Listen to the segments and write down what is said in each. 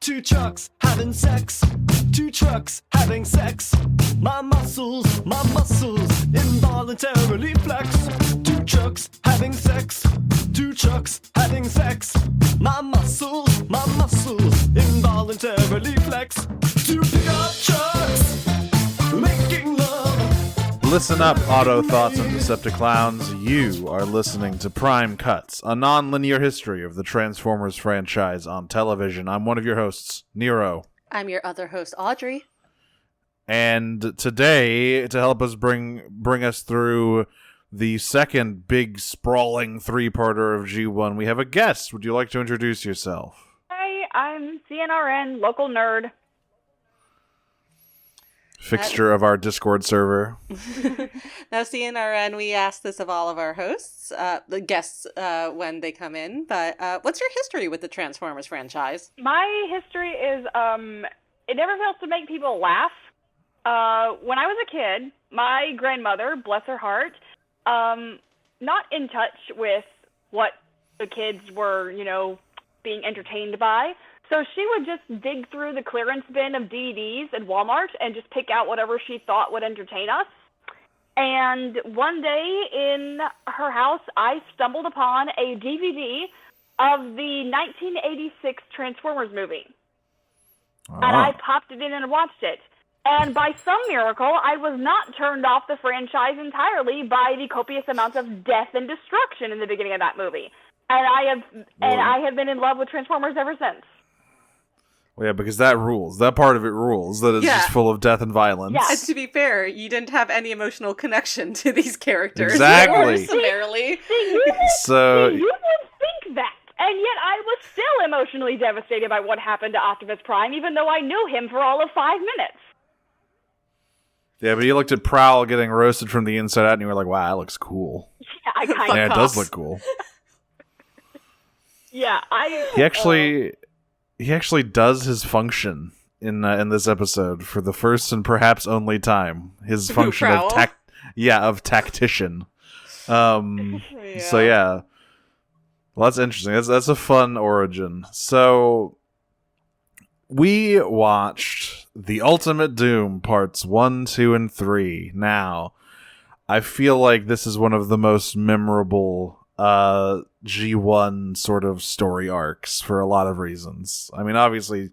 Two trucks having sex. Two trucks having sex. My muscles involuntarily flex. Two trucks having sex. Two trucks having sex. My muscles involuntarily flex. Two pickup trucks making love. Listen up, Autothoughts and Decepticlowns. You are listening to Prime Cuts, a non-linear history of the Transformers franchise on television. I'm one of your hosts, Nero. I'm your other host, Audrey. And today, to help us bring us through the second big, sprawling three-parter of G1, we have a guest. Would you like to introduce yourself? Hi, I'm CNRN, local nerd. Fixture of our Discord server. Now, CNRN, we ask this of all of our hosts, the guests, when they come in, but what's your history with the Transformers franchise? My history is, it never fails to make people laugh. When I was a kid, my grandmother, bless her heart, not in touch with what the kids were, being entertained by. So she would just dig through the clearance bin of DVDs at Walmart and just pick out whatever she thought would entertain us. And one day in her house, I stumbled upon a DVD of the 1986 Transformers movie. Oh. And I popped it in and watched it. And by some miracle, I was not turned off the franchise entirely by the copious amounts of death and destruction in the beginning of that movie. And I have been in love with Transformers ever since. Well, yeah, because that rules. That part of it rules. That it's just full of death and violence. Yeah. And to be fair, you didn't have any emotional connection to these characters. Exactly. Summarily. You would think that. And yet I was still emotionally devastated by what happened to Optimus Prime, even though I knew him for all of 5 minutes. Yeah, but you looked at Prowl getting roasted from the inside out, and you were like, wow, that looks cool. Yeah, I kind of. Yeah, it does look cool. Yeah, He actually does his function in this episode for the first and perhaps only time. His function of tactician. So yeah, well, that's interesting. That's a fun origin. So we watched The Ultimate Doom parts 1, 2, and 3. Now, I feel like this is one of the most memorable G1 sort of story arcs for a lot of reasons. I mean, obviously,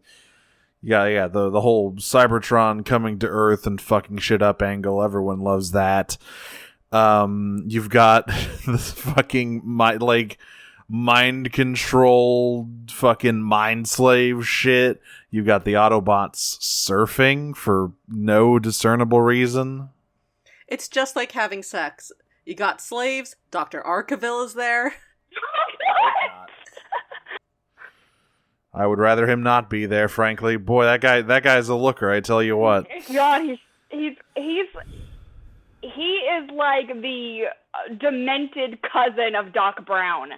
the whole Cybertron coming to Earth and fucking shit up angle, everyone loves that. You've got this fucking mind control fucking mind slave shit. You've got the Autobots surfing for no discernible reason. It's just like having sex. You got slaves. Dr. Arkeville is there. I would rather him not be there, frankly. Boy, that guy's a looker, I tell you what. God, he is like the demented cousin of Doc Brown.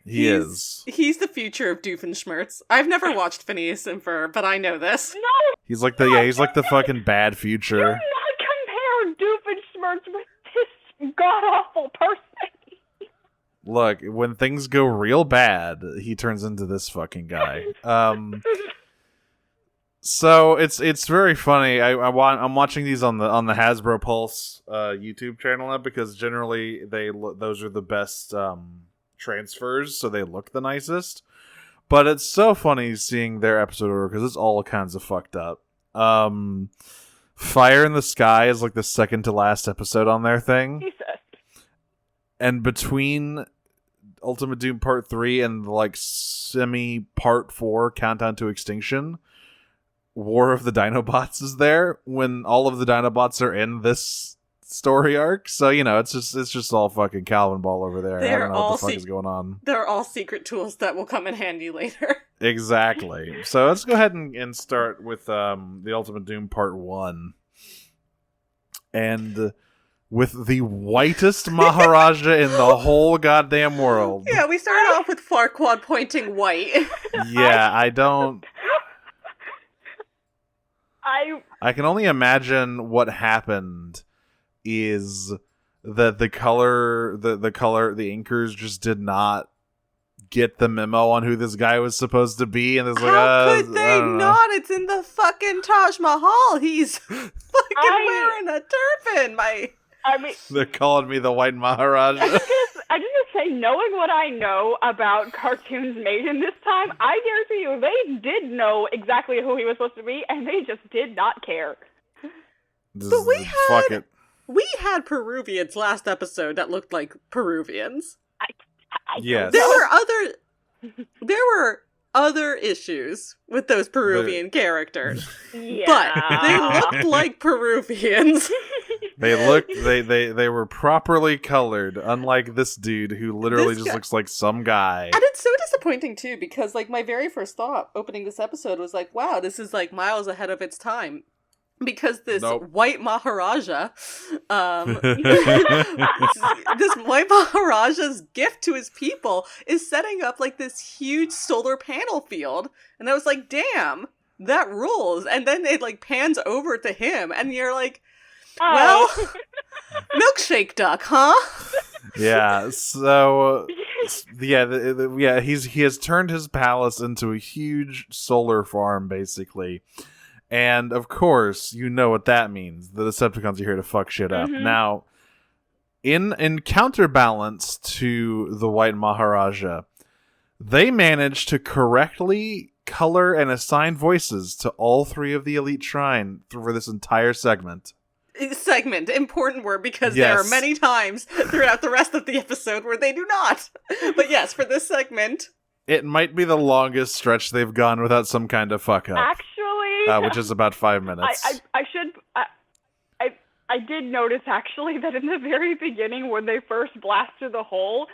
He's the future of Doofenshmirtz. I've never watched Phineas and Ferb, but I know this. No, he's like the fucking bad future. Do not compare Doofenshmirtz with this god-awful person. Look, when things go real bad, he turns into this fucking guy. So it's very funny. I'm watching these on the Hasbro Pulse YouTube channel now because generally those are the best transfers, so they look the nicest. But it's so funny seeing their episode order because it's all kinds of fucked up. Fire in the Sky is like the second to last episode on their thing. Jesus. And between Ultimate Doom Part 3 and like semi-Part 4 Countdown to Extinction, War of the Dinobots is there when all of the Dinobots are in this story arc. So, it's just all fucking Calvin Ball over there. I don't know what the fuck is going on. They're all secret tools that will come in handy later. Exactly. So let's go ahead and start with the Ultimate Doom Part 1. And with the whitest Maharaja in the whole goddamn world. Yeah, we started off with Farquaad pointing white. Yeah, I can only imagine what happened is that the inkers just did not get the memo on who this guy was supposed to be, and it's like, how could they I don't know. not? It's in the fucking Taj Mahal. He's fucking wearing a turban. I mean, They're calling me the White Maharaja. I just gonna say, knowing what I know about cartoons made in this time, I guarantee you they did know exactly who he was supposed to be, and they just did not care. But Fuck it. we had Peruvians last episode that looked like Peruvians. Yes. There were other issues with those Peruvian characters, Yeah. but they looked like Peruvians. They were properly colored, unlike this dude who literally This just guy- looks like some guy. And it's so disappointing too, because like my very first thought opening this episode was like, wow, this is like miles ahead of its time. Because this Nope. white Maharaja, this white Maharaja's gift to his people is setting up like this huge solar panel field. And I was like, damn, that rules. And then it like pans over to him and you're like, well, milkshake duck, huh? Yeah, so he has turned his palace into a huge solar farm, basically. And of course, you know what that means. The Decepticons are here to fuck shit up. Mhm. Now, in counterbalance to the White Maharaja, they managed to correctly color and assign voices to all three of the Elite Shrine for this entire segment. Segment, important word, because there are Yes. many times throughout the rest of the episode where they do not. But yes, for this segment, It might be the longest stretch they've gone without some kind of fuck up, Actually, which is about 5 minutes. I did notice actually that in the very beginning when they first blast through the hole,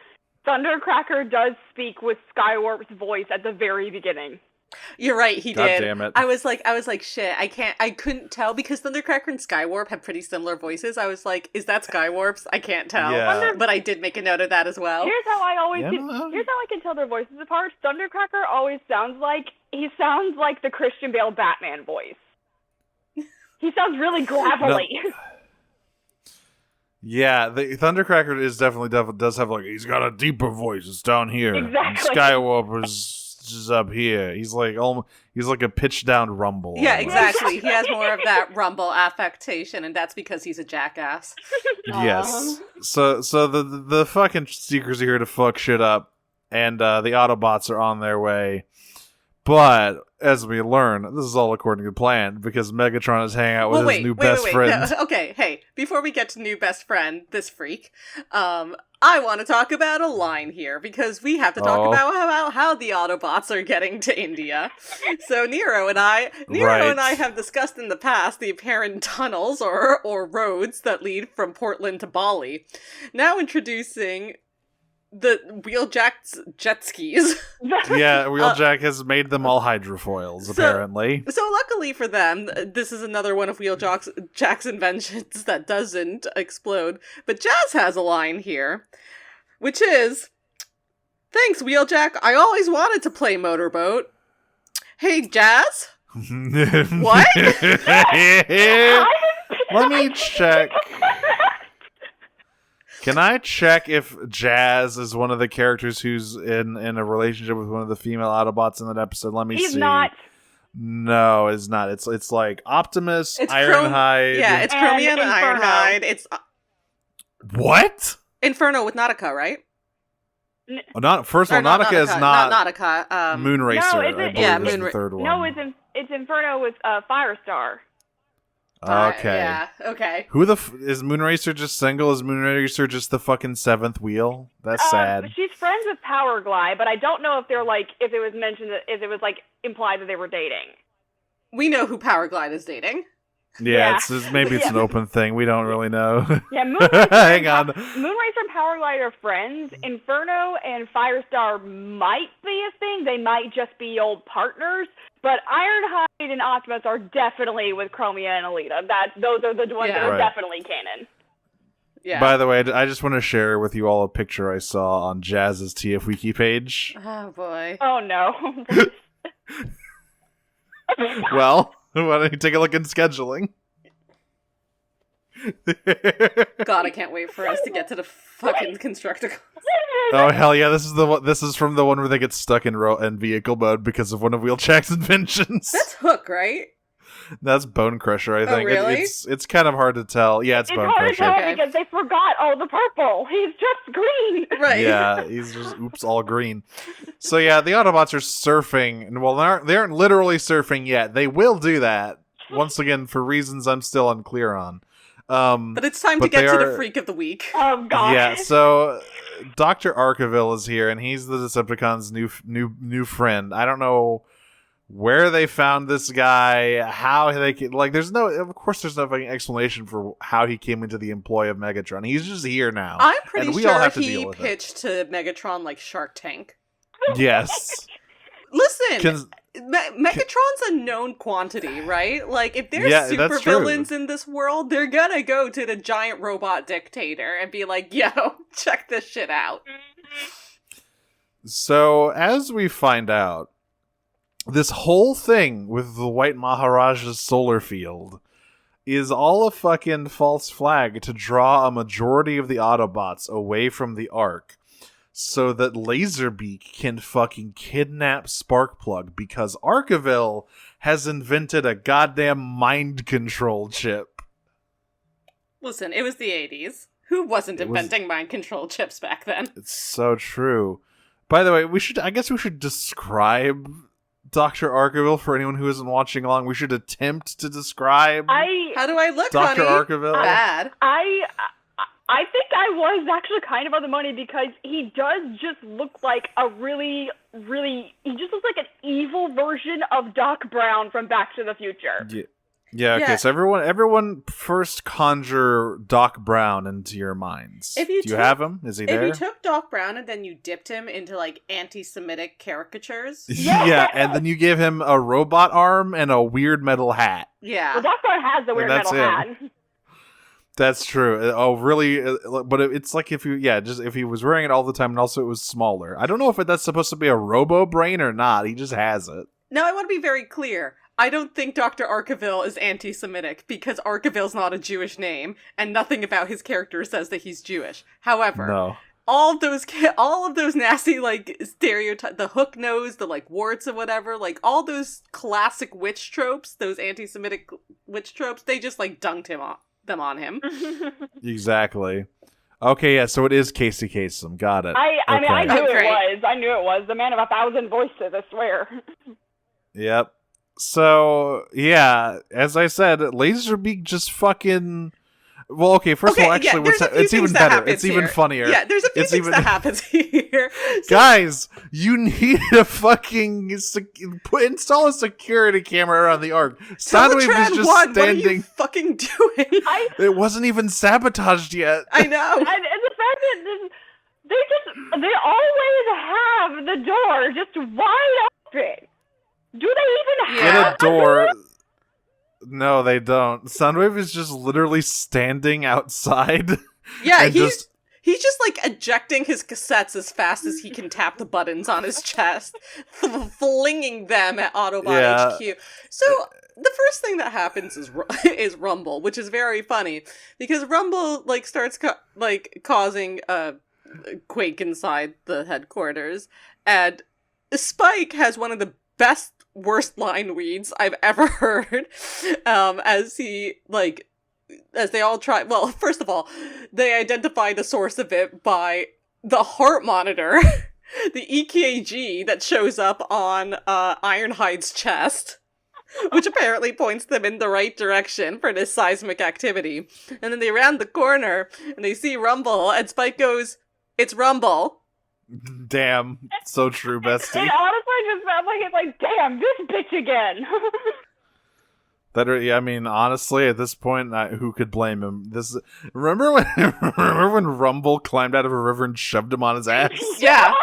Thundercracker does speak with Skywarp's voice at the very beginning. you're right, he God did. damn it. I was like, shit, I couldn't tell because Thundercracker and Skywarp have pretty similar voices. I was like, is that Skywarp's? I can't tell. Yeah. But I did make a note of that as well. Here's how I always Yeah, can, no. here's how I can tell their voices apart. Thundercracker always sounds like the Christian Bale Batman voice. He sounds really gravelly. Yeah, the Thundercracker is definitely does have like, he's got a deeper voice. It's down here. Exactly. And Skywalker is up here. He's like a pitched down rumble. Yeah, almost. exactly. He has more of that rumble affectation, and that's because he's a jackass. Yes. So the fucking Seekers are here to fuck shit up, and the Autobots are on their way. But as we learn, this is all according to plan because Megatron is hanging out with his new best friend. No, okay, hey, before we get to new best friend, this freak, I want to talk about a line here because we have to talk Oh. about how the Autobots are getting to India. So Nero and I Right. have discussed in the past the apparent tunnels or roads that lead from Portland to Bali. Now introducing the Wheeljack's jet skis. Yeah, Wheeljack has made them all hydrofoils, apparently. So luckily for them, this is another one of Wheeljack's inventions that doesn't explode. But Jazz has a line here, which is, "Thanks, Wheeljack. I always wanted to play motorboat." Hey, Jazz? What? Let me check. Can I check if Jazz is one of the characters who's in a relationship with one of the female Autobots in that episode? Let me He's see. not. No, it's not. It's like Optimus, It's Ironhide. Yeah, it's And Chromia and Inferno. Ironhide. It's What? Inferno with Nautica, right? Oh, not first of Or all, not Nautica is Nautica, not Nautica. Moonracer. No, I is it- believe Yeah, is the Moonra- third one. No, it's Inferno with Firestar. Okay. Yeah, okay. Who is Moonracer just single? Is Moonracer just the fucking seventh wheel? That's sad. She's friends with Powerglide, but I don't know if they're like if it was mentioned that if it was like implied that they were dating. We know who Powerglide is dating. Yeah, Yeah. maybe it's an open thing. We don't really know. Yeah, Moonracer, Hang on. Moonracer and Powerglide are friends. Inferno and Firestar might be a thing. They might just be old partners. But Ironhide and Optimus are definitely with Chromia and Alita. Those are the ones that Yeah. are Right. definitely canon. Yeah. By the way, I just want to share with you all a picture I saw on Jazz's TF Wiki page. Oh boy. Oh no. Well, why don't you take a look in scheduling? God, I can't wait for us to get to the fucking Constructicons. Oh hell yeah! This is the one. This is from the one where they get stuck in vehicle mode because of one of Wheeljack's inventions. That's Hook, right? That's Bone Crusher, I think. really? It's kind of hard to tell. Yeah, it's Bone hard to Crusher. tell because they forgot all the purple. He's just green. Right. Yeah, he's just all green. So yeah, the Autobots are surfing, and well, they aren't literally surfing yet. They will do that once again for reasons I'm still unclear on. But it's time to get to the Freak of the Week. Oh god. Yeah, so Dr. Arkeville is here, and he's the Decepticons' new friend. I don't know where they found this guy, how they there's no fucking explanation for how he came into the employ of Megatron. He's just here now. I'm pretty and we all sure have to he deal with pitched to Megatron like Shark Tank. Yes. Listen, Megatron's a known quantity, right? Like, if there's supervillains in this world, they're gonna go to the giant robot dictator and be like, yo, check this shit out. So, as we find out, this whole thing with the White Maharaja's solar field is all a fucking false flag to draw a majority of the Autobots away from the Ark so that Laserbeak can fucking kidnap Sparkplug because Arkeville has invented a goddamn mind control chip. Listen, it was the 80s. Who wasn't inventing mind control chips back then? It's so true. By the way, I guess we should describe Dr. Arkeville for anyone who isn't watching along. We should attempt to describe How do I look, Dr. honey? Arkeville. Bad. I think I was actually kind of on the money because he does just look like a he just looks like an evil version of Doc Brown from Back to the Future. Yeah, okay, so everyone first conjure Doc Brown into your minds. Do you have him? Is he there? If you took Doc Brown and then you dipped him into, like, anti-Semitic caricatures. Yeah, and then you give him a robot arm and a weird metal hat. Yeah. Well, Doc Brown has the weird metal hat. That's true. Oh, really? But it's like if he was wearing it all the time and also it was smaller. I don't know if that's supposed to be a robo brain or not. He just has it. Now, I want to be very clear. I don't think Dr. Arkeville is anti-Semitic because Arkeville's not a Jewish name, and nothing about his character says that he's Jewish. However, all of those nasty, like, stereotypes, the hook nose, the, like, warts or whatever, like, all those classic witch tropes, those anti-Semitic witch tropes, they just, like, dunked them on him. Exactly. Okay, yeah, so it is Casey Kasem. Got it. I mean, I knew it was. The man of 1,000 voices, I swear. Yep. So, yeah, as I said, Laserbeak just fucking... Well, okay, first of all, actually, it's even better. It's even funnier. Yeah, there's a few things that happens here. Guys, you need to fucking install a security camera around the Ark. Soundwave is just standing... What are you fucking doing? It wasn't even sabotaged yet. I know. And the fact that they always have the door just wide open. Do they even have a door? No, they don't. Soundwave is just literally standing outside. Yeah, he's just like ejecting his cassettes as fast as he can tap the buttons on his chest, flinging them at Autobot HQ. So the first thing that happens is Rumble, which is very funny because Rumble like starts causing a quake inside the headquarters, and Spike has one of the worst line reads I've ever heard, as they all try. Well, first of all, they identify the source of it by the heart monitor, the EKG that shows up on Ironhide's chest, which apparently points them in the right direction for this seismic activity. And then they round the corner and they see Rumble, and Spike goes, "It's Rumble." Damn, so true, bestie. It honestly just felt like it's like, damn, this bitch again. I mean, honestly, at this point, who could blame him? Remember when Rumble climbed out of a river and shoved him on his ass? Yeah.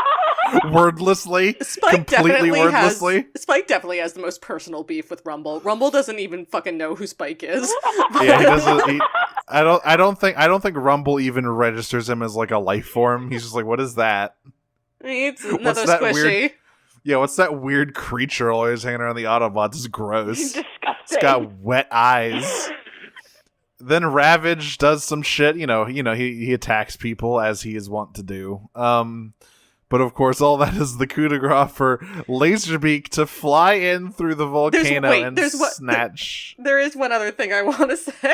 Wordlessly, completely wordlessly. Spike definitely has the most personal beef with Rumble. Rumble doesn't even fucking know who Spike is. Yeah, he doesn't. I don't think Rumble even registers him as like a life form. He's just like, what is that? It's another squishy. What's that weird creature always hanging around the Autobots? It's gross. Disgusting. It's got wet eyes. then Ravage does some shit. He attacks people as he is wont to do. But of course, all that is the coup de grace for Laserbeak to fly in through the volcano and snatch. There is one other thing I want to say,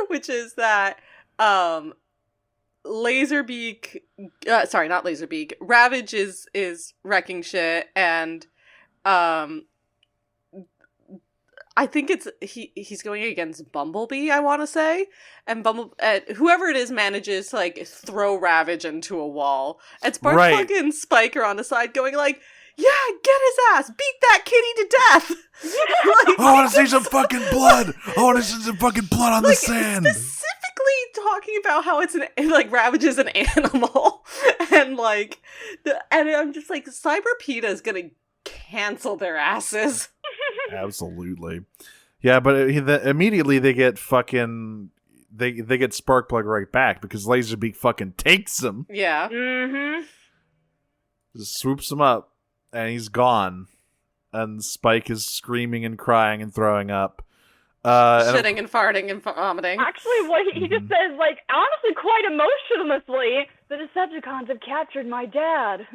which is that Laserbeak, sorry, not Laserbeak, Ravage is wrecking shit, and I think he's going against Bumblebee, I want to say, and whoever it is manages to like throw Ravage into a wall, and Sparkplug and Spike are on the side going like, "Yeah, get his ass, beat that kitty to death." I want to see some fucking blood. I want to see some fucking blood on the sand. Specifically talking about how it's Ravage is an animal, and and I'm just like, Cyber PETA is gonna cancel their asses. Absolutely. Yeah, but immediately they get fucking they get Sparkplug right back because Laserbeak fucking takes him. Yeah. Mm-hmm. Just swoops him up and he's gone. And Spike is screaming and crying and throwing up. Shitting and farting and vomiting. Actually, what he just says, honestly, quite emotionlessly, the Decepticons have captured my dad.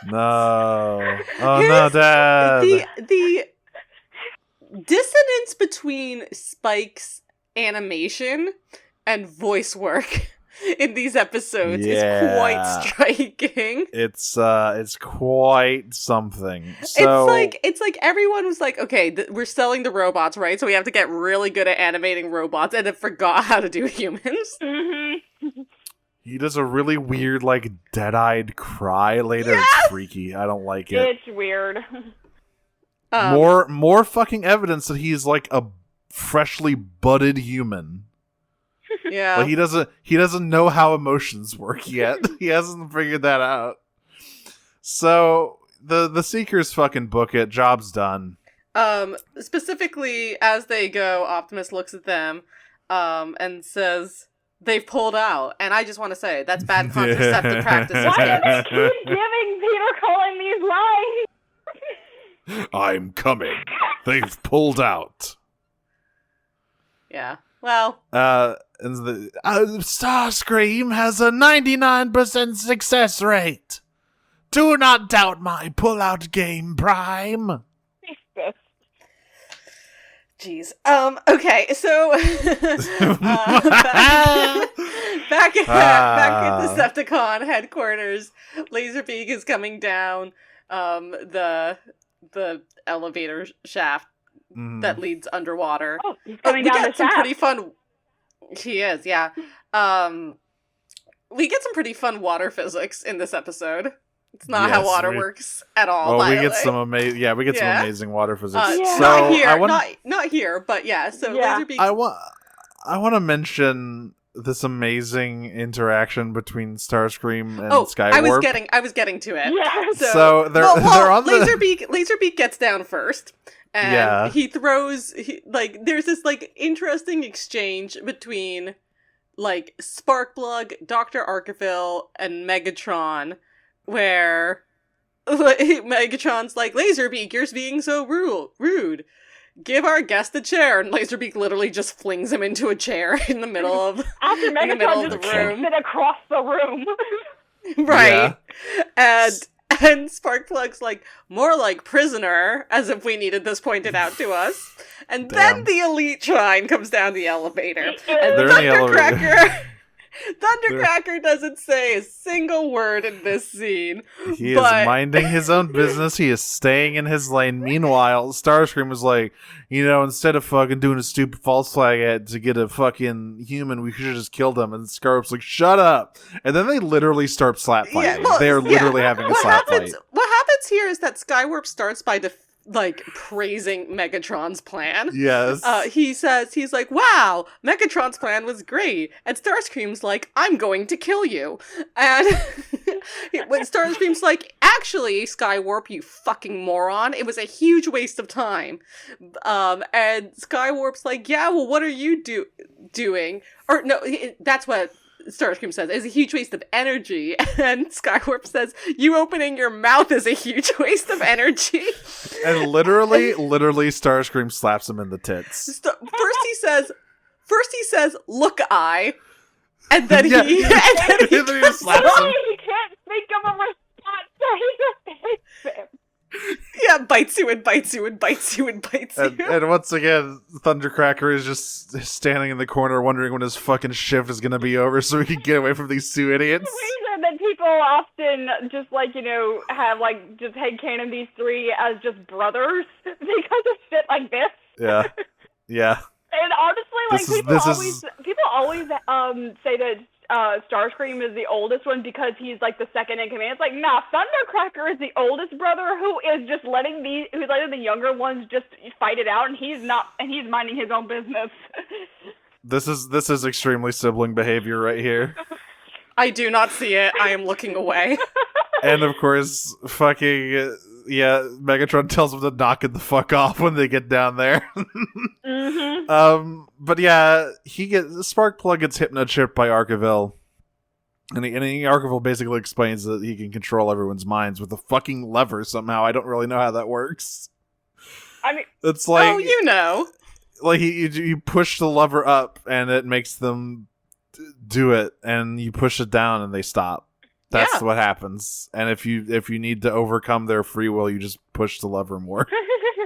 No. Oh no, Dad. The dissonance between Spike's animation and voice work in these episodes is quite striking. It's quite something. So it's like everyone was like, okay, we're selling the robots, right? So we have to get really good at animating robots, and then forgot how to do humans. Mm-hmm. He does a really weird, dead-eyed cry later. Yes! It's freaky. I don't like it. It's weird. More fucking evidence that he's a freshly budded human. Yeah. He doesn't know how emotions work yet. He hasn't figured that out. So the Seekers fucking book it. Job's done. Specifically, as they go, Optimus looks at them, and says, "They've pulled out," and I just want to say that's bad contraceptive practices. Why do they keep giving Peter Cullen these lines? I'm coming. They've pulled out. Yeah. Well. And the Starscream has a 99% success rate. Do not doubt my pull-out game, Prime. Jeez. Okay, so back at Decepticon headquarters, Laserbeak is coming down the elevator shaft that leads underwater. Oh, he's coming down the shaft. Pretty fun. He is, yeah. We get some pretty fun water physics in this episode. It's not how water works at all. Well, we get some amazing water physics. So not here, not here, but yeah. So Laserbeak. I want to mention this amazing interaction between Starscream and Skywarp. I was getting to it. Yeah. So they're on Laserbeak gets down first. And he throws, there's this, interesting exchange between, Sparkplug, Dr. Arkeville, and Megatron, where Megatron's like, "Laserbeak, you're being so rude. Give our guest a chair." And Laserbeak literally just flings him into a chair in the middle of, After Megatron just kicks it across the room. Right. Yeah. And Sparkplug's like, "More like prisoner," as if we needed this pointed out to us. And then the Elite Trine comes down the elevator. And Thundercracker doesn't say a single word in this scene. He is minding his own business. He is staying in his lane. Meanwhile, Starscream was like, instead of fucking doing a stupid false flag ad to get a fucking human, we should have just killed him. And Scarp's like, "Shut up." And then they literally start slap fighting. They are literally having a slap fight. What happens here is that Skywarp starts by praising Megatron's plan. Yes. He's like, "Wow, Megatron's plan was great." And Starscream's like, "I'm going to kill you." And when Starscream's like, "Actually, Skywarp, you fucking moron, it was a huge waste of time." And Skywarp's like, "Yeah, well, what are you doing?" Or no, that's what Starscream says, "It's a huge waste of energy." And Skywarp says, "You opening your mouth is a huge waste of energy." And literally Starscream slaps him in the tits. First he says, First he says, "Look, I," and then Yeah. he slaps him. He can't think of a response, so he just hits him. Yeah, bites you and bites you and bites you and bites you. And once again, Thundercracker is just standing in the corner wondering when his fucking shift is gonna be over so he can get away from these two idiots. The reason that people often just, like, you know, have, like, just headcanon these three as just brothers because of shit like this. Yeah. Yeah. And honestly, like, people always say that Starscream is the oldest one because he's like the second in command. It's like, nah, Thundercracker is the oldest brother who's letting the younger ones just fight it out, and he's minding his own business. This is extremely sibling behavior right here. I do not see it. I am looking away. And of course, fucking Megatron tells him to knock it the fuck off when they get down there. But yeah, Sparkplug gets hypno-chipped by Archiville, and Archiville basically explains that he can control everyone's minds with a fucking lever somehow. I don't really know how that works. I mean, it's like, oh, you know, like you push the lever up and it makes them do it, and you push it down and they stop. That's what happens. And if you need to overcome their free will, you just push the lever more.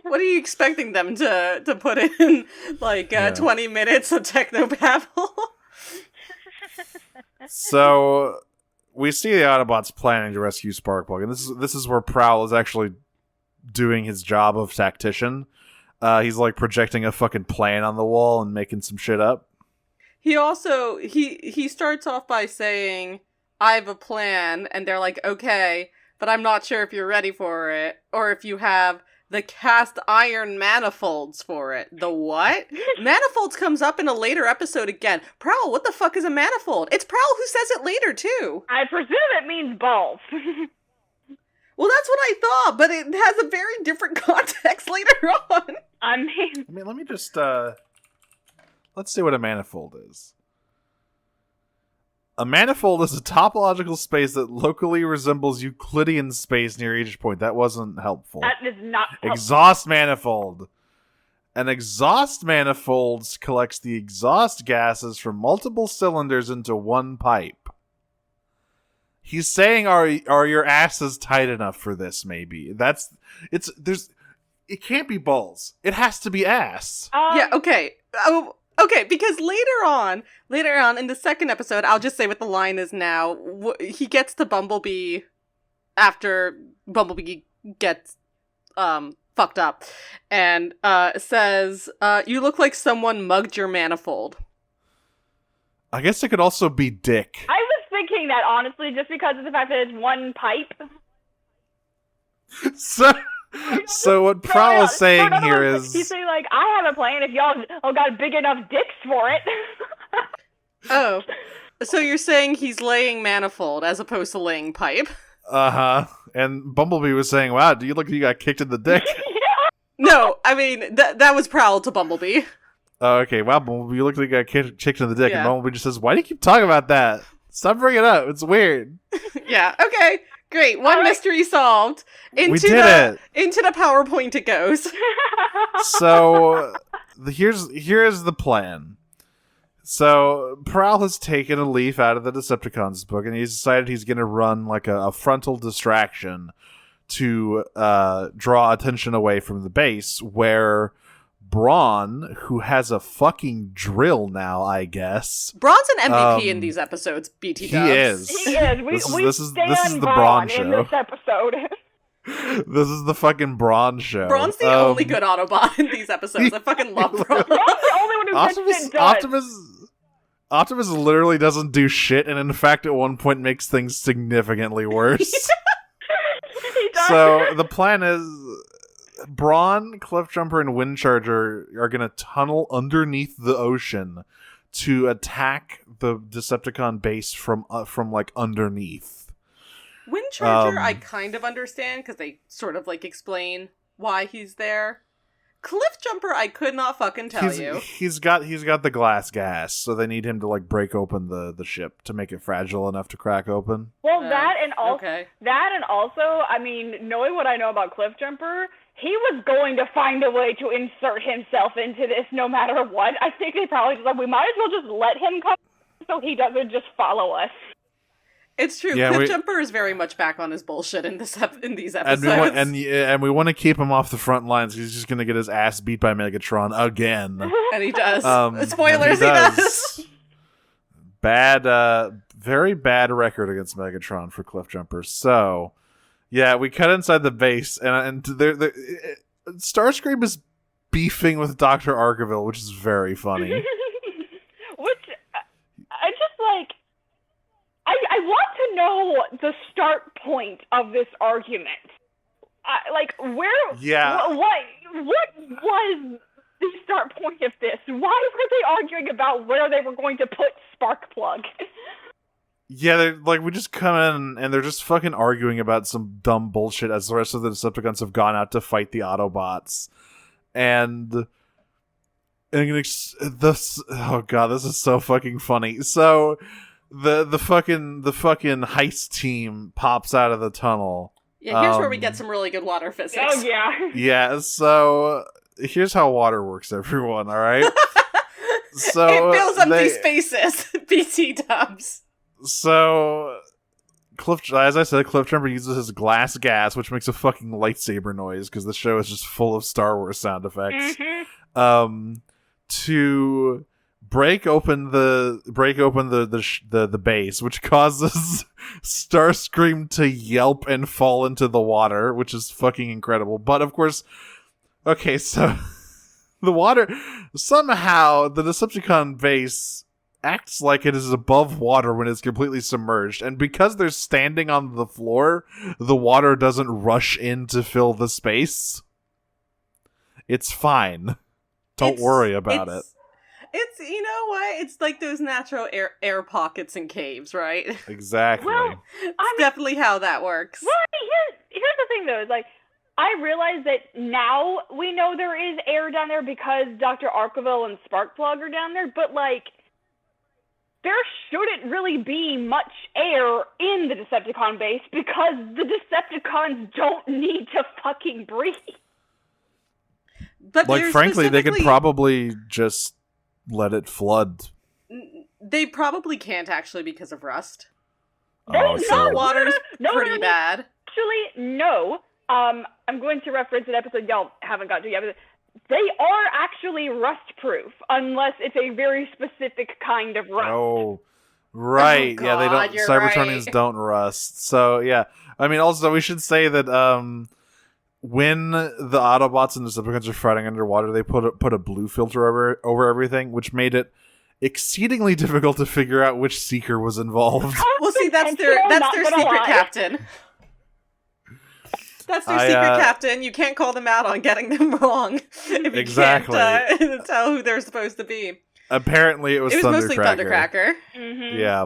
What are you expecting them to put in, like, 20 minutes of technobabble? So we see the Autobots planning to rescue Sparkplug, and this is where Prowl is actually doing his job of tactician. He's like projecting a fucking plan on the wall and making some shit up. He also he starts off by saying, "I have a plan," and they're like, "Okay, but I'm not sure if you're ready for it, or if you have the cast iron manifolds for it." The what? Manifolds comes up in a later episode again. Prowl, what the fuck is a manifold? It's Prowl who says it later, too. I presume it means balls. Well, that's what I thought, but it has a very different context later on. I mean, let me just let's see what a manifold is. A manifold is a topological space that locally resembles Euclidean space near each point. That wasn't helpful. that is not helpful. Exhaust manifold. An exhaust manifold collects the exhaust gases from multiple cylinders into one pipe. He's saying, are your asses tight enough for this, maybe? It can't be balls. It has to be ass. Yeah, okay. Okay, because later on in the second episode, I'll just say what the line is now. He gets to Bumblebee after Bumblebee gets fucked up, and says, "You look like someone mugged your manifold." I guess it could also be dick. I was thinking that, honestly, just because of the fact that it's one pipe. So what Prowl is saying here is... He's saying, like, I have a plan if y'all got big enough dicks for it. Oh, so you're saying he's laying manifold as opposed to laying pipe? Uh-huh. And Bumblebee was saying, wow, do you look like you got kicked in the dick? No, I mean, that was Prowl to Bumblebee. Oh, okay. Wow, Bumblebee, you look like you got kicked in the dick. Yeah. And Bumblebee just says, why do you keep talking about that? Stop bringing it up. It's weird. Yeah, okay. Great. One mystery solved. Into it. Into the PowerPoint it goes. So here's the plan. So Prowl has taken a leaf out of the Decepticons book, and he's decided he's going to run like a frontal distraction to draw attention away from the base, where Brawn, who has a fucking drill now, I guess. Brawn's an MVP in these episodes, BT He dubs. is. He is. We stand this is the Brawn Brawn in show. this episode. This is the fucking Brawn show. Brawn's the only good Autobot in these episodes. I fucking love Brawn. Brawn's the only one who gets shit done. Optimus literally doesn't do shit, and in fact at one point makes things significantly worse. He does. So the plan is Brawn, Cliffjumper, and Windcharger are going to tunnel underneath the ocean to attack the Decepticon base from like underneath. Windcharger, I kind of understand because they sort of like explain why he's there. Cliffjumper, I could not fucking tell you. He's got the glass gas, so they need him to like break open the ship to make it fragile enough to crack open. Well, that and also, I mean, knowing what I know about Cliffjumper, he was going to find a way to insert himself into this no matter what. I think they probably just like, we might as well just let him come so he doesn't just follow us. It's true. Cliffjumper is very much back on his bullshit in these episodes. And we want to keep him off the front lines. He's just going to get his ass beat by Megatron again. And he does. Spoilers, he does. Very bad record against Megatron for Cliffjumper. So, yeah, we cut inside the base, and Starscream is beefing with Dr. Arkeville, which is very funny. Which, I just like... I want to know the start point of this argument. What was the start point of this? Why were they arguing about where they were going to put Sparkplug? Yeah, they're like, we just come in and they're just fucking arguing about some dumb bullshit as the rest of the Decepticons have gone out to fight the Autobots. And this, oh god, this is so fucking funny. So the fucking heist team pops out of the tunnel. Yeah, here's where we get some really good water physics. Oh yeah. Yeah, so here's how water works, everyone, alright? So it fills empty spaces, BT dubs. So as I said, Cliffjumper uses his glass gas, which makes a fucking lightsaber noise, because the show is just full of Star Wars sound effects. Mm-hmm. To break open the base, which causes Starscream to yelp and fall into the water, which is fucking incredible. But of course, okay, so the water, somehow the Decepticon base acts like it is above water when it's completely submerged, and because they're standing on the floor, the water doesn't rush in to fill the space. It's fine. Don't worry about it. It's, you know what? It's like those natural air pockets in caves, right? Exactly. Well, definitely how that works. Well, here's the thing, though. Is like, I realize that now we know there is air down there because Dr. Arkeville and Sparkplug are down there, but, like, there shouldn't really be much air in the Decepticon base because the Decepticons don't need to fucking breathe. But like, frankly, they could probably just let it flood. They probably can't, actually, because of rust. Sure. Water's pretty bad. Actually, no. I'm going to reference an episode y'all haven't got to yet. But they are actually rust-proof, unless it's a very specific kind of rust. Oh, right. Oh, yeah, they don't. Cybertronians don't rust. So, yeah. I mean, also, we should say that when the Autobots and the Decepticons are fighting underwater, they put a blue filter over everything, which made it exceedingly difficult to figure out which Seeker was involved. Well, see, that's their secret captain. That's their secret captain. You can't call them out on getting them wrong if you can't tell who they're supposed to be. Apparently, it was mostly Thundercracker. Mm-hmm. Yeah.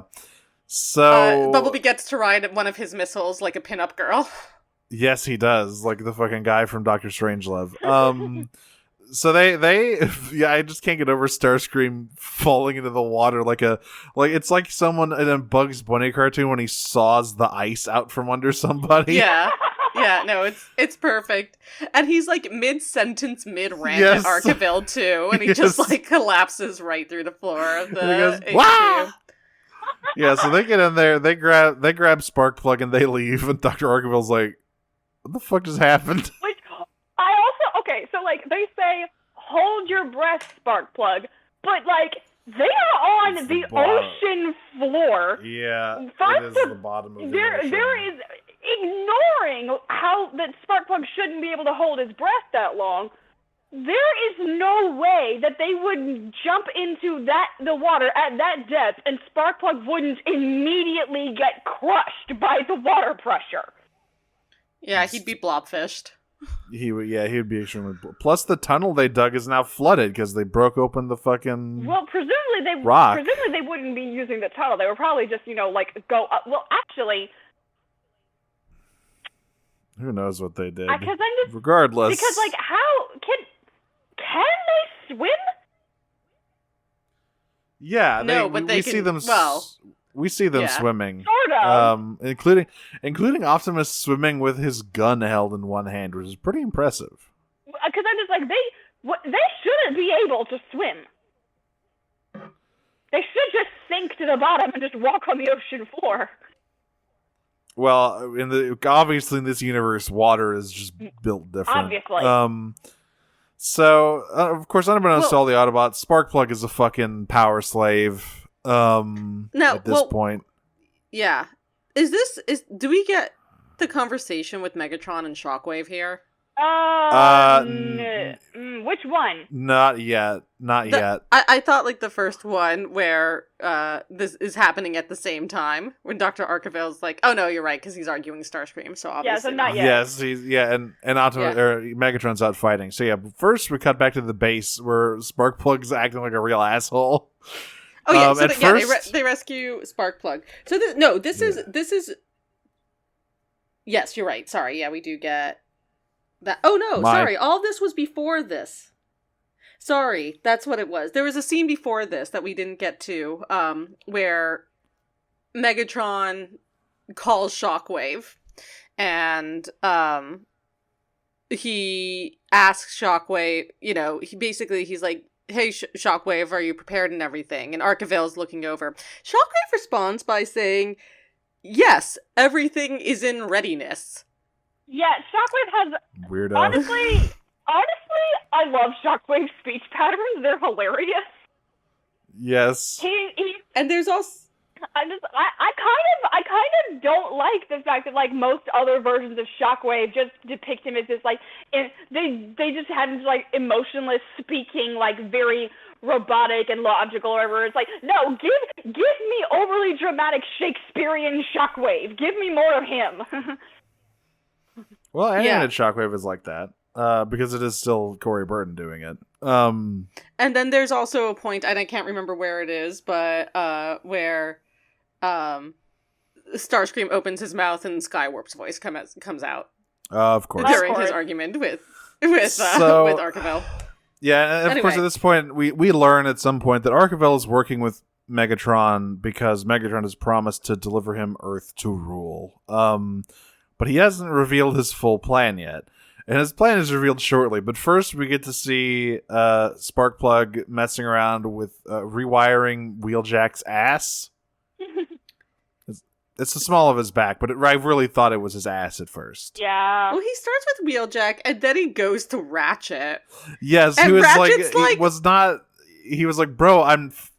So Bumblebee gets to ride one of his missiles like a pinup girl. Yes, he does, like the fucking guy from Doctor Strangelove. So they I just can't get over Starscream falling into the water it's like someone in a Bugs Bunny cartoon when he saws the ice out from under somebody. Yeah. Yeah, no, it's perfect. And he's like mid-sentence, mid-rant at Arkeville too, and he just like collapses right through the floor of the HQ. Yeah, so they get in there, they grab Sparkplug and they leave, and Dr. Arkeville's like, what the fuck just happened? Which, so like, they say, hold your breath, Sparkplug, but like, they are on the ocean floor. Yeah, it is the bottom of the ocean. There is, ignoring how that Sparkplug shouldn't be able to hold his breath that long, there is no way that they would jump into the water at that depth and Sparkplug wouldn't immediately get crushed by the water pressure. Yeah, he'd be blobfished. He would be extremely... Plus, the tunnel they dug is now flooded because they broke open the fucking rock. Presumably they wouldn't be using the tunnel. They would probably just, like, go up. Well, actually... Who knows what they did? Regardless. Regardless. Because, like, how can... Can they swim? Yeah, No, but they see can- them. We see them yeah. swimming, Sort of. including Optimus swimming with his gun held in one hand, which is pretty impressive. Because I'm just like, they shouldn't be able to swim. They should just sink to the bottom and just walk on the ocean floor. Well, obviously in this universe, water is just built different. Obviously. So of course, unbeknownst to all the Autobots, Sparkplug is a fucking power slave. At this point, Yeah. Do we get the conversation with Megatron and Shockwave here? Which one? Not yet. Yet. I thought like the first one where this is happening at the same time when Dr. Archivale's like, oh no, you're right, because he's arguing Starscream, so obviously. Yeah, so not yet. Yes, and Optimus or Megatron's out fighting. So yeah, first we cut back to the base where Sparkplug's acting like a real asshole. Oh yeah, so first... they rescue Sparkplug. So this is. Yes, you're right. Sorry, yeah, we do get that. Oh no, sorry, all this was before this. Sorry, that's what it was. There was a scene before this that we didn't get to, where Megatron calls Shockwave, and he asks Shockwave. He's like, hey, Shockwave, are you prepared and everything? And Archivale's looking over. Shockwave responds by saying, yes, everything is in readiness. Yeah, Shockwave has... Weirdo. Honestly, I love Shockwave's speech patterns. They're hilarious. Yes. And there's also... I kind of don't like the fact that like most other versions of Shockwave just depict him as this like they just had him like emotionless speaking, like very robotic and logical or whatever. It's like, no, give me overly dramatic Shakespearean Shockwave. Give me more of him. Well, animated Shockwave is like that. Because it is still Corey Burton doing it. And then there's also a point, and I can't remember where it is, but where Starscream opens his mouth and Skywarp's voice comes out. Of course. During his argument with Archivale. Yeah, and of course at this point, we learn at some point that Archivale is working with Megatron because Megatron has promised to deliver him Earth to rule. But he hasn't revealed his full plan yet. And his plan is revealed shortly, but first we get to see Sparkplug messing around with rewiring Wheeljack's ass. It's the small of his back, but I really thought it was his ass at first. Yeah. Well, he starts with Wheeljack, and then he goes to Ratchet. Yes, and he was Ratchet's like, he was like, bro,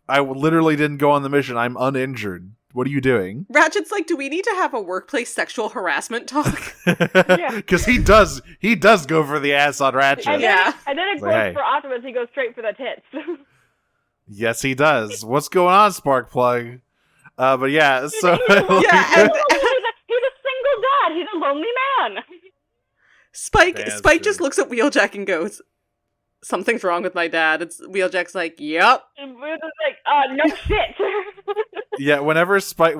I literally didn't go on the mission. I'm uninjured. What are you doing? Ratchet's like, do we need to have a workplace sexual harassment talk? Because he does go for the ass on Ratchet. And then it goes hey. for Optimus, he goes straight for the tits. Yes, he does. What's going on, Sparkplug? But yeah, so... he's a single dad. He's a lonely man. Spike just looks at Wheeljack and goes, something's wrong with my dad. Wheeljack's like, yep. And we're just like, no shit. Yeah, whenever Spike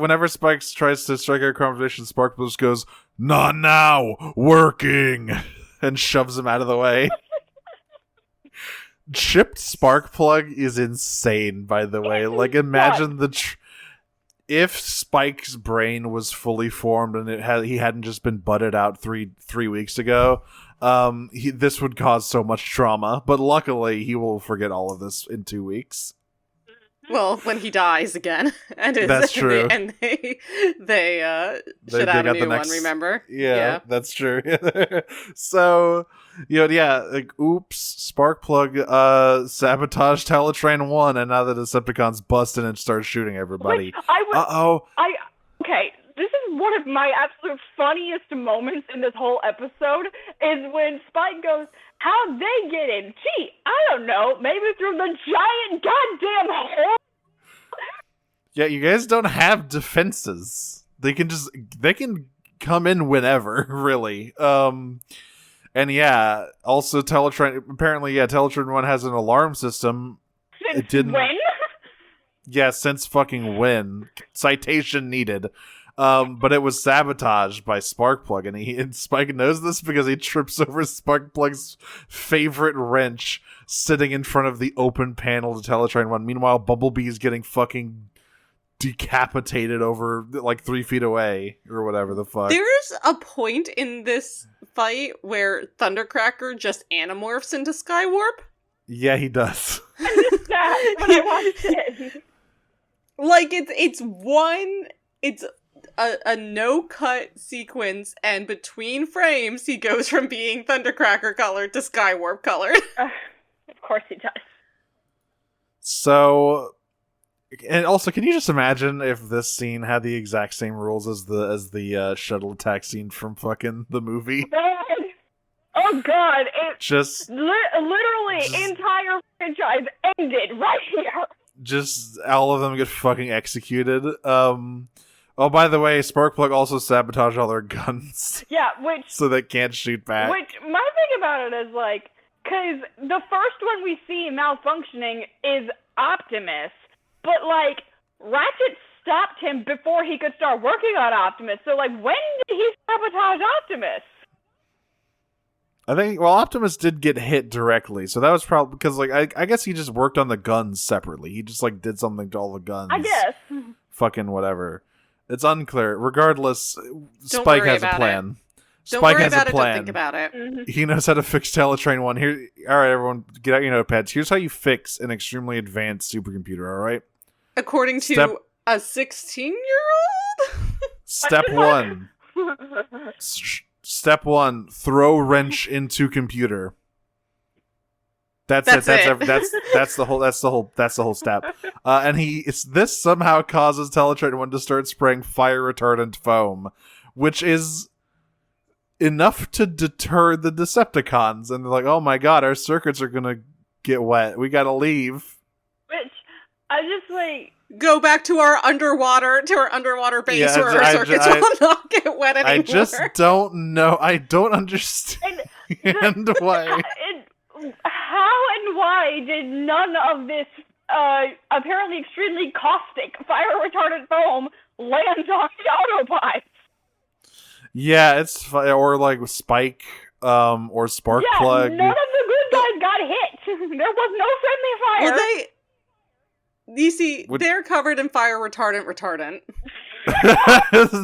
tries to strike a conversation, Sparkplug just goes, not now, working, and shoves him out of the way. Chipped Sparkplug is insane, by the way. Like, imagine if Spike's brain was fully formed and he hadn't just been butted out three weeks ago, this would cause so much trauma. But luckily, he will forget all of this in 2 weeks. Well, when he dies again, that's true. They should have a new one. Remember? Yeah, that's true. So, like, oops, Sparkplug sabotaged Teletrain 1, and now the Decepticons bust in and start shooting everybody. Okay, this is one of my absolute funniest moments in this whole episode, is when Spike goes, how'd they get in? Gee, I don't know, maybe through the giant goddamn hole? Yeah, you guys don't have defenses. They can come in whenever, really. And yeah, also Teletrain 1 has an alarm system. Since when? Yeah, since fucking when. Citation needed. But it was sabotaged by Sparkplug, and Spike knows this because he trips over Sparkplug's favorite wrench sitting in front of the open panel to Teletrain 1. Meanwhile, Bumblebee is getting fucking decapitated over like 3 feet away or whatever the fuck. There's a point in this fight where Thundercracker just animorphs into Skywarp. Yeah, he does. I missed that when I watched it. Like it's a no-cut sequence, and between frames, he goes from being Thundercracker colored to Skywarp colored. Of course he does. So, and also, can you just imagine if this scene had the exact same rules as the shuttle attack scene from fucking the movie? Oh god, it Just literally entire franchise ended right here. Just all of them get fucking executed. Oh, by the way, Sparkplug also sabotaged all their guns. Yeah, which so they can't shoot back. my thing about it is like, because the first one we see malfunctioning is Optimus, but like Ratchet stopped him before he could start working on Optimus. So like, when did he sabotage Optimus? I think, well, Optimus did get hit directly, so that was probably because, like, I guess he just worked on the guns separately. He just, like, did something to all the guns. I guess. Fucking whatever. It's unclear. Regardless, Spike has a plan. Don't Spike worry has about a it, plan. don't think about it. Mm-hmm. He knows how to fix Teletrain 1. Here, all right, everyone, get out your notepads. Here's how you fix an extremely advanced supercomputer, all right? According to a 16-year-old? Step 1. Step 1, throw wrench into computer. That's it. That's the whole step. And this somehow causes Teletrain 1 to start spraying fire retardant foam, which is enough to deter the Decepticons. And they're like, "Oh my god, our circuits are gonna get wet. We gotta leave." Which I just like go back to our underwater base where our circuits will not get wet anymore. I just don't know. I don't understand why. How and why did none of this apparently extremely caustic fire retardant foam land on the Autobots? Yeah, it's or like Spike or Sparkplug. Yeah, none of the good guys got hit. There was no friendly fire. Well, you see, they're covered in fire retardant.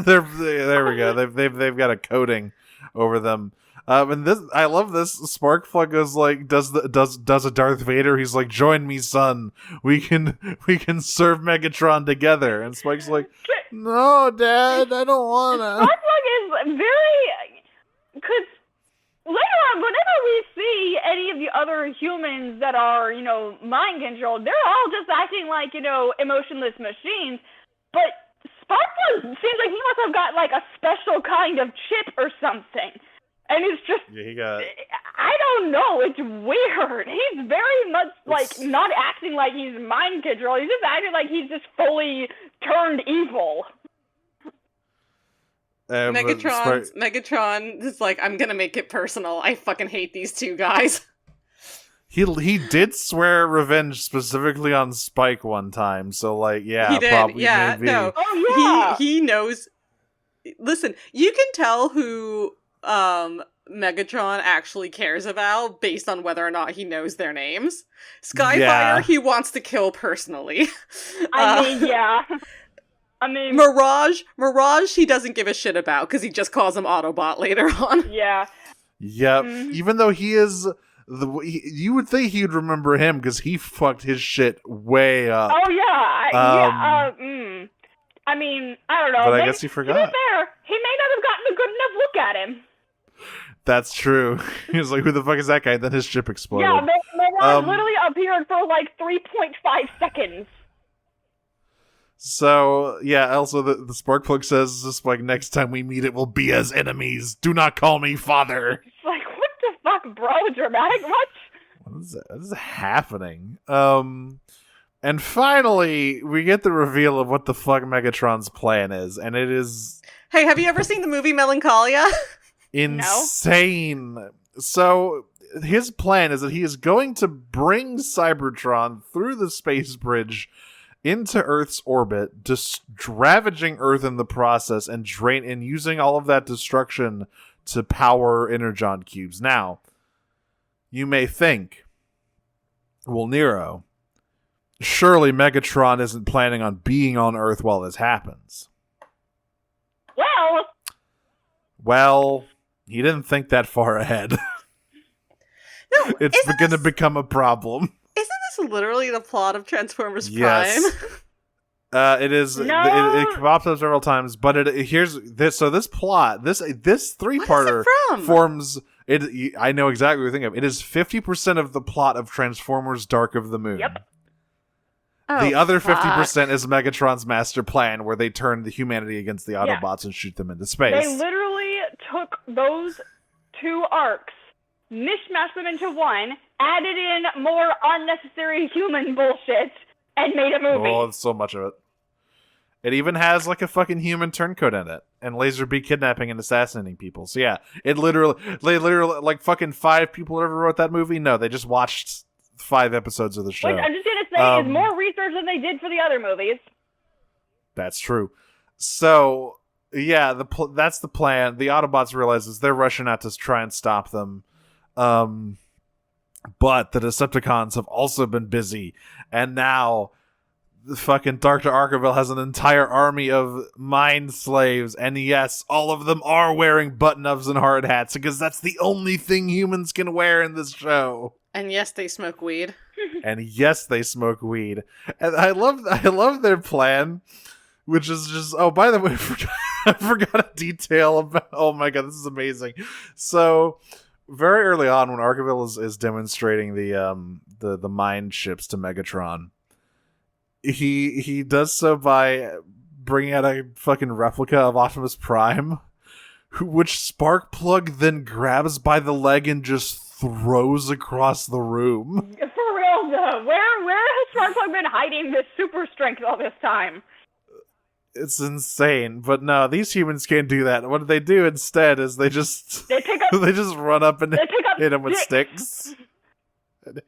There we go. They've got a coating over them. And this, I love this. Sparkplug is like, does a Darth Vader? He's like, "Join me, son. We can serve Megatron together." And Spike's like, "No, Dad, I don't wanna." Sparkplug is very, because later on, whenever we see any of the other humans that are, mind controlled, they're all just acting like, emotionless machines. But Sparkplug seems like he must have got like a special kind of chip or something. And it's just, yeah, he got. I don't know, it's weird. He's very much like not acting like he's mind controlled. He's just acting like he's just fully turned evil. Megatron is like, "I'm gonna make it personal. I fucking hate these two guys." He did swear revenge specifically on Spike one time, so like, yeah, he did. probably, Yeah, maybe. no, oh yeah, he knows. Listen, you can tell who Megatron actually cares about based on whether or not he knows their names. Skyfire, he wants to kill personally. yeah. Mirage, he doesn't give a shit about because he just calls him Autobot later on. Yeah. Yep. Mm-hmm. Even though he is you would think he'd remember him because he fucked his shit way up. Oh yeah. I mean, I don't know. But I guess he forgot. To be fair, he may not have gotten a good enough look at him. That's true. He was like, "Who the fuck is that guy?" And then his ship exploded. Yeah, Mirage literally appeared for like 3.5 seconds. So, yeah, also the Sparkplug says, just like, "Next time we meet, it will be as enemies. Do not call me father." It's like, what the fuck, bro? Dramatic much? What is happening? And finally, we get the reveal of what the fuck Megatron's plan is, and it is... Hey, have you ever seen the movie Melancholia? Insane. No? So, his plan is that he is going to bring Cybertron through the space bridge into Earth's orbit, just ravaging Earth in the process, and using all of that destruction to power Energon cubes. Now, you may think, well, Nero, surely Megatron isn't planning on being on Earth while this happens. Well, he didn't think that far ahead. No, it's going to become a problem. Isn't this literally the plot of Transformers Yes. Prime? It is. No. It pops up several times, but here's this. So this plot, this three-parter from? forms. It. I know exactly what you're thinking of. It is 50% of the plot of Transformers: Dark of the Moon. Yep. The other 50% is Megatron's master plan, where they turn the humanity against the Autobots and shoot them into space. They literally took those two arcs, mishmashed them into one, added in more unnecessary human bullshit, and made a movie. Oh, it's so much of it. It even has like a fucking human turncoat in it, and Laserbeak kidnapping and assassinating people. So yeah, they literally like fucking 5 people ever wrote that movie. No, they just watched 5 episodes of the show. Which I'm just gonna say is more research than they did for the other movies. That's true. So yeah, that's the plan. The Autobots realizes they're rushing out to try and stop them. But the Decepticons have also been busy, and now the fucking Dr. Arkeville has an entire army of mind slaves, and yes, all of them are wearing button-ups and hard hats, because that's the only thing humans can wear in this show. And yes, they smoke weed. And yes, they smoke weed. And I love their plan, which is just, oh, by the way, I forgot a detail about, oh my god, this is amazing. So, very early on, when Arkeville is demonstrating the mind chips to Megatron, he does so by bringing out a fucking replica of Optimus Prime, which Sparkplug then grabs by the leg and just throws across the room. For real though, where has Sparkplug been hiding this super strength all this time? It's insane, but no, these humans can't do that. What they do instead is they just they just run up and hit him with sticks. And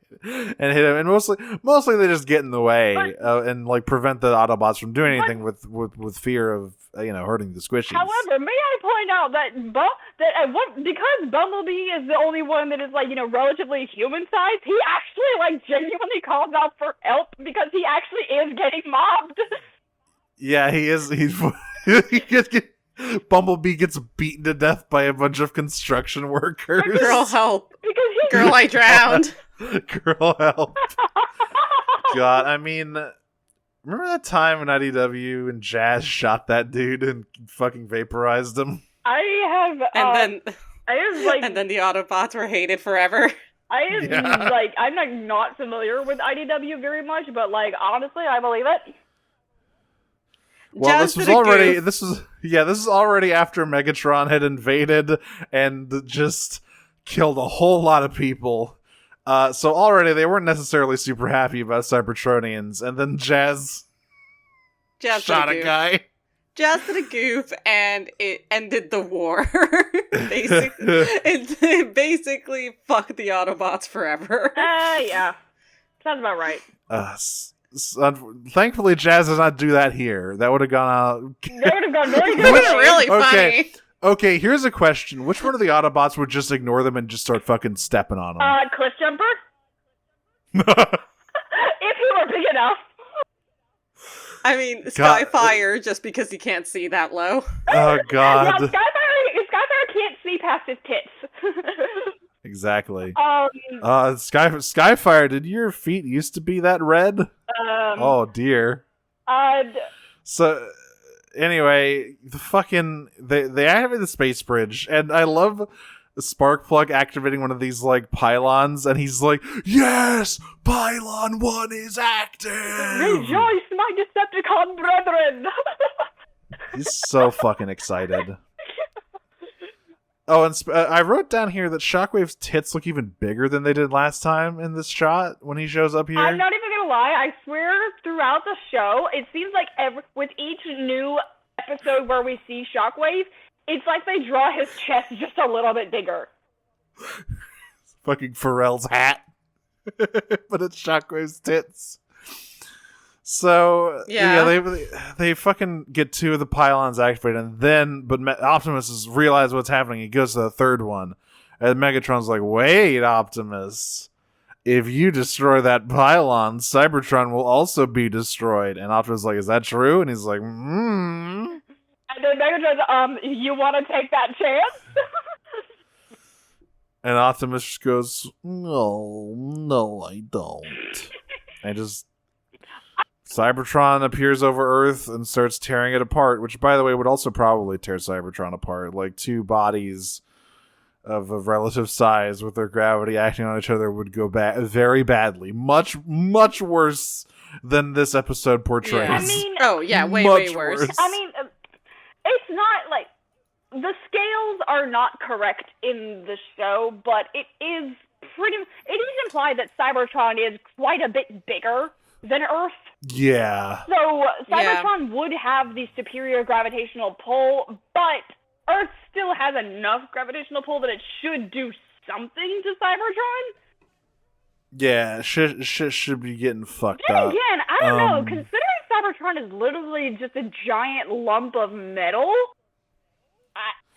hit him, and mostly they just get in the way and like prevent the Autobots from doing anything with fear of hurting the squishies. However, may I point out that because Bumblebee is the only one that is relatively human sized, he actually genuinely calls out for help because he actually is getting mobbed. Yeah, he is. Bumblebee gets beaten to death by a bunch of construction workers. Girl, help! Girl, I drowned. Girl, help! God, I mean, remember that time when IDW and Jazz shot that dude and fucking vaporized him? I have, and then the Autobots were hated forever. I'm not familiar with IDW very much, but honestly, I believe it. Well, this is already after Megatron had invaded and just killed a whole lot of people. So already they weren't necessarily super happy about Cybertronians, and then Jazz shot a guy. Jazz did a goof, and it ended the war. It basically fucked the Autobots forever. Yeah. Sounds about right. Thankfully, Jazz does not do that here. That would have gone out. That would have gone really good. It would have really funny. Okay, here's a question. Which one of the Autobots would just ignore them and just start fucking stepping on them? Cliff Jumper? If he were big enough. I mean, Skyfire, just because he can't see that low. Oh, God. Yeah, Skyfire can't see past his tits. Exactly. Skyfire, did your feet used to be that red? Oh, dear. So... Anyway, they activate the space bridge, and I love Sparkplug activating one of these pylons, and he's like, "Yes, Pylon 1 is active! Rejoice, my Decepticon brethren!" He's so fucking excited. Oh, and I wrote down here that Shockwave's tits look even bigger than they did last time in this shot when he shows up here. I'm not even gonna lie, I swear throughout the show, it seems like with each new episode where we see Shockwave, it's like they draw his chest just a little bit bigger. Fucking Pharrell's hat. But it's Shockwave's tits. So Yeah. they fucking get two of the pylons activated, and then Optimus has realized what's happening. He goes to the third one, and Megatron's like, "Wait, Optimus, if you destroy that pylon, Cybertron will also be destroyed." And Optimus is like, "Is that true?" And he's like, And then Megatron's, you want to take that chance? And Optimus just goes, No, I don't. And just Cybertron appears over Earth and starts tearing it apart, which, by the way, would also probably tear Cybertron apart. Like, two bodies of a relative size with their gravity acting on each other would go very badly. Much, much worse than this episode portrays. Yeah. I mean, way worse. I mean, it's not like the scales are not correct in the show, but it is implied that Cybertron is quite a bit bigger than Earth. Yeah. So Cybertron would have the superior gravitational pull, but Earth still has enough gravitational pull that it should do something to Cybertron. Yeah, shit should be getting fucked Then up. again, I don't know. Considering Cybertron is literally just a giant lump of metal,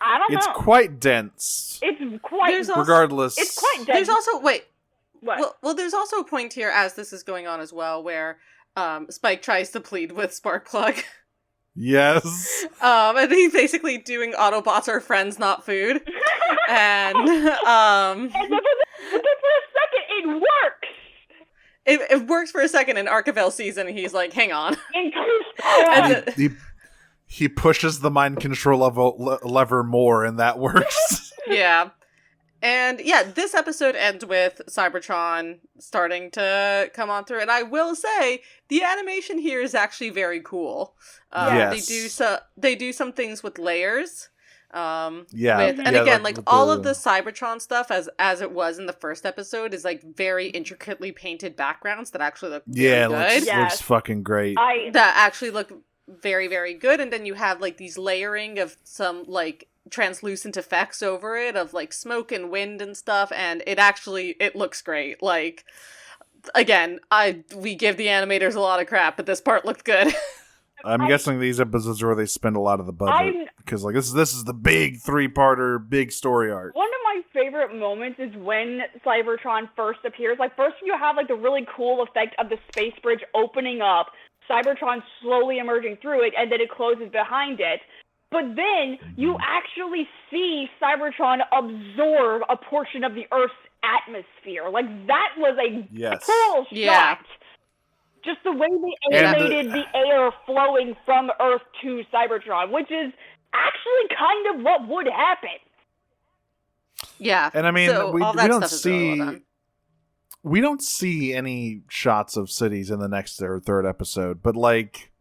I don't know. It's quite dense. It's quite... Regardless. It's quite dense. There's also... Wait. What? Well, there's also a point here as this is going on as well where Spike tries to plead with Sparkplug. Yes. And he's basically doing Autobots are friends, not food. And But for a second, it works! it works for a second in Archivale season, and he's like, hang on. He pushes the mind control lever more, and that works. Yeah. And yeah, this episode ends with Cybertron starting to come on through. And I will say, the animation here is actually very cool. Yes. They do some things with layers. Again, like all of the Cybertron stuff, as it was in the first episode, is like very intricately painted backgrounds that actually look really good. Looks fucking great. That actually look very, very good. And then you have like these layering of some like translucent effects over it of like smoke and wind and stuff, and it looks great. Like, again, we give the animators a lot of crap, but this part looked good. I'm guessing these episodes are where they spend a lot of the budget, because like this is the big 3-parter, big story arc. One of my favorite moments is when Cybertron first appears. Like, first you have like the really cool effect of the space bridge opening up, Cybertron slowly emerging through it, and then it closes behind it. But then you actually see Cybertron absorb a portion of the Earth's atmosphere. Like, that was a cool shot. Just the way they animated the air flowing from Earth to Cybertron, which is actually kind of what would happen. Yeah. And I mean, so we don't see... Really well, we don't see any shots of cities in the next or third episode, but like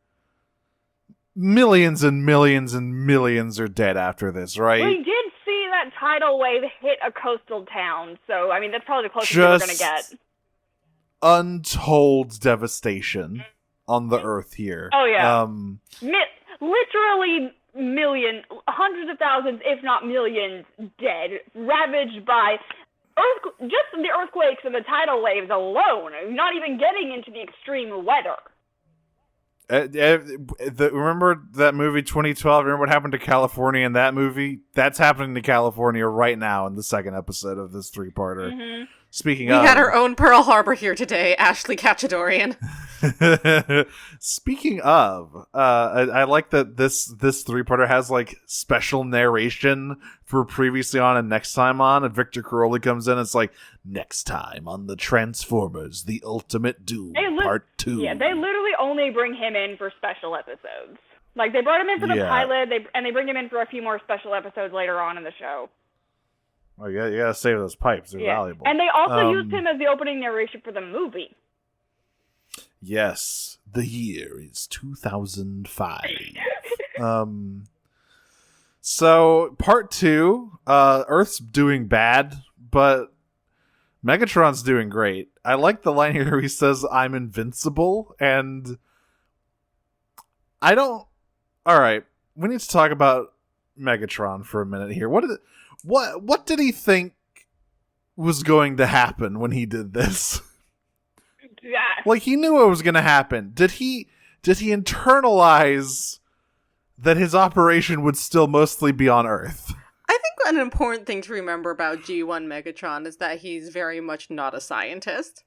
millions and millions and millions are dead after this, right? We did see that tidal wave hit a coastal town, so I mean that's probably the closest we're gonna get. Untold devastation on the Earth here. Oh yeah, literally hundreds of thousands, if not millions, dead, ravaged by just the earthquakes and the tidal waves alone. Not even getting into the extreme weather. Remember that movie 2012? Remember what happened to California in that movie? That's happening to California right now in the second episode of this 3-parter. Mm-hmm. We had our own Pearl Harbor here today, Ashley Cachadorian. Speaking of, I like that this 3-parter has like special narration for previously on and next time on, and Victor Caroli comes in and it's like, next time on the Transformers, the Ultimate Doom, Part 2. Yeah, they literally only bring him in for special episodes. Like, they brought him in for the pilot, and they bring him in for a few more special episodes later on in the show. Oh, yeah, you gotta save those pipes. They're valuable. And they also used him as the opening narration for the movie. Yes. The year is 2005. So, Part 2, Earth's doing bad, but Megatron's doing great. I like the line here where he says, I'm invincible, and I don't... Alright, we need to talk about Megatron for a minute here. What did he think was going to happen when he did this? Yeah. Like, he knew what was going to happen. Did he internalize that his operation would still mostly be on Earth? I think an important thing to remember about G1 Megatron is that he's very much not a scientist.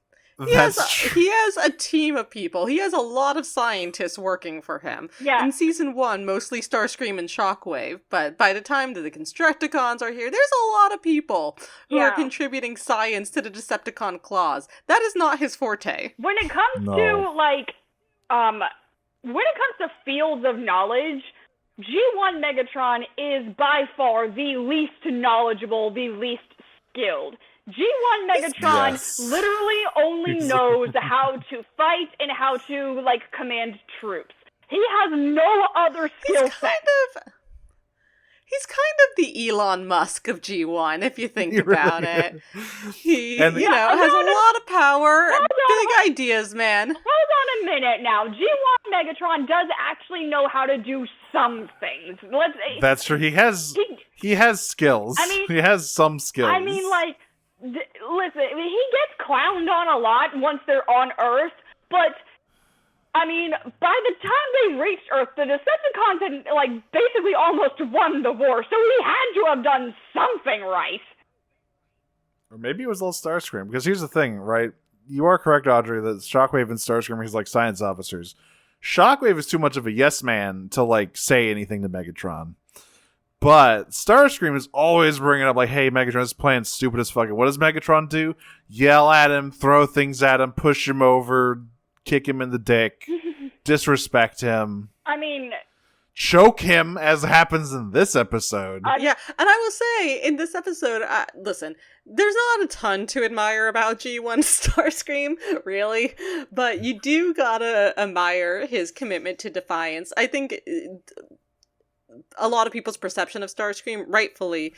He has a team of people. He has a lot of scientists working for him. Yeah. In season 1, mostly Starscream and Shockwave, but by the time that the Constructicons are here, there's a lot of people who are contributing science to the Decepticon claws. That is not his forte. When it comes to, like, when it comes to fields of knowledge, G1 Megatron is by far the least knowledgeable, the least skilled. G1 Megatron literally only knows how to fight and how to, like, command troops. He has no other skill set. He's kind of the Elon Musk of G1, if you think about it. He, has a lot of power, big ideas, man. Hold on a minute now. G1 Megatron does actually know how to do some things. That's true. He has skills. I mean, he has some skills. I mean, like, listen, he gets clowned on a lot once they're on Earth, but, I mean, by the time they reached Earth, the Decepticons had, like, basically almost won the war, so he had to have done something right. Or maybe it was all Starscream, because here's the thing, right? You are correct, Audrey, that Shockwave and Starscream are his, like, science officers. Shockwave is too much of a yes man to, like, say anything to Megatron. But Starscream is always bringing up, like, hey, Megatron's playing stupid as fucking. What does Megatron do? Yell at him, throw things at him, push him over, kick him in the dick, disrespect him. I mean, choke him, as happens in this episode. Yeah, and I will say, in this episode, listen, there's not a ton to admire about G1 Starscream, really, but you do gotta admire his commitment to defiance. I think a lot of people's perception of Starscream, rightfully,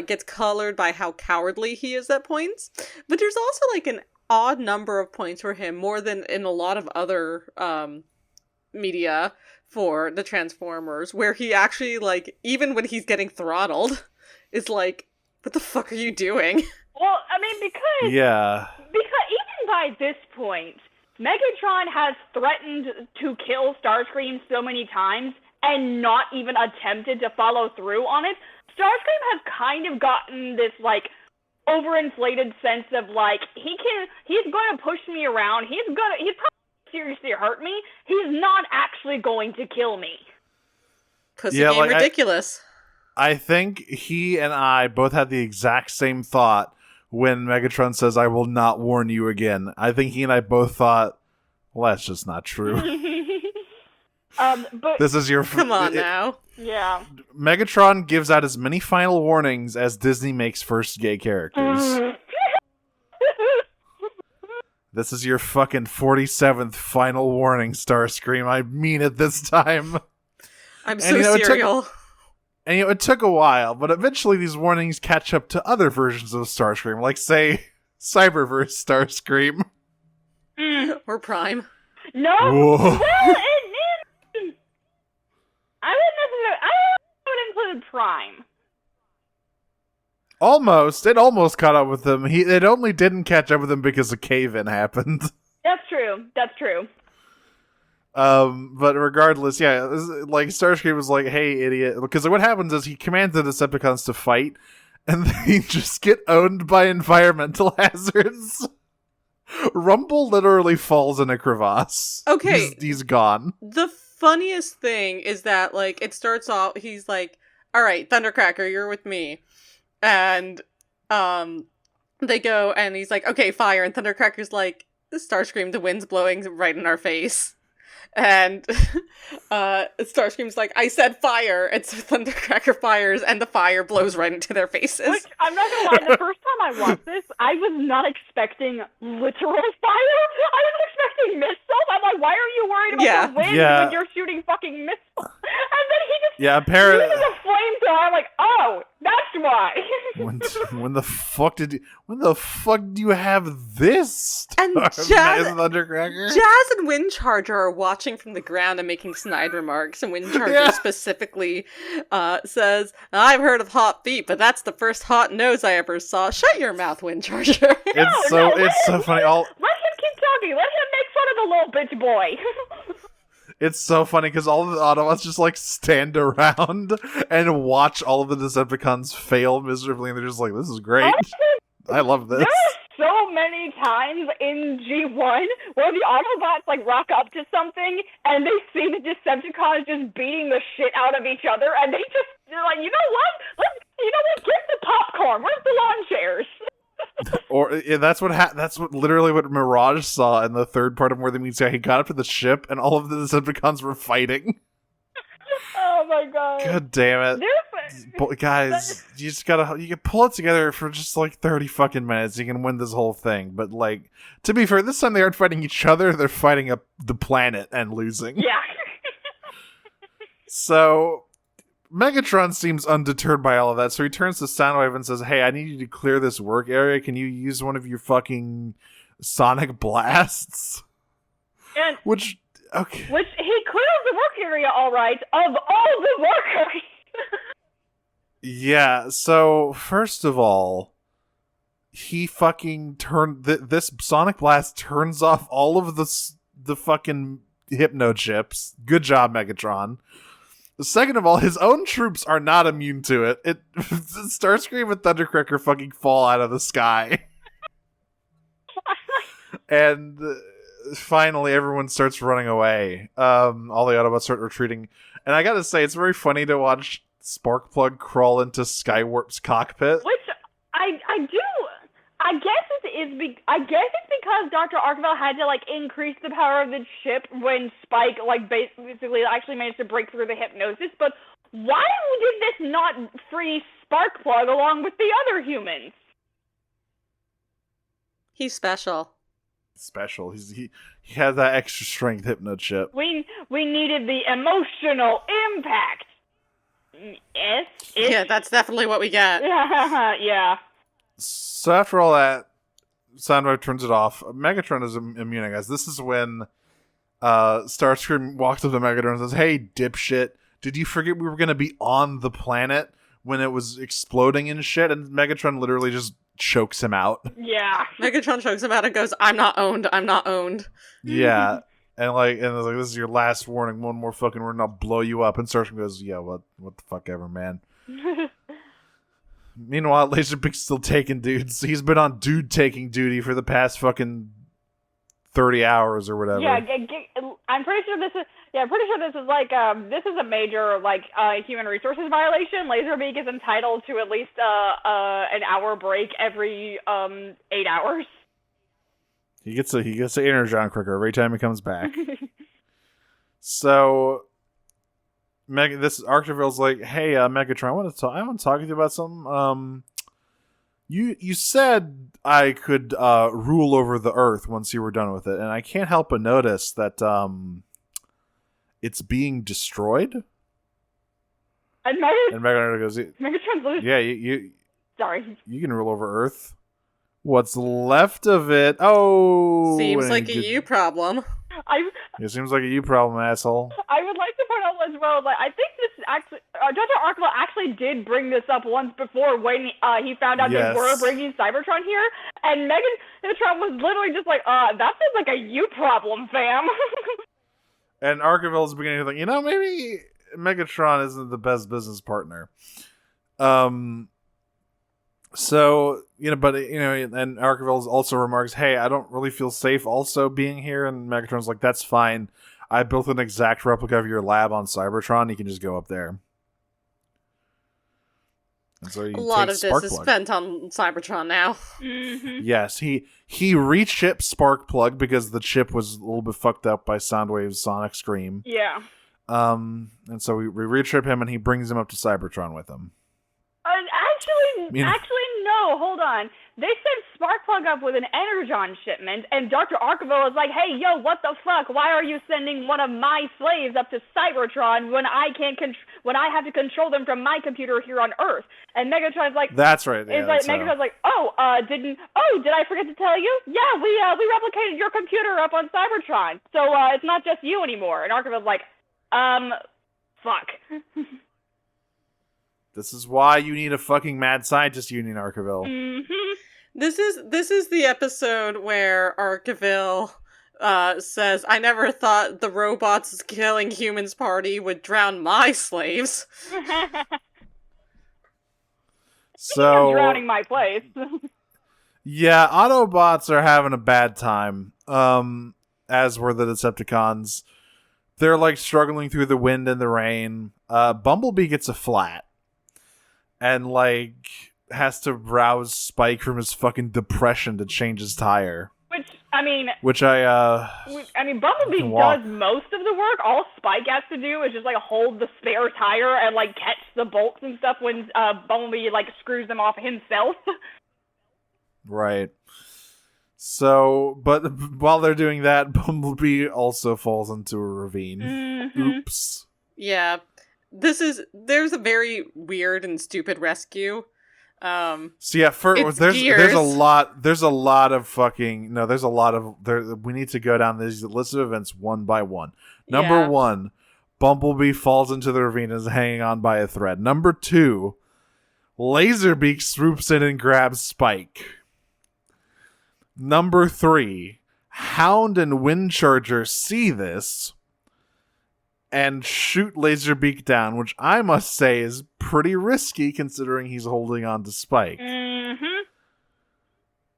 gets colored by how cowardly he is at points, but there's also, like, an odd number of points for him, more than in a lot of other media for the Transformers, where he actually, like, even when he's getting throttled, is like, what the fuck are you doing? Well, I mean, because even by this point, Megatron has threatened to kill Starscream so many times and not even attempted to follow through on it. Starscream has kind of gotten this, like, overinflated sense of, like, he's going to push me around, he's probably seriously hurt me, he's not actually going to kill me. Pussy game ridiculous. I think he and I both had the exact same thought when Megatron says, I will not warn you again. I think he and I both thought, well, that's just not true. But this is your... Come on now. Yeah. Megatron gives out as many final warnings as Disney makes first gay characters. This is your fucking 47th final warning, Starscream. I mean it this time. I'm so serial. It took a while, but eventually these warnings catch up to other versions of Starscream, like, say, Cyberverse Starscream. Or Prime. No! Whoa. Well, I would include Prime. Almost. It almost caught up with him. It only didn't catch up with him because a cave-in happened. That's true. But regardless, yeah, like, Starscream was like, hey, idiot. Because what happens is he commands the Decepticons to fight, and they just get owned by environmental hazards. Rumble literally falls in a crevasse. Okay. He's gone. The funniest thing is that, like, it starts off, he's like, alright, Thundercracker, you're with me. And, they go, and he's like, okay, fire, and Thundercracker's like, Starscream, the wind's blowing right in our face. And, Starscream's like, I said fire, and so Thundercracker fires, and the fire blows right into their faces. Which, I'm not gonna lie, the first time I watched this, I was not expecting literal fire. I was expecting missiles. I'm like, why are you worried about the wind when you're shooting fucking missiles? And then he just uses a flamethrower. I'm like, oh, that's why. when the fuck do you have this? And Thundercracker? Jazz and Windcharger are watching from the ground and making snide remarks, and Windcharger specifically says, I've heard of hot feet, but that's the first hot nose I ever saw. Shut your mouth, Windcharger. It's so funny. Let him keep talking. Let him bitch boy. It's so funny because all of the Autobots just like stand around and watch all of the Decepticons fail miserably, and they're just like, "This is great. I love this." There are so many times in G1 where the Autobots like rock up to something and they see the Decepticons just beating the shit out of each other, and they're like, you know what? Get the popcorn. Where's the lawn chairs? Or that's what literally what Mirage saw in the third part of More Than Meets Eye. He got up to the ship and all of the Decepticons were fighting. Oh my god! God damn it, guys! You can pull it together for just like 30 fucking minutes. You can win this whole thing. But like, to be fair, this time they aren't fighting each other; they're fighting the planet and losing. Yeah. So Megatron seems undeterred by all of that, so he turns to Soundwave and says, "Hey, I need you to clear this work area. Can you use one of your fucking sonic blasts?" And Which he clears the work area, all right, of all the workers. Yeah. So first of all, he fucking this sonic blast turns off all of the fucking hypno chips. Good job, Megatron. Second of all, his own troops are not immune to it. Starscream and Thundercracker fucking fall out of the sky. And finally, everyone starts running away. All the Autobots start retreating. And I gotta say, it's very funny to watch Sparkplug crawl into Skywarp's cockpit. Which I do. I guess it's because Dr. Arkville had to like increase the power of the ship when Spike like basically actually managed to break through the hypnosis. But why did this not free Sparkplug along with the other humans? He's special. He had that extra strength hypno chip. We needed the emotional impact. Yes. Yeah, that's definitely what we get. Yeah. So after all that, Soundwave turns it off. Megatron is immune, I guess. This is when Starscream walks up to Megatron and says, "Hey, dipshit, did you forget we were going to be on the planet when it was exploding and shit?" And Megatron literally just chokes him out. Yeah. Megatron chokes him out and goes, I'm not owned. Yeah. And it's like, this is your last warning. One more fucking word and I'll blow you up. And Starscream goes, "Yeah, what the fuck ever, man." Meanwhile, Laserbeak's still taking dudes. He's been on dude-taking duty for the past fucking 30 hours or whatever. Yeah, I'm pretty sure this is like this is a major like human resources violation. Laserbeak is entitled to at least an hour break every 8 hours. He gets an energon quicker every time he comes back. So this Arctiville's like, "Hey, Megatron, I want to talk to you about something. You said I could rule over the Earth once you were done with it, and I can't help but notice that it's being destroyed." And Megatron goes, Megatron's "Yeah, you sorry. You can rule over Earth. What's left of it? Oh, seems like a you problem." It seems like a you problem, asshole. I would like to point out as well, like, I think this actually, Dr. Arkville actually did bring this up once before when he found out they were bringing Cybertron here, and Megatron was literally just like, that seems like a you problem, fam. And Arkville's beginning to think, maybe Megatron isn't the best business partner. So, and Arkville also remarks, "Hey, I don't really feel safe also being here." And Megatron's like, "That's fine. I built an exact replica of your lab on Cybertron. You can just go up there." And so a lot of this is spent on Cybertron now. Mm-hmm. Yes, he re-chipped Sparkplug because the chip was a little bit fucked up by Soundwave's sonic scream. Yeah. And so we re-chip him and he brings him up to Cybertron with him. Actually, no, hold on. They sent Sparkplug up with an energon shipment, and Dr. Arkville was like, "Hey, yo, what the fuck? Why are you sending one of my slaves up to Cybertron when I have to control them from my computer here on Earth?" And Megatron's like, "That's right." Yeah, Megatron's like, did I forget to tell you? Yeah, we replicated your computer up on Cybertron, so it's not just you anymore." And Arkville's like, fuck. This is why you need a fucking mad scientist union, Arkville. Mm-hmm. This is the episode where Arkville says, "I never thought the robots killing humans party would drown my slaves." So drowning my place. yeah, Autobots are having a bad time. As were the Decepticons. They're like struggling through the wind and the rain. Bumblebee gets a flat. And like has to rouse Spike from his fucking depression to change his tire. Bumblebee does most of the work. All Spike has to do is just like hold the spare tire and like catch the bolts and stuff when Bumblebee like screws them off himself. Right. So, but while they're doing that, Bumblebee also falls into a ravine. Mm-hmm. Oops. Yeah. There's a very weird and stupid rescue. So yeah, there's a lot of we need to go down these list of events one by one. Number 1, Bumblebee falls into the ravine and is hanging on by a thread. Number 2, Laserbeak swoops in and grabs Spike. Number 3, Hound and Windcharger see this and shoot Laserbeak down, which I must say is pretty risky considering he's holding on to Spike. Mm-hmm.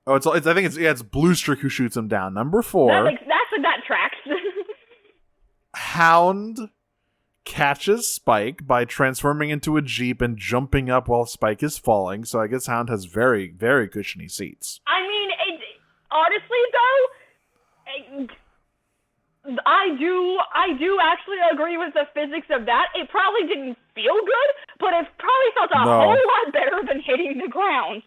Oh, I think it's Bluestreak who shoots him down. Number 4, that tracks. Hound catches Spike by transforming into a Jeep and jumping up while Spike is falling. So I guess Hound has very, very cushiony seats. I mean, honestly though, I do actually agree with the physics of that. It probably didn't feel good, but it probably felt a whole lot better than hitting the ground.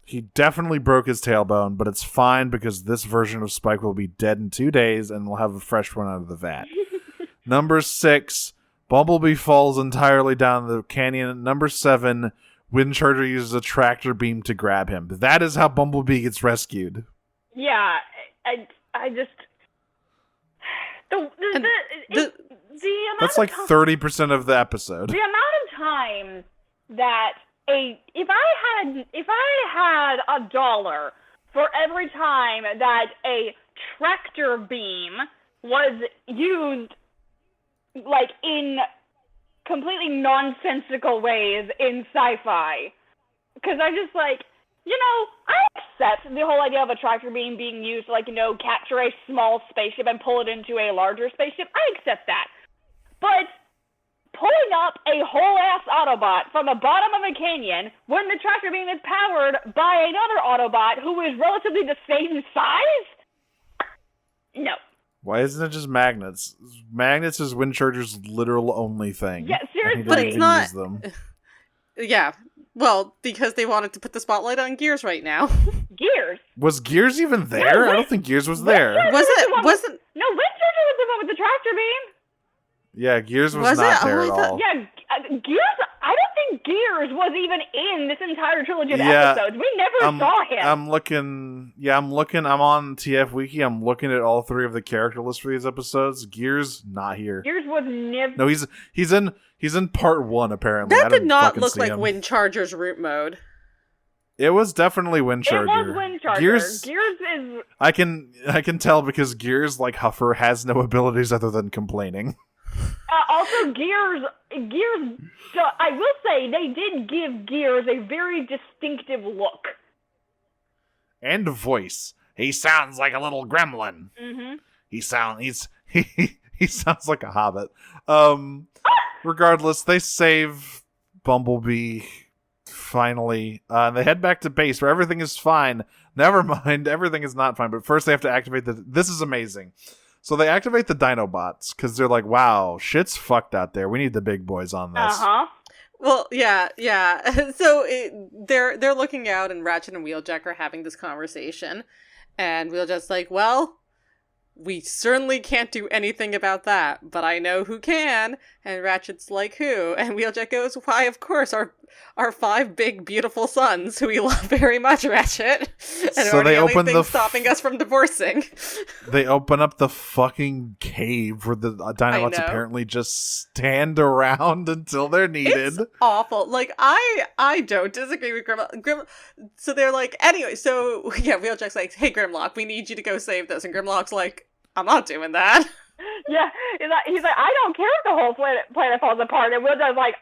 He definitely broke his tailbone, but it's fine because this version of Spike will be dead in 2 days and we'll have a fresh one out of the vat. Number 6, Bumblebee falls entirely down the canyon. Number 7, Windcharger uses a tractor beam to grab him. That is how Bumblebee gets rescued. Yeah, I just... That's like 30% of the episode. The amount of times that if I had $1 for every time that a tractor beam was used like in completely nonsensical ways in sci-fi, because I just like, I accept the whole idea of a tractor beam being used to, capture a small spaceship and pull it into a larger spaceship. I accept that. But pulling up a whole-ass Autobot from the bottom of a canyon when the tractor beam is powered by another Autobot who is relatively the same size? No. Why isn't it just magnets? Magnets is Windcharger's literal only thing. Yeah, seriously. But it's not... Use them. Yeah. Well, because they wanted to put the spotlight on Gears right now. Gears? Was Gears even there? I don't think Gears was there. Wasn't... No, Windcharger was the one with the tractor beam. Yeah, Gears was not there at all. Yeah, Gears, I don't think Gears was even in this entire trilogy of episodes. We never saw him. I'm on TF Wiki. I'm looking at all 3 of the character lists for these episodes. Gears, not here. Gears was never... No, he's in part 1, apparently. That did not look like Windcharger's root mode. It was definitely Windcharger. It was Windcharger. Gears is... I can tell because Gears, like Huffer, has no abilities other than complaining. Also, Gears, I will say, they did give Gears a very distinctive look. And voice. He sounds like a little gremlin. Mm-hmm. He sounds like a hobbit. Regardless, they save Bumblebee, finally. They head back to base where everything is fine. Never mind, everything is not fine. But first they have to activate this is amazing. So they activate the Dinobots because they're like, wow, shit's fucked out there. We need the big boys on this. Uh-huh. Well, yeah. So they're looking out, and Ratchet and Wheeljack are having this conversation. And Wheeljack's like, well, we certainly can't do anything about that, but I know who can. And Ratchet's like, who? And Wheeljack goes, why, of course, our our 5 big, beautiful sons, who we love very much, Ratchet. And So are they the only open thing the stopping us from divorcing. They open up the fucking cave where the Dinobots know. apparently just stand around until they're needed. It's awful. Like, I don't disagree with Grimlock. So they're like, anyway, so, yeah, Wheeljack's like, hey, Grimlock, we need you to go save this. And Grimlock's like, I'm not doing that. Yeah, he's like, I don't care if the whole planet falls apart. And Wheeljack's like,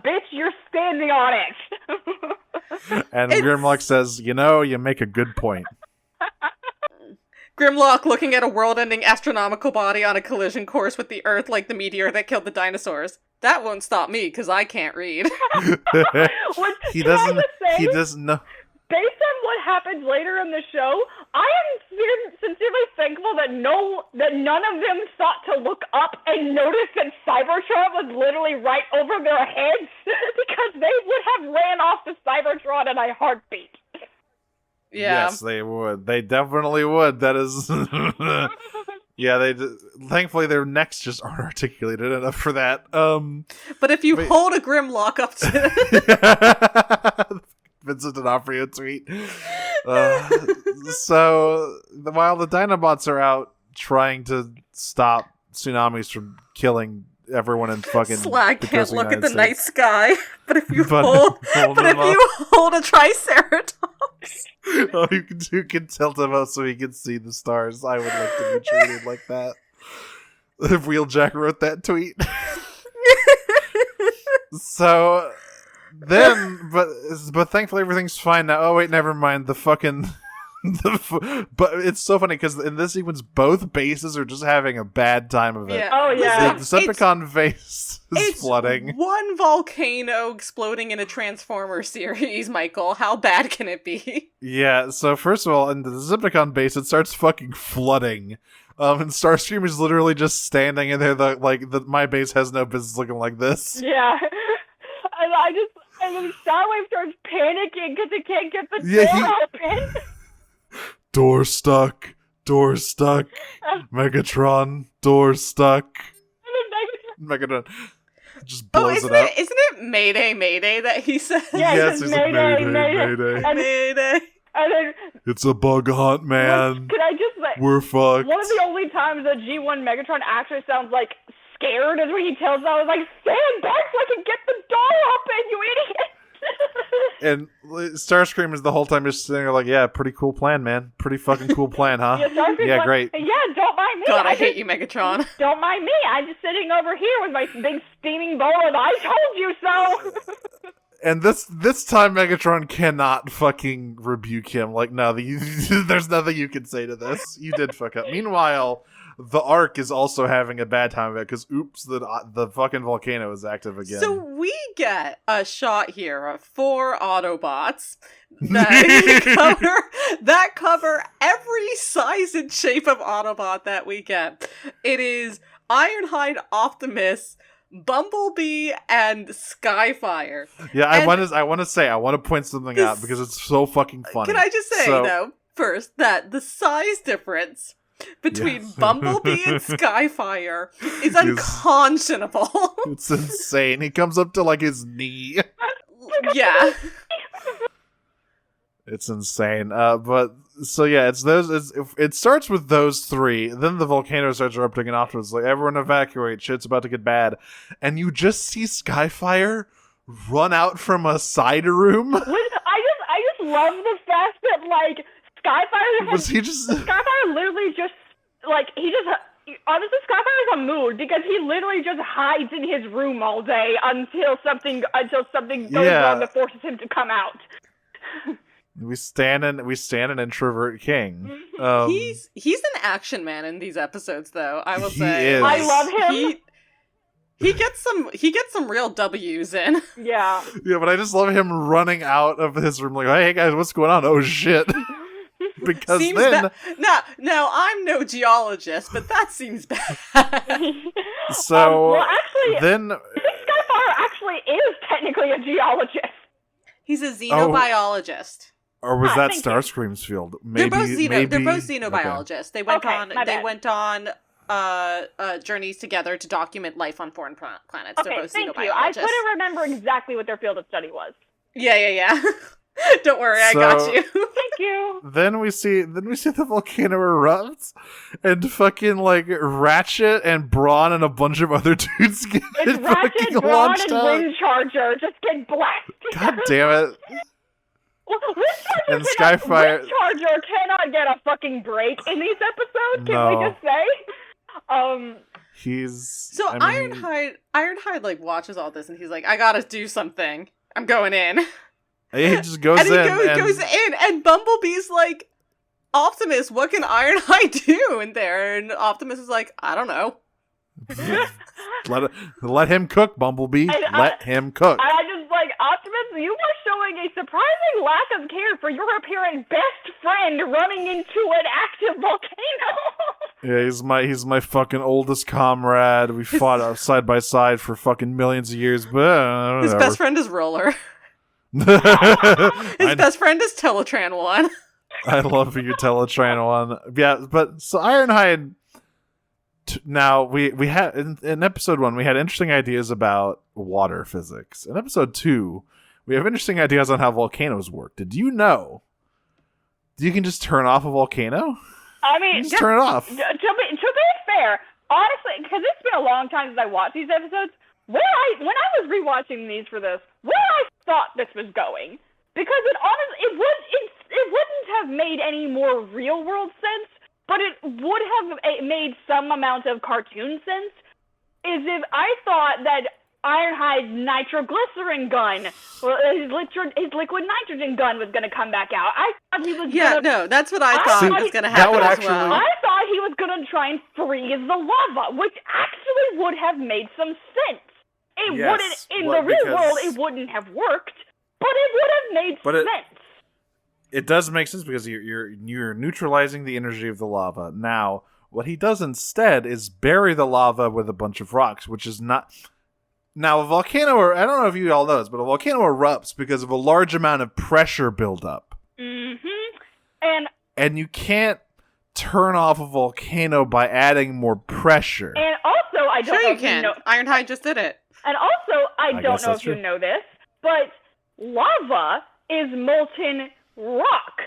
bitch, you're standing on it. And Grimlock says, you make a good point. Grimlock looking at a world-ending astronomical body on a collision course with the Earth like the meteor that killed the dinosaurs. That won't stop me, because I can't read. He doesn't know. Based on what happens later in the show, I am sincerely thankful that none of them thought to look up and notice that Cybertron was literally right over their heads, because they would have ran off the Cybertron in a heartbeat. Yeah. Yes, they would. They definitely would. That is... Yeah, thankfully their necks just aren't articulated enough for that. But if you hold a Grimlock up to... Vincent D'Onofrio tweet. So while the Dinobots are out trying to stop tsunamis from killing everyone in fucking Slag the can't coastal look at United the night States, sky, but if you But hold a Triceratops, you can tilt him up so he can see the stars. I would like to be treated like that. If Wheeljack wrote that tweet. So then, but thankfully everything's fine now. Oh wait, never mind. The fucking, but it's so funny because in this sequence, both bases are just having a bad time of it. yeah. Oh, yeah. The Decepticon base is It's flooding. one volcano exploding in a Transformer series, Michael. How bad can it be? Yeah. So first of all, in the Decepticon base, it starts fucking flooding. And Starscream is literally just standing in there. My base has no business looking like this. Yeah. And then Soundwave starts panicking because he can't get the door open. Door stuck. Door stuck. Megatron. Door stuck. And then Megatron just blows isn't it up. Isn't it Mayday, Mayday that he says? Yeah, Yes, it's it's a Mayday. Mayday. Mayday. And then, It's a bug hunt, man. can I just say, We're fucked. one of the only times that G1 Megatron actually sounds like scared is when he tells I was like, stand back so I can get the door open, you idiot! And Starscream is the whole time just sitting there like, yeah, pretty cool plan, man. Pretty fucking cool plan, huh? Starscream's Yeah, like, great. Yeah, don't mind me. God, I hate you, Megatron. Don't mind me. I'm just sitting over here with my big steaming bowl of I told you so. And this time Megatron cannot fucking rebuke him. Like, no, there's nothing you can say to this. You did fuck up. Meanwhile, the Ark is also having a bad time of it because, oops, the fucking volcano is active again. So we get a shot here of 4 Autobots that cover every size and shape of Autobot that we get. It is Ironhide, Optimus, Bumblebee, and Skyfire. Yeah, I want to point something out because it's so fucking funny. Can I just say, though, first, that the size difference between Bumblebee and Skyfire is unconscionable. It's insane. He comes up to, like, his knee. Yeah. It's insane. But, so yeah, it starts with those 3, then the volcano starts erupting, and afterwards, like, everyone evacuate, shit's about to get bad. And you just see Skyfire run out from a side room. I just love the fact that, like, Skyfire literally just, like, honestly, Skyfire is a mood because he literally just hides in his room all day until something goes wrong that forces him to come out. We stand an introvert king. He's an action man in these episodes, though. I will say, is. I love him. He gets some real W's in. Yeah. Yeah, but I just love him running out of his room like, hey guys, what's going on? Oh shit. Because seems then now I'm no geologist, but that seems bad. So well, actually, then I think Skyfire actually is technically a geologist. He's a xenobiologist. Or was that thank you. Starscream's field? Maybe They're both xenobiologists. Okay. They went on journeys together to document life on foreign planets. Okay, They're both thank you. I couldn't remember exactly what their field of study was. Yeah. Don't worry, I So- got you. Thank you. Then we see the volcano erupt, and fucking like Ratchet and Brawn and a bunch of other dudes get It's fucking Ratchet, Brawn, launched and out. Wind Charger just get blasted. God damn it! Wind Charger And Skyfire- Wind Charger cannot get a fucking break in these episodes. Can No. we just say? He's So I mean, Ironhide like watches all this and he's like, I gotta do something. I'm going in. he just goes And he in. goes in, and Bumblebee's like, Optimus, what can Ironhide do in there? And Optimus is like, I don't know. let him cook, Bumblebee. And Let him cook. I just like, Optimus, you are showing a surprising lack of care for your apparent best friend running into an active volcano. Yeah, he's my fucking oldest comrade. We fought side by side for fucking millions of years, but His best friend is Roller. His I, best friend is Teletran 1. I love your Teletran one. Yeah, but so Ironhide. Now we had in episode 1 we had interesting ideas about water physics. In episode 2, we have interesting ideas on how volcanoes work. Did you know you can just turn off a volcano? I mean, Just turn it off. To be fair, honestly, because it's been a long time since I watched these episodes, when I was rewatching these for this, where I thought this was going, because it wouldn't have made any more real world sense, but it would have made some amount of cartoon sense, is if I thought that Ironhide's nitroglycerin gun, his liquid nitrogen gun was going to come back out. I thought he was That's what I thought See, was going to that happen would as actually- well. I thought he was going to try and freeze the lava, which actually would have made some sense. It Yes, wouldn't, in well, the real because- world, it wouldn't have worked, but it would have made But it- sense. It does make sense because you're neutralizing the energy of the lava. Now, what he does instead is bury the lava with a bunch of rocks, which is not. Now, a volcano, I don't know if you all know this, but a volcano erupts because of a large amount of pressure buildup. Mm-hmm. And you can't turn off a volcano by adding more pressure. And also, I don't Sure know you if can. you know. Ironhide just did it. And also, I don't guess know that's if you true. know this, but lava is molten rock.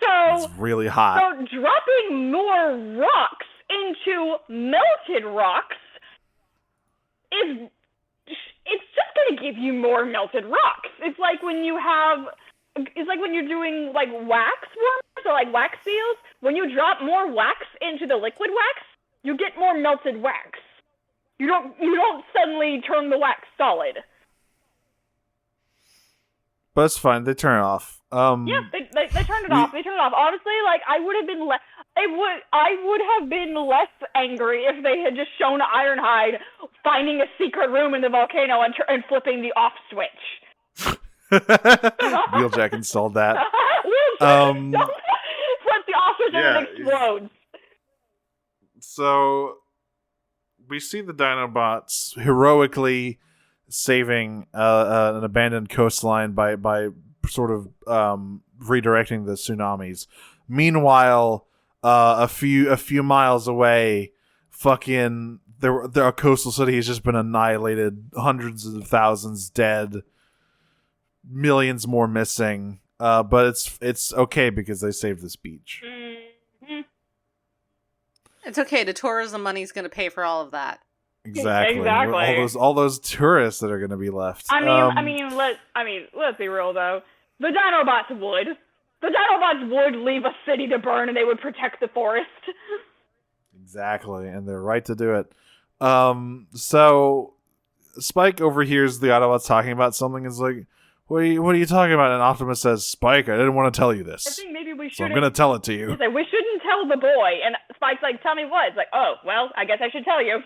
It's So, really hot. dropping more rocks into melted rocks it's just going to give you more melted rocks. It's like when you're doing like wax warmers or like wax seals. When you drop more wax into the liquid wax, you get more melted wax. You don't suddenly turn the wax solid. But it's fine. They turn it off. Yeah, they turned it off. They turned it off. Honestly, like I would have been less angry if they had just shown Ironhide finding a secret room in the volcano and flipping the off switch. Wheeljack installed that. Flip the off switch and Yeah. it explodes. So we see the Dinobots heroically saving an abandoned coastline by sort of redirecting the tsunamis. Meanwhile, a few miles away, fucking their coastal city has just been annihilated. Hundreds of thousands dead, millions more missing. But it's okay because they saved this beach. Mm-hmm. It's okay. The tourism money's going to pay for all of that. Exactly. Exactly. All those tourists that are going to be left. Let's be real though. The Dinobots would. The Dinobots would leave a city to burn, and they would protect the forest. Exactly, and they're right to do it. So Spike overhears the Autobots talking about something. And is like, what are you talking about? And Optimus says, Spike, I didn't want to tell you I this, think maybe we so should. I'm going to tell it to you. He's like, we shouldn't tell the boy. And Spike's like, tell me what? It's like, oh, well, I guess I should tell you.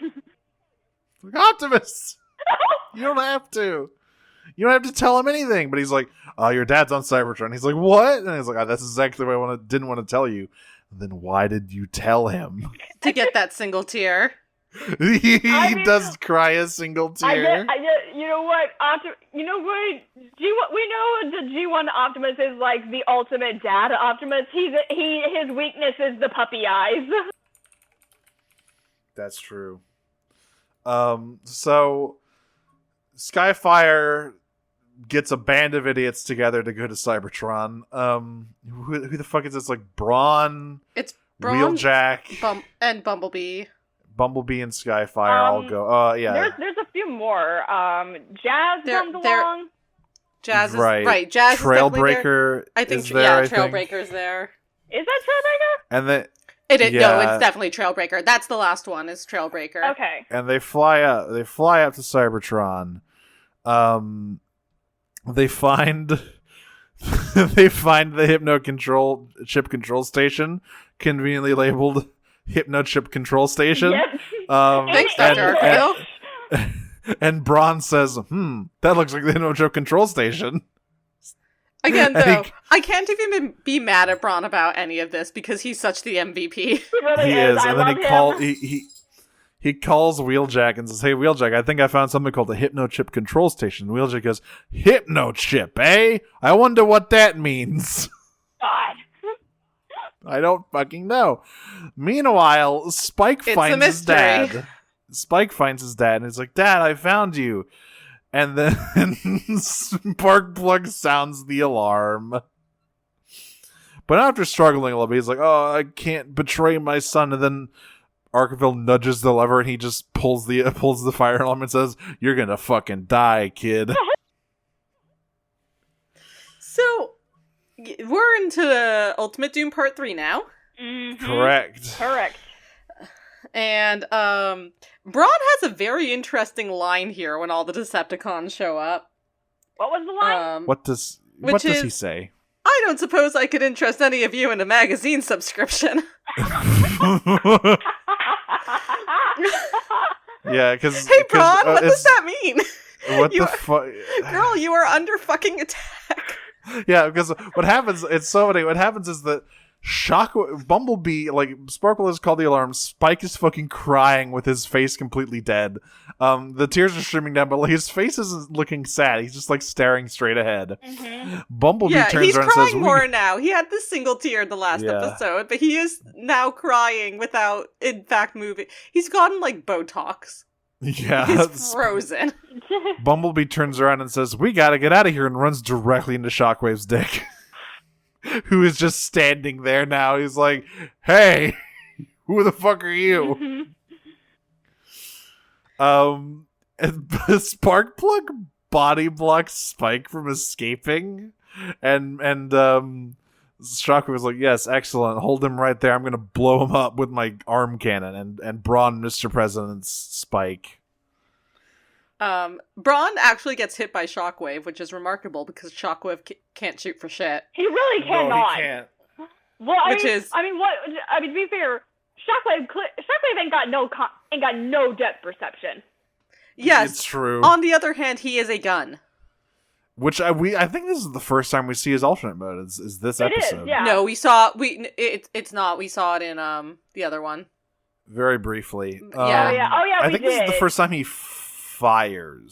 Like, Optimus, you don't have to. You don't have to tell him anything. But he's like, your dad's on Cybertron. He's like, what? And he's like, that's exactly what I didn't want to tell you. Then why did you tell him? To get that single tear. He does cry a single tear. You know what? We know the G1 Optimus is like the ultimate dad Optimus. His weakness is the puppy eyes. That's true. So Skyfire gets a band of idiots together to go to Cybertron. Who the fuck is this? Like Brawn, It's Brawn, Wheeljack, and Bumblebee. Bumblebee and Skyfire all go. Yeah. There's a few more. Jazz comes along. Jazz is right. Jazz Trailbreaker. I think is there, Trailbreaker's there. Is that Trailbreaker? And then No, it's definitely Trailbreaker. That's the last one. Is Trailbreaker. Okay. and they fly up to Cybertron. They find the Hypno chip control station, conveniently labeled Hypno chip control station. Yes. Thanks, Dr. Arquil. And Braun says, that looks like the Hypno chip control station. Again, though, I can't even be mad at Braun about any of this because he's such the MVP. He really He is. And then him. he calls Wheeljack and says, "Hey, Wheeljack, I think I found something called the Hypno chip control station." Wheeljack goes, "Hypno chip, eh? I wonder what that means." God. I don't fucking know. Meanwhile, Spike finds his dad. Spike finds his dad and he's like, "Dad, I found you." And then Sparkplug sounds the alarm. But after struggling a little bit, he's like, "Oh, I can't betray my son." And then Arkville nudges the lever and he just pulls the fire alarm and says, "You're gonna fucking die, kid." So, we're into Ultimate Doom Part 3 now. Mm-hmm. Correct. And Braun has a very interesting line here when all the Decepticons show up. What was the line? What does he say? "I don't suppose I could interest any of you in a magazine subscription." Yeah, because Hey, Braun, what does that mean? What the fuck? Girl, you are under fucking attack. Yeah, because what happens? It's so funny. What happens is that Bumblebee, like Sparkle has called the alarm. Spike is fucking crying with his face completely dead. The tears are streaming down, but like, his face isn't looking sad. He's just like staring straight ahead. Mm-hmm. Bumblebee turns he's around and crying says, more now. He had this single tear in the last episode, but he is now crying without, in fact, moving. He's gotten like Botox. Yeah, He's frozen. Bumblebee turns around and says, "We gotta get out of here," and runs directly into Shockwave's dick, who is just standing there now. He's like, "Hey, who the fuck are you?" And Sparkplug body blocks Spike from escaping, and Shockwave was like, "Yes, excellent. Hold him right there. I'm gonna blow him up with my arm cannon." And Braun, Mr. President's Spike. Braun actually gets hit by Shockwave, which is remarkable because Shockwave can't shoot for shit. He really cannot. No, he can't. Well, to be fair, Shockwave ain't got no depth perception. Yes, it's true. On the other hand, he is a gun. Which I think this is the first time we see his alternate mode. Is this episode? Is, yeah. No, it's not. We saw it in the other one. Very briefly. Yeah. I think this is the first time he fires.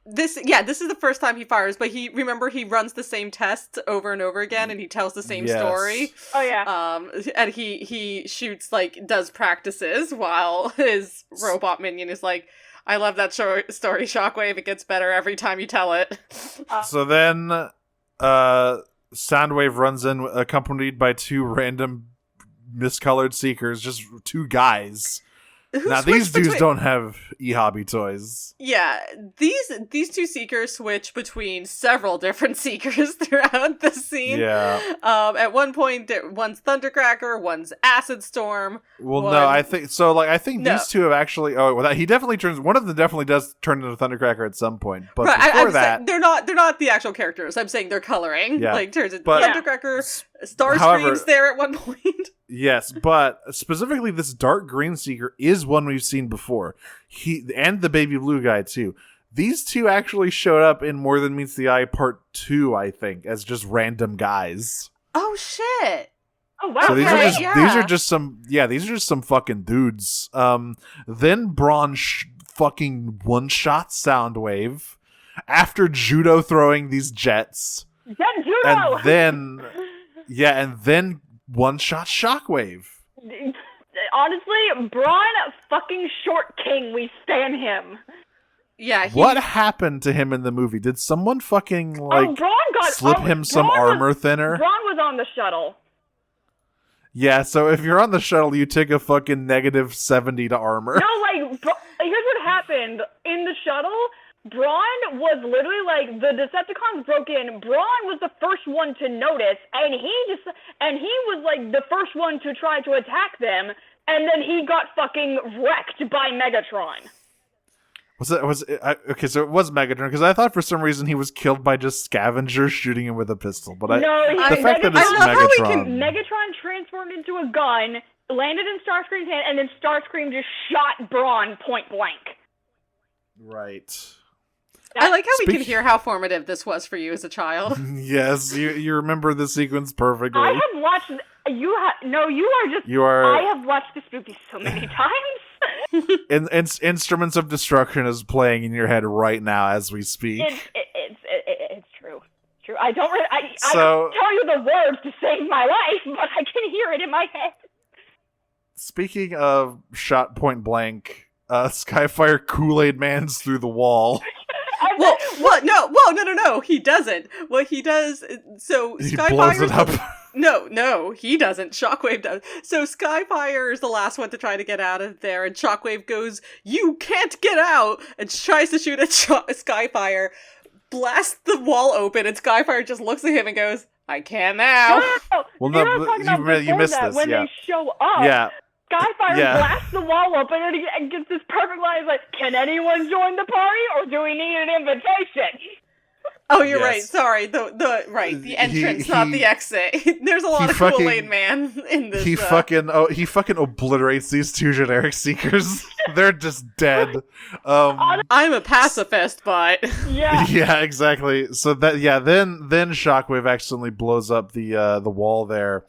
This is the first time he fires, but he runs the same tests over and over again, and he tells the same story. Oh yeah. And he shoots, like, does practices while his robot minion is like, "I love that story, Shockwave. It gets better every time you tell it." So then, Soundwave runs in, accompanied by two random miscolored seekers, just two guys. Now these dudes don't have e-hobby toys. Yeah, these two seekers switch between several different seekers throughout the scene. Yeah. At one point, one's Thundercracker, one's Acid Storm. Well, no, I think so. Like, I think these two have actually. Oh, well, he definitely turns. One of them definitely does turn into Thundercracker at some point. But right, before I'm that, saying, they're not the actual characters. I'm saying they're coloring. Yeah. Like turns into But- Thundercracker. Starscream's there at one point. yes, but specifically, this dark green seeker is one we've seen before. He and the baby blue guy too. These two actually showed up in More Than Meets the Eye Part 2, I think, as just random guys. Oh shit! Oh wow. So these are just yeah. these are just some fucking dudes. Then Braun fucking one shot Soundwave after judo throwing these jets, That judo. and then one shot Shockwave. honestly, Braun fucking Short King, we stan him. Yeah. What happened to him in the movie? Did someone fucking Braun slip him some armor thinner? Braun was on the shuttle. Yeah, so if you're on the shuttle, you take a fucking -70 to armor. No, here's what happened. In the shuttle, Braun was literally the Decepticons broke in. Braun was the first one to notice, and he was the first one to try to attack them, and then he got fucking wrecked by Megatron. Okay, so it was Megatron, because I thought for some reason he was killed by just scavengers shooting him with a pistol. But Megatron transformed into a gun, landed in Starscream's hand, and then Starscream just shot Braun point blank. Right. I like how we can hear how formative this was for you as a child. Yes, you remember the sequence perfectly. I have watched. I have watched this movie so many times. Instruments of Destruction is playing in your head right now as we speak. It's true. It's true. I don't tell you the words to save my life, but I can hear it in my head. Speaking of shot point blank, Skyfire Kool-Aid Man's through the wall. Well, what? No, he doesn't. What he does, so he blows it up. No, he doesn't. Shockwave does. So Skyfire is the last one to try to get out of there, and Shockwave goes, "You can't get out!" and tries to shoot at Skyfire, blasts the wall open, and Skyfire just looks at him and goes, "I can now." No. Well, you missed this. When they show up. Yeah. Skyfire blasts the wall open and gets this perfect line. He's like, "Can anyone join the party, or do we need an invitation?" Oh, you're right. Sorry, the entrance, not the exit. There's a lot of Kool-Aid Man in this. He fucking obliterates these two generic seekers. They're just dead. I'm a pacifist, but yeah, exactly. So then Shockwave accidentally blows up the wall there.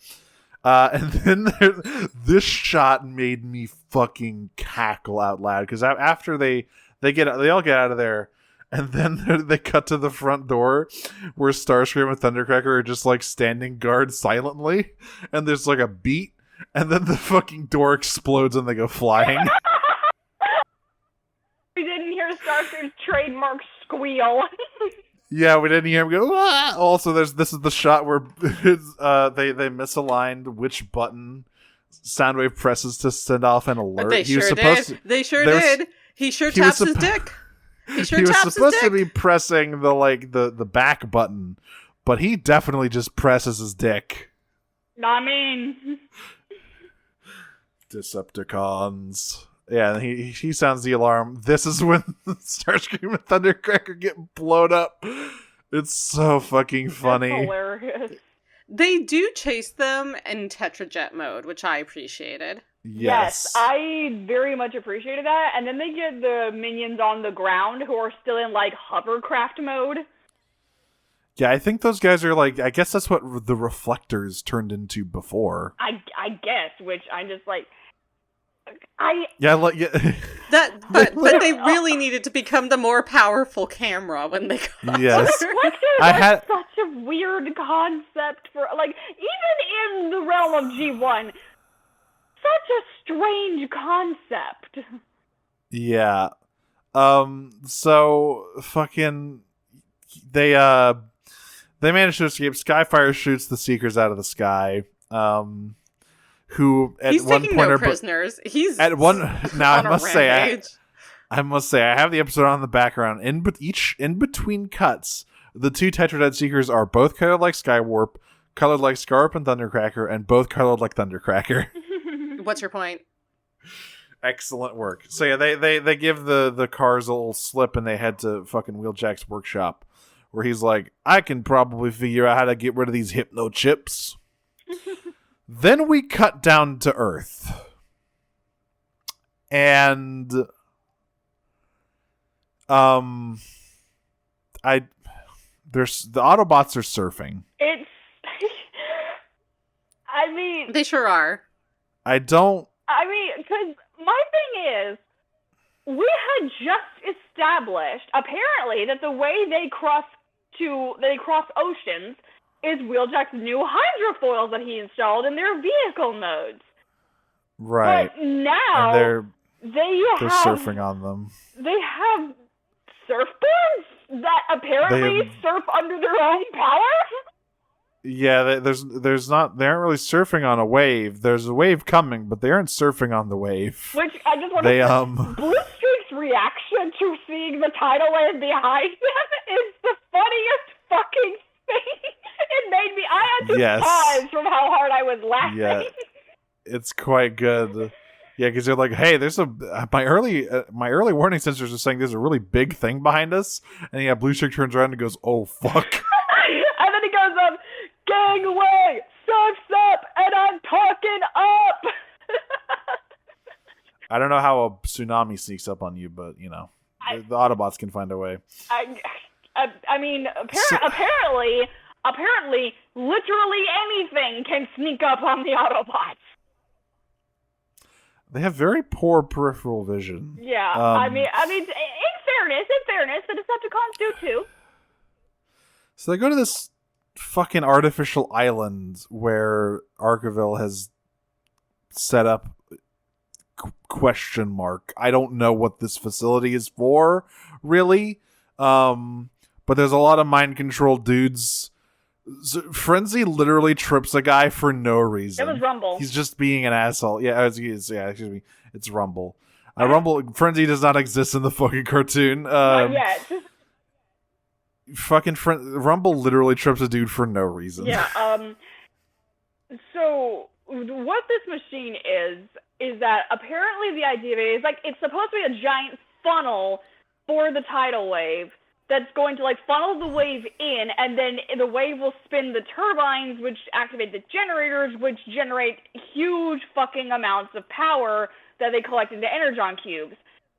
And then this shot made me fucking cackle out loud, because after they all get out of there, and then they cut to the front door where Starscream and Thundercracker are just standing guard silently, and there's a beat, and then the fucking door explodes and they go flying. We didn't hear Starscream's trademark squeal. Yeah, we didn't hear him go, "Ah!" Also, this is the shot where they misaligned which button Soundwave presses to send off an alert. They sure did. He sure taps his dick. He was supposed to be pressing the back button, but he definitely just presses his dick. I mean, Decepticons. Yeah, and he sounds the alarm. This is when Starscream and Thundercracker get blown up. It's so fucking funny. That's hilarious. They do chase them in Tetrajet mode, which I appreciated. Yes, I very much appreciated that. And then they get the minions on the ground who are still in hovercraft mode. Yeah, I think those guys are I guess that's what the reflectors turned into before. I guess, which I'm just but they really needed to become the more powerful camera when they got yes. Reflectors are such a weird concept for even in the realm of G1. Such a strange concept. Yeah. So fucking they manage to escape. Skyfire shoots the Seekers out of the sky. Who at he's one taking point no are prisoners. He's at one now. I must say I have the episode on the background. In between cuts, the two Tetrajet Seekers are both colored like Skywarp, colored like Scarp and Thundercracker, and both colored like Thundercracker. What's your point? Excellent work. So yeah, they give the cars a little slip and they head to fucking Wheeljack's workshop, where he's like, "I can probably figure out how to get rid of these hypno chips." Then we cut down to Earth. And the Autobots are surfing. I mean, they sure are. because my thing is, we had just established apparently that the way they cross oceans is Wheeljack's new hydrofoils that he installed in their vehicle modes. Right. But now And they're have surfing on them. They have surfboards that apparently surf under their own power. Yeah, there's not. They aren't really surfing on a wave. There's a wave coming, but they aren't surfing on the wave. Which I just want to say, Blue Streak's reaction to seeing the tidal wave behind them is the funniest fucking thing. It made me. I had to pause from how hard I was laughing. Yeah, it's quite good. Yeah, because you're like, hey, there's my early warning sensors are saying there's a really big thing behind us, and yeah, Blue Streak turns around and goes, oh fuck. And then he goes up, gangway, surf's up, and I'm talking up. I don't know how a tsunami sneaks up on you, but the Autobots can find a way. I mean, apparently, literally anything can sneak up on the Autobots. They have very poor peripheral vision. Yeah, I mean, in fairness, the Decepticons do too. So they go to this fucking artificial island where Arkeville has set up question mark. I don't know what this facility is for, really. But there's a lot of mind control dudes. Frenzy literally trips a guy for no reason. It was Rumble. He's just being an asshole. Yeah, excuse me. It's Rumble. Frenzy does not exist in the fucking cartoon. Not yet. Fucking Rumble literally trips a dude for no reason. Yeah. So what this machine is that apparently the idea of it is it's supposed to be a giant funnel for the tidal wave that's going to funnel the wave in, and then the wave will spin the turbines, which activate the generators, which generate huge fucking amounts of power that they collect into energon cubes.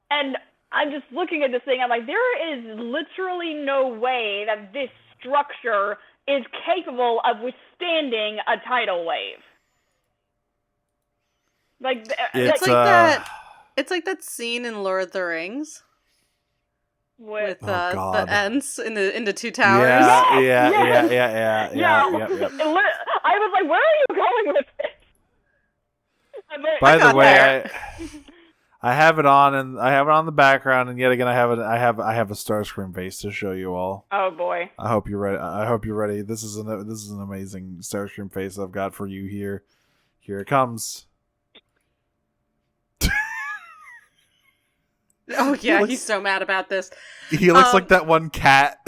And I'm just looking at this thing, I'm like, there is literally no way that this structure is capable of withstanding a tidal wave. It's like that scene in Lord of the Rings with the Ents in the two towers. Yeah. I was like, where are you going with this? By the way, I have it on, and I have it on the background, and yet again, I have a Starscream face to show you all. Oh boy! I hope you're ready. This is an amazing Starscream face I've got for you here. Here it comes. Oh yeah, he's so mad about this. He looks like that one cat.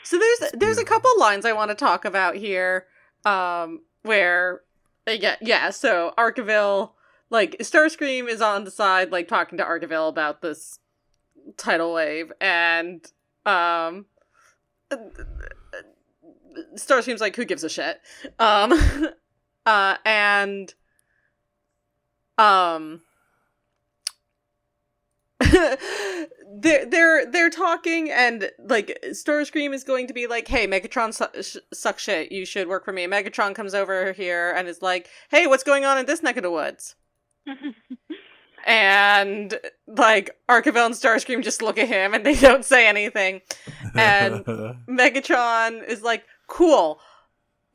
So there's a couple lines I want to talk about here, where so Arkeville, Starscream is on the side, talking to Arkeville about this tidal wave, and Starscream's like, who gives a shit? They're talking, and Starscream is going to be like, hey, Megatron sucks shit, you should work for me. And Megatron comes over here and is like, hey, what's going on in this neck of the woods? And Arkeville and Starscream just look at him and they don't say anything. And Megatron is like, cool.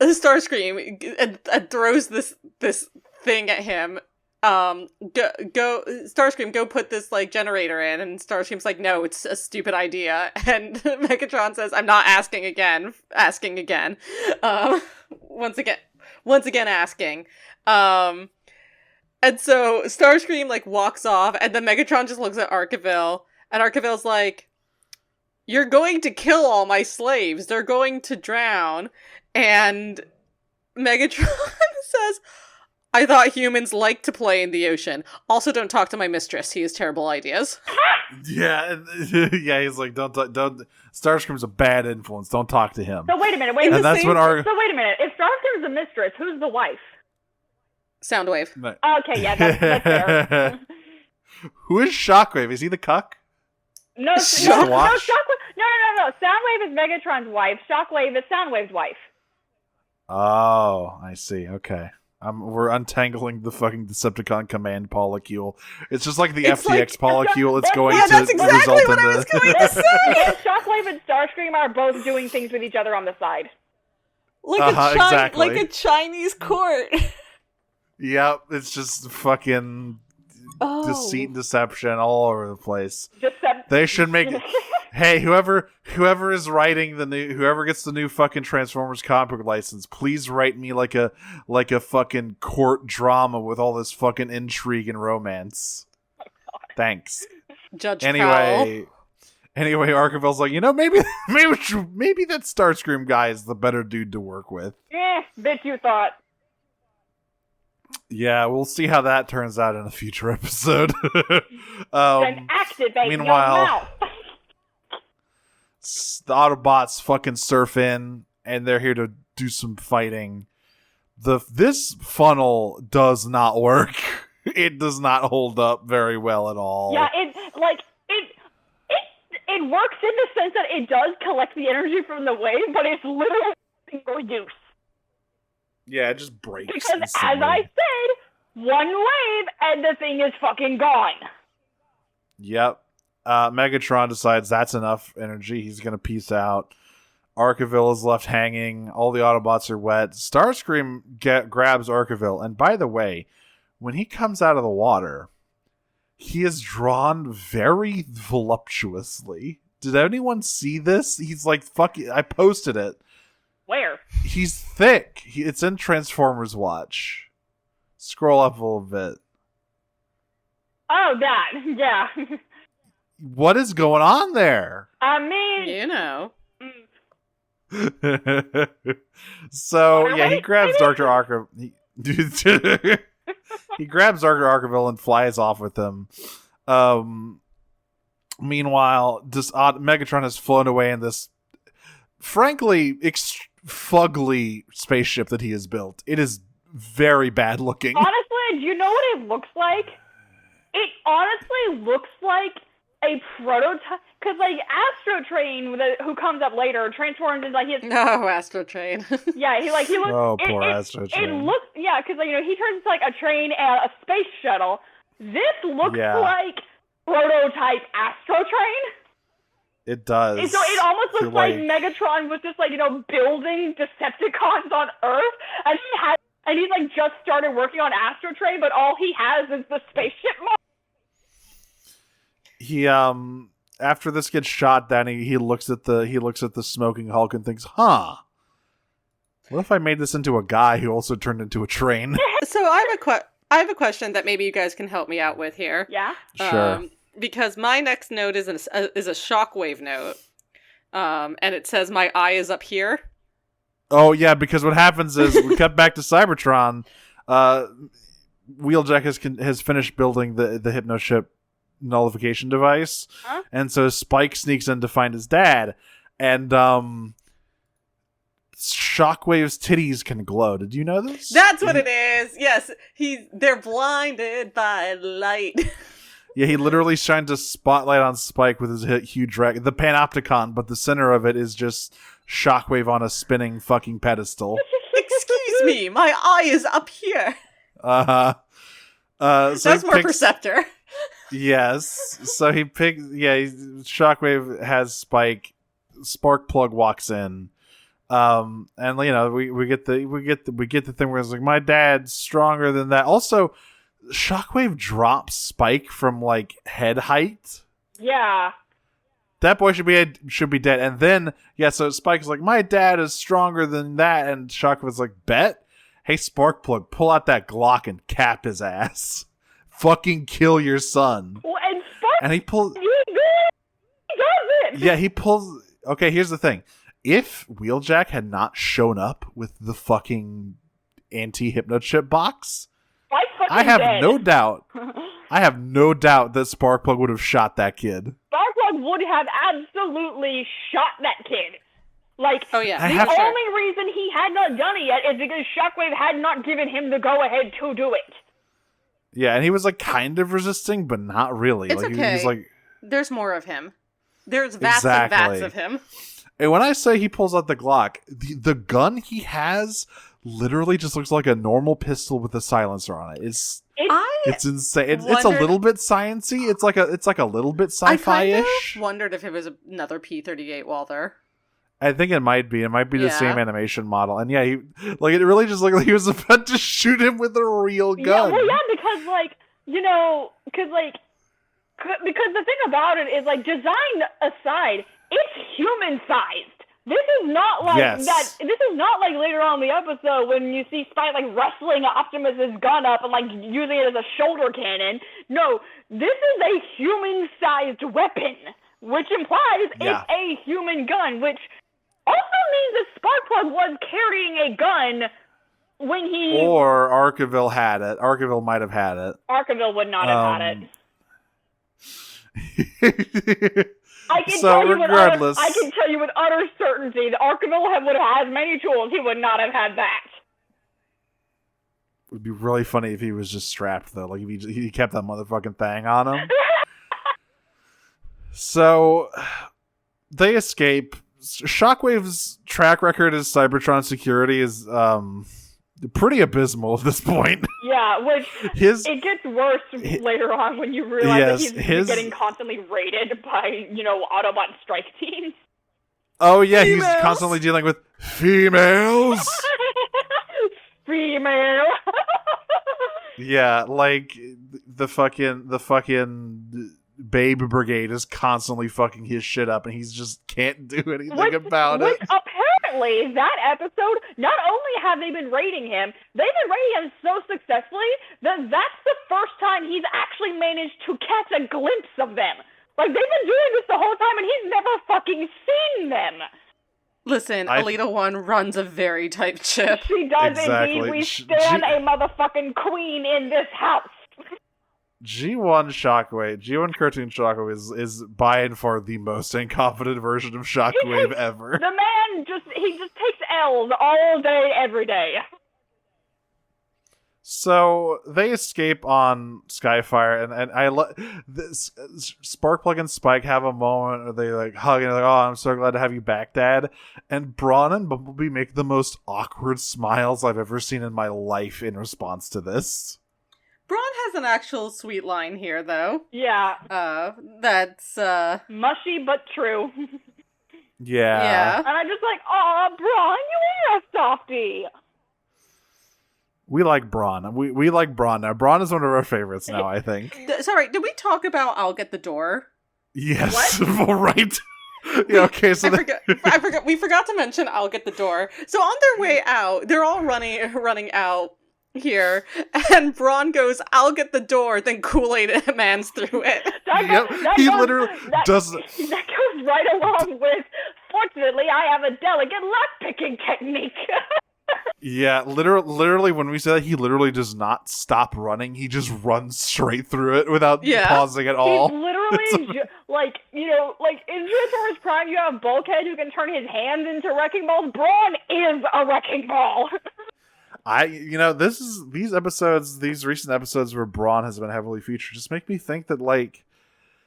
Starscream and throws this thing at him. Go Starscream, go put this generator in. And Starscream's like, no, it's a stupid idea. And Megatron says, I'm not asking again. Once again asking. And so Starscream walks off, and then Megatron just looks at Arkeville, and Arkeville's like, you're going to kill all my slaves. They're going to drown. And Megatron says, I thought humans like to play in the ocean. Also, don't talk to my mistress. He has terrible ideas. Yeah, he's like, don't. Starscream's a bad influence. Don't talk to him. So wait a minute. So wait a minute. If Starscream's a mistress, who's the wife? Soundwave. No. Okay, yeah, that's fair. Who is Shockwave? Is he the cuck? No, Shockwave. No. Soundwave is Megatron's wife. Shockwave is Soundwave's wife. Oh, I see. Okay. We're untangling the fucking Decepticon command Polycule. It's just like the FTX Polycule. It's going to that's exactly result what in I was going to say. Shockwave and Starscream are both doing things with each other on the side. Exactly. like a Chinese court. Yep, it's just fucking deceit and deception all over the place. They should make it. Hey, whoever is writing whoever gets the new fucking Transformers comic book license, please write me like a fucking court drama with all this fucking intrigue and romance. Thanks. Judge Anyway, Archibald's like, maybe that Starscream guy is the better dude to work with. Bet you thought. Yeah, we'll see how that turns out in a future episode. Then activate meanwhile, your mouth. The Autobots fucking surf in, and they're here to do some fighting. This funnel does not work. It does not hold up very well at all. Yeah, it works in the sense that it does collect the energy from the wave, but it's literally single use. Yeah, it just breaks. Because instantly. as I said, one wave and the thing is fucking gone. Yep. Megatron decides that's enough energy. He's going to peace out. Arkeville is left hanging. All the Autobots are wet. Starscream grabs Arkeville. And by the way, when he comes out of the water, he is drawn very voluptuously. Did anyone see this? He's like, fuck it. I posted it. Where? He's thick. It's in Transformers Watch. Scroll up a little bit. Oh, that. Yeah. What is going on there? I mean... You know. So, yeah, he grabs Dr. Arkeville. He grabs Dr. Arkeville and flies off with him. Meanwhile, Megatron has flown away in this, frankly, fugly spaceship that he has built. It is very bad looking. Honestly, do you know what it looks like? It honestly looks like a prototype, because like Astro Train, who comes up later, transforms into like his. No, Astro Train. Yeah, he looks. Oh, poor Astro Train. It looks, yeah, because like, he turns into like a train and a space shuttle. This looks like prototype Astro Train. It does. And so it almost looks like Megatron was just like building Decepticons on Earth, and he's like just started working on Astro Train, but all he has is the spaceship model. He after this gets shot down, he looks at the smoking Hulk and thinks, what if I made this into a guy who also turned into a train? So I have a question that maybe you guys can help me out with here. Yeah. Sure. Because my next note is a shockwave note, and it says my eye is up here. Oh yeah, because what happens is we cut back to Cybertron. Wheeljack has finished building the Hypnoship nullification device, and so Spike sneaks in to find his dad, and Shockwave's titties can glow. Did you know this? That's what it is. Yes, they're blinded by light. Yeah, he literally shines a spotlight on Spike with his huge the Panopticon, but the center of it is just Shockwave on a spinning fucking pedestal. Excuse me, my eye is up here. So that's more Perceptor. Yes. So Shockwave has Spike. Sparkplug walks in. And we get the thing where it's like, my dad's stronger than that. Also, Shockwave drops Spike from like head height. Yeah. That boy should be dead. And then so Spike's like, my dad is stronger than that, and Shockwave's like, bet? Hey, Sparkplug, pull out that Glock and cap his ass. Fucking kill your son. Well, and Spark, and he pulls. He does it. Yeah, he pulls. Okay, here's the thing. If Wheeljack had not shown up with the fucking anti-Hypnochip box, I have no doubt. I have no doubt that Sparkplug would have shot that kid. Sparkplug would have absolutely shot that kid. Like, oh yeah, the only reason he had not done it yet is because Shockwave had not given him the go-ahead to do it. Yeah, and he was like kind of resisting, but not really. It's like, okay. He's like, there's more of him. There's vats and vats of him. And when I say he pulls out the Glock, the gun he has literally just looks like a normal pistol with a silencer on it. It's insane. It's a little bit sciencey. It's like a little bit sci-fi-ish. I kind of wondered if it was another P-38 Walther. I think it might be. It might be the Yeah. same animation model. And yeah, it really just looked like he was about to shoot him with a real gun. Yeah, well, yeah, because because the thing about it is, like, design aside, it's human-sized. This is not like Yes. that. This is not like later on in the episode when you see Spike like wrestling Optimus's gun up and like using it as a shoulder cannon. No, this is a human-sized weapon, which implies it's a human gun, which also means that Sparkplug was carrying a gun when he... Or Arkeville had it. Arkeville might have had it. Arkeville would not have had it. I can tell you with utter certainty that Arkeville would have had as many tools. He would not have had that. It would be really funny if he was just strapped, though. Like, if he kept that motherfucking thing on him. So, they escape. Shockwave's track record as Cybertron security is pretty abysmal at this point. Yeah, which it gets worse later on when you realize that he's getting constantly raided by, Autobot strike teams. Oh yeah, Females. He's constantly dealing with females. Female. Yeah, like the fucking Babe Brigade is constantly fucking his shit up, and he's just can't do anything about it. Apparently, that episode, not only have they been raiding him, they've been raiding him so successfully that that's the first time he's actually managed to catch a glimpse of them. Like, they've been doing this the whole time, and he's never fucking seen them. Listen, Alita 1 runs a very tight ship. She does Exactly. indeed. We stand a motherfucking queen in this house. G1 Cartoon Shockwave is by and far the most incompetent version of Shockwave ever. The man just takes L's all day, every day. So they escape on Skyfire, and I this Sparkplug and Spike have a moment where they like hug and they're like, "Oh, I'm so glad to have you back, Dad." And Brawn and Bumblebee make the most awkward smiles I've ever seen in my life in response to this. Braun has an actual sweet line here, though. Yeah. That's, mushy but true. Yeah. And I'm just like, aw, Braun, you are a softie. We like Brawn. We like Brawn now. Brawn is one of our favorites now, I think. Sorry, did we talk about I'll Get the Door? Yes. All right. Yeah, okay, so I forgot. We forgot to mention I'll Get the Door. So on their way out, they're all running out here, and Braun goes, "I'll get the door," then Kool-Aid Man's through it. That goes right along with, "Fortunately, I have a delicate lock-picking technique." Yeah, literally, when we say that, he literally does not stop running. He just runs straight through it without pausing at all. He's literally, like in Transformers Prime, you have Bulkhead who can turn his hands into wrecking balls. Braun is a wrecking ball. These recent episodes where Brawn has been heavily featured just make me think that, like,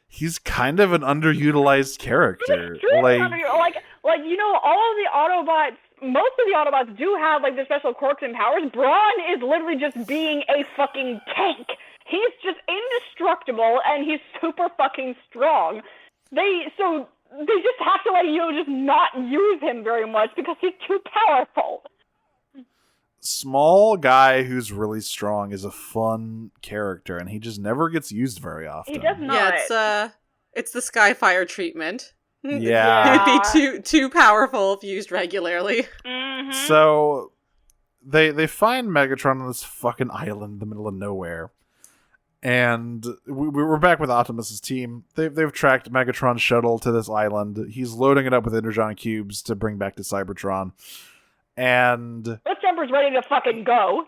he's kind of an underutilized character. All of the Autobots, most of the Autobots do have, like, their special quirks and powers. Brawn is literally just being a fucking tank. He's just indestructible, and he's super fucking strong. They just have to, just not use him very much because he's too powerful. Small guy who's really strong is a fun character, and he just never gets used very often. He does not. Yeah, it's the Skyfire treatment. Yeah. It'd be too powerful if used regularly. Mm-hmm. So they find Megatron on this fucking island in the middle of nowhere. And we're back with Optimus's team. They've tracked Megatron's shuttle to this island. He's loading it up with Energon cubes to bring back to Cybertron. And Cliffjumper's ready to fucking go.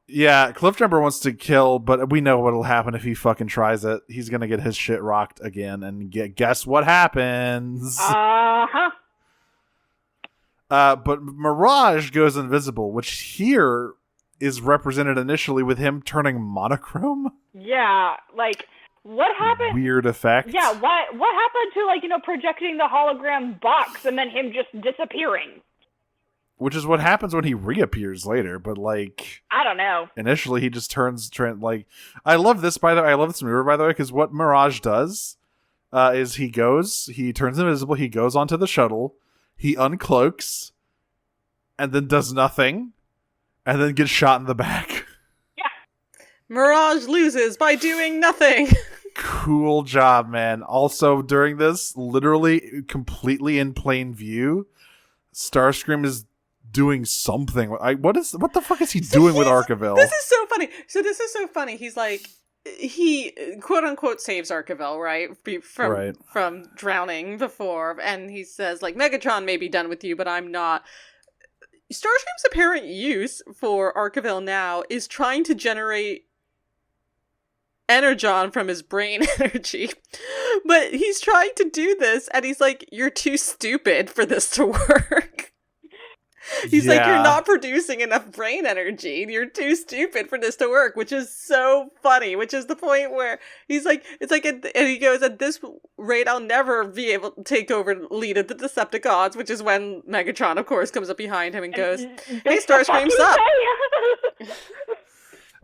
Yeah, Cliffjumper wants to kill, but we know what'll happen if he fucking tries it. He's gonna get his shit rocked again, and guess what happens? Uh-huh. But Mirage goes invisible, which here is represented initially with him turning monochrome. Yeah, like, what happened? Weird effect. Yeah, what happened to, projecting the hologram box and then him just disappearing? Which is what happens when he reappears later, but, I don't know. Initially, he just turns, I love this, by the way. I love this maneuver, by the way, because what Mirage does is he turns invisible, he goes onto the shuttle, he uncloaks, and then does nothing, and then gets shot in the back. Mirage loses by doing nothing. Cool job, man. Also, during this, literally completely in plain view, Starscream is doing something. What the fuck is he doing with Archiville? This is so funny. This is so funny. He's like, he quote unquote saves Archiville, right? From drowning before, and he says like, Megatron may be done with you, but I'm not. Starscream's apparent use for Archiville now is trying to generate energon from his brain energy. But he's trying to do this, and he's like, you're too stupid for this to work. He's like, you're not producing enough brain energy. You're too stupid for this to work, which is so funny, which is the point where he's like, it's like, and he goes, at this rate, I'll never be able to take over lead of the Decepticons, which is when Megatron, of course, comes up behind him and goes, hey, Starscream, sup?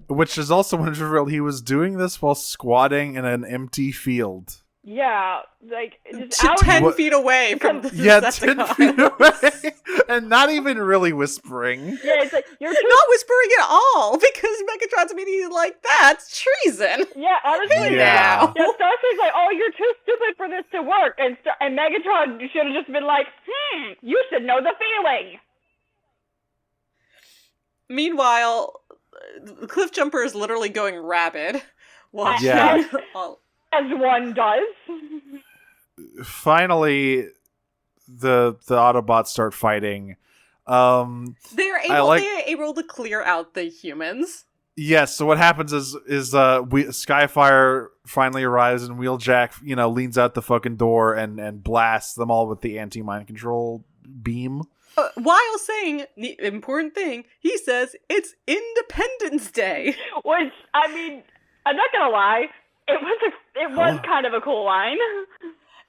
Which is also when it's revealed he was doing this while squatting in an empty field. Yeah, like just 10 feet away from the 10 feet away, and not even really whispering. Yeah, it's like you're not whispering at all, because Megatron's immediately like, that's treason. Yeah, honestly, yeah. Starscream's like, oh, you're too stupid for this to work, and Megatron should have just been like, you should know the feeling. Meanwhile, Cliff Jumper is literally going rabid. As one does. Finally, the Autobots start fighting. They're able to clear out the humans. Yes. So what happens is Skyfire finally arrives, and Wheeljack, leans out the fucking door and blasts them all with the anti-mind control beam. While saying the important thing, he says it's Independence Day. Which, I mean, I'm not gonna lie. It was kind of a cool line.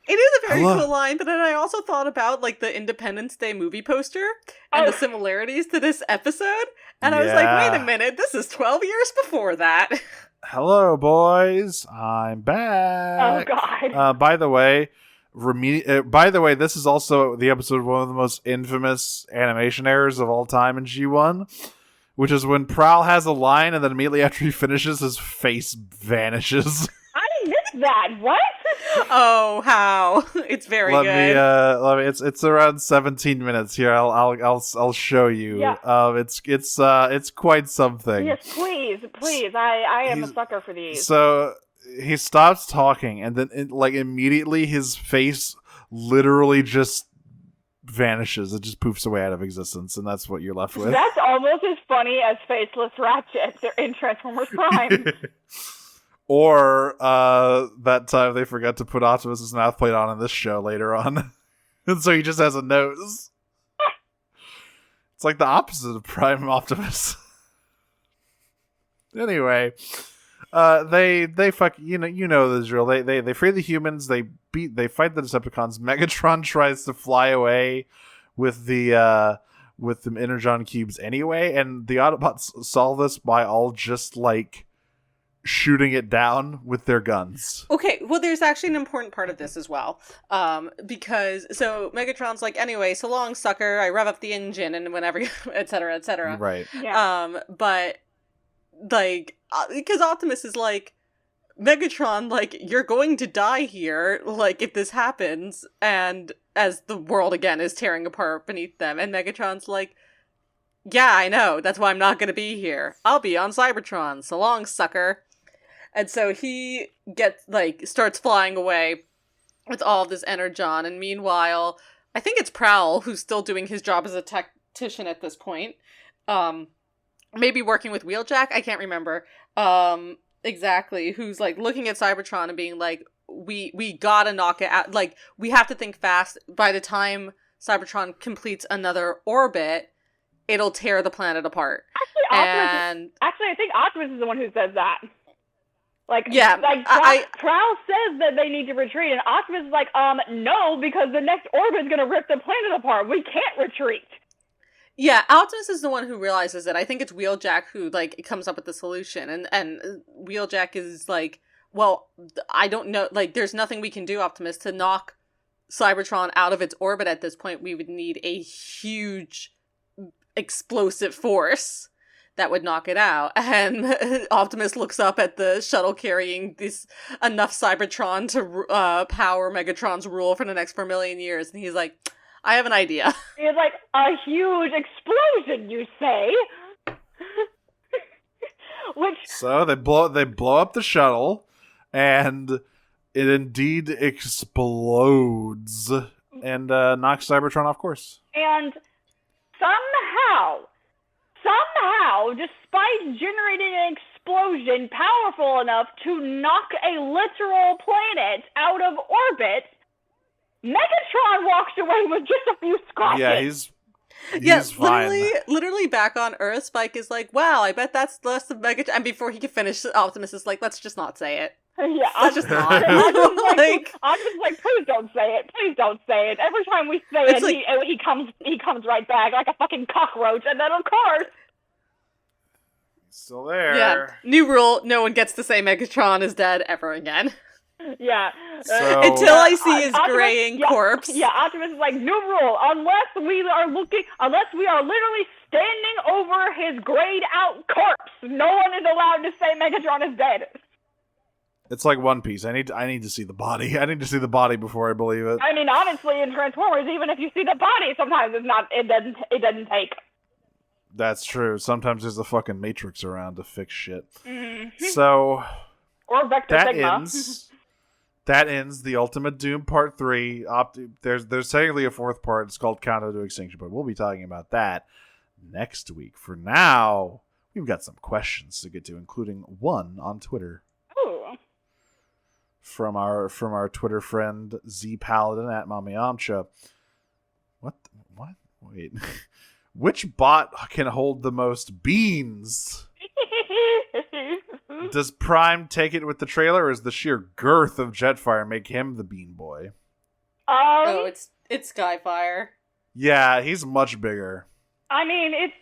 It is a very cool line, but then I also thought about like the Independence Day movie poster and the similarities to this episode, and I was like, wait a minute, this is 12 years before that. Hello, boys. I'm back. Oh God. By the way, this is also the episode of one of the most infamous animation errors of all time in G1. Which is when Prowl has a line, and then immediately after he finishes, his face vanishes. I missed that. What? Oh, how? It's very good. Let me. It's around 17 minutes here. I'll show you. Yeah. It's quite something. Yes, please. I am a sucker for these. So he stops talking, and then immediately his face literally just vanishes. It just poofs away out of existence, and that's what you're left with. That's almost as funny as Faceless Ratchet in Transformers Prime. Or that time they forgot to put Optimus's mouth plate on in this show later on. And so he just has a nose. It's like the opposite of Prime Optimus. Anyway, they fuck, you know the drill. They free the humans. They fight the Decepticons. Megatron tries to fly away with the energon cubes anyway, and the Autobots solve this by all just like shooting it down with their guns. Okay, well, there's actually an important part of this as well, because so Megatron's like, anyway, so long, sucker. I rev up the engine and whenever, etc., etc. Right. Yeah. But like, because Optimus is like, Megatron, like, you're going to die here, like, if this happens, and as the world again is tearing apart beneath them, and Megatron's like, yeah, I know, that's why I'm not gonna be here. I'll be on Cybertron, so long, sucker. And so he starts flying away with all of this energon, and meanwhile, I think it's Prowl who's still doing his job as a tactician at this point. Maybe working with Wheeljack, I can't remember. Exactly, who's like looking at Cybertron and being like, we gotta knock it out. Like, we have to think fast. By the time Cybertron completes another orbit, it'll tear the planet apart. Actually, I think Optimus is the one who says that. Like, yeah, Prowl says that they need to retreat, and Optimus is like, no, because the next orbit is gonna rip the planet apart. We can't retreat. Yeah, Optimus is the one who realizes it. I think it's Wheeljack who, like, comes up with the solution. And Wheeljack is like, well, I don't know. Like, there's nothing we can do, Optimus, to knock Cybertron out of its orbit at this point, we would need a huge explosive force that would knock it out. And Optimus looks up at the shuttle carrying enough Cybertron to power Megatron's rule for the next 4 million years. And he's like, I have an idea. It's like, a huge explosion, you say? So they blow up the shuttle, and it indeed explodes and knocks Cybertron off course. And somehow, despite generating an explosion powerful enough to knock a literal planet out of orbit, Megatron walks away with just a few scratches. Yeah, he's fine. Literally back on Earth, Spike is like, wow, I bet that's less of Megatron. And before he can finish, Optimus is like, let's just not say it. Yeah, Let's just not. I'm just like, please don't say it. Please don't say it. Every time we say it, like, he comes right back like a fucking cockroach. And then, of course, he's still there. Yeah. New rule, no one gets to say Megatron is dead ever again. Yeah. So, until I see his Optimus, graying corpse. Yeah, Optimus is like, new rule, unless we are literally standing over his grayed out corpse, no one is allowed to say Megatron is dead. it's like One Piece. I need to see the body. I need to see the body before I believe it. I mean, honestly, in Transformers, even if you see the body, sometimes it doesn't take. That's true. Sometimes there's a fucking Matrix around to fix shit. Mm-hmm. So Or Vector that Sigma. ends. That ends the Ultimate Doom Part 3. There's technically a fourth part. It's called Countdown to Extinction, but we'll be talking about that next week. For now, we've got some questions to get to, including one on Twitter Ooh. from our Twitter friend Z Paladin at Mami Amcha. What? Wait. Which bot can hold the most beans? Does Prime take it with the trailer, or is the sheer girth of Jetfire make him the Bean Boy? Oh, it's Skyfire. Yeah, he's much bigger. I mean, it's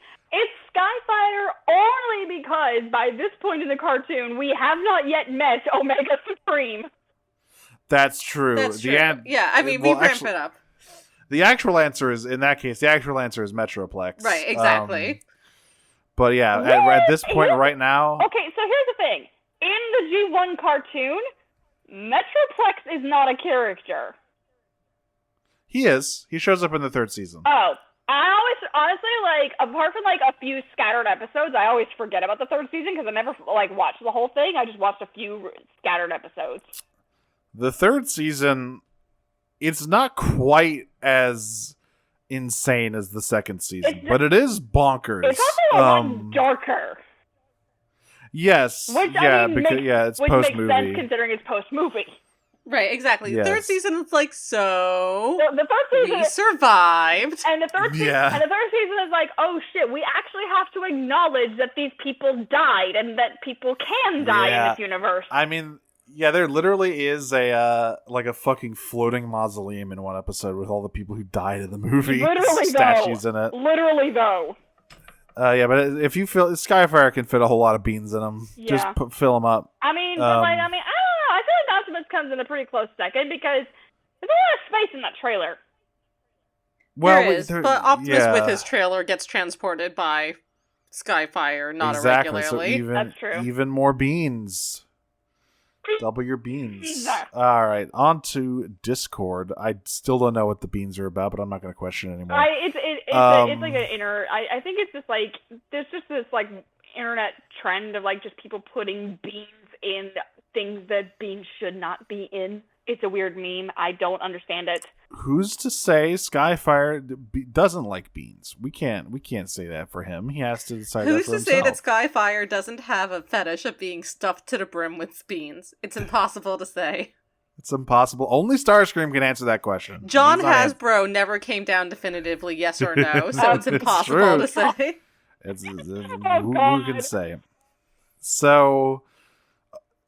Skyfire only because by this point in the cartoon, we have not yet met Omega Supreme. That's true. That's true. Yeah, I mean, we ramp it up. The actual answer is, in that case, Metroplex. Right, exactly. But yeah, at this point right now... Okay, so here's the thing. In the G1 cartoon, Metroplex is not a character. He is. He shows up in the third season. Oh. I always, honestly, like, apart from, like, a few scattered episodes, I always forget about the third season because I never, like, watched the whole thing. I just watched a few scattered episodes. The third season, it's not quite as insane as the second season, but it is bonkers. It's also a lot darker. Yes. Which, yeah, I mean, because it's post movie. Which makes sense considering it's post movie. Right, exactly. Yes. Third season, it's like, so The third season we survived. And the third season is like, oh shit, we actually have to acknowledge that these people died and that people can die in this universe. I mean, yeah, there literally is a fucking floating mausoleum in one episode with all the people who died in the movie. Literally, statues in it. Literally, though. Yeah, but if you feel Skyfire can fit a whole lot of beans in them, just fill them up. I mean, I don't know. I feel like Optimus comes in a pretty close second because there's a lot of space in that trailer. Well, there is, but Optimus with his trailer gets transported by Skyfire, not irregularly. So that's true. Even more beans. Double your beans. All right, on to Discord. I still don't know what the beans are about, but I'm not going to question it anymore. It's like an inner. I think it's just like there's just this like internet trend of like just people putting beans in things that beans should not be in. It's a weird meme. I don't understand it. Who's to say Skyfire doesn't like beans? We can't say that for him. He has to decide. Who's that for to himself. say that Skyfire doesn't have a fetish of being stuffed to the brim with beans? It's impossible to say. It's impossible. Only Starscream can answer that question. John Hasbro never came down definitively yes or no, so it's impossible to say. Who can say? So,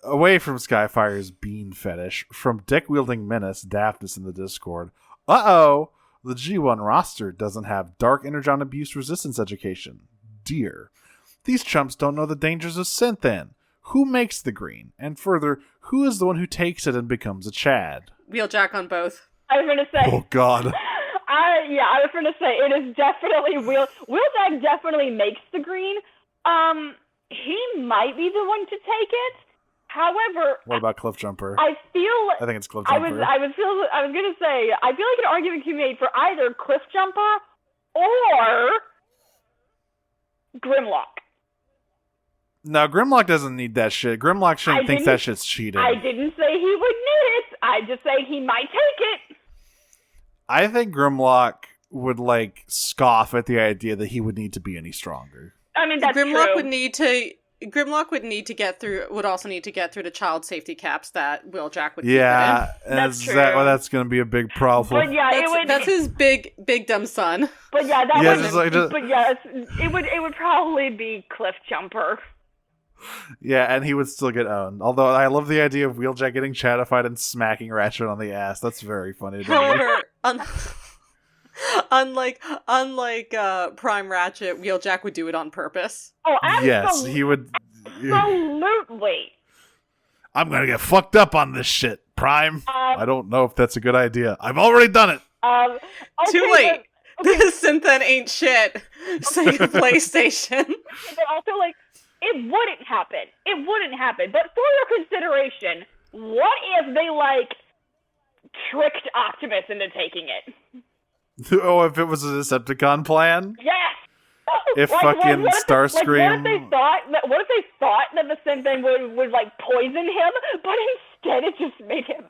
away from Skyfire's bean fetish, from dick-wielding menace Daphnis in the Discord, the G1 roster doesn't have dark energon abuse resistance education. Dear. These chumps don't know the dangers of synth-in. Who makes the green? And further, who is the one who takes it and becomes a Chad? Wheeljack on both. I was gonna say. Oh God. I was gonna say it is definitely Wheeljack definitely makes the green. He might be the one to take it. However, What about Cliffjumper? I think it's Cliffjumper. I was gonna say I feel like an argument can be made for either Cliffjumper or Grimlock. No, Grimlock doesn't need that shit. Grimlock thinks that shit's cheating. I didn't say he would need it. I just say he might take it. I think Grimlock would like scoff at the idea that he would need to be any stronger. I mean, that's Grimlock true. would also need to get through the child safety caps that Wheeljack would Yeah, keep it in. That's true. That's going to be a big problem. But yeah, That's his big dumb son. But yeah, that Yeah, would. just like- just- But yeah, it would probably be Cliffjumper. Yeah, and he would still get owned. Although I love the idea of Wheeljack getting chatified and smacking Ratchet on the ass. That's very funny to me. However, unlike Prime Ratchet, Wheeljack would do it on purpose. Oh, Yes, he would. Absolutely. I'm going to get fucked up on this shit, Prime. I don't know if that's a good idea. I've already done it. Okay, Too late. But, okay, This Synthen ain't shit. Sega PlayStation. but also, like, it wouldn't happen. It wouldn't happen. But for your consideration, what if they, like, tricked Optimus into taking it? Oh, if it was a Decepticon plan? Yes! If Like, fucking what if Starscream... what if they thought that the Synthen would like poison him, but instead it just made him.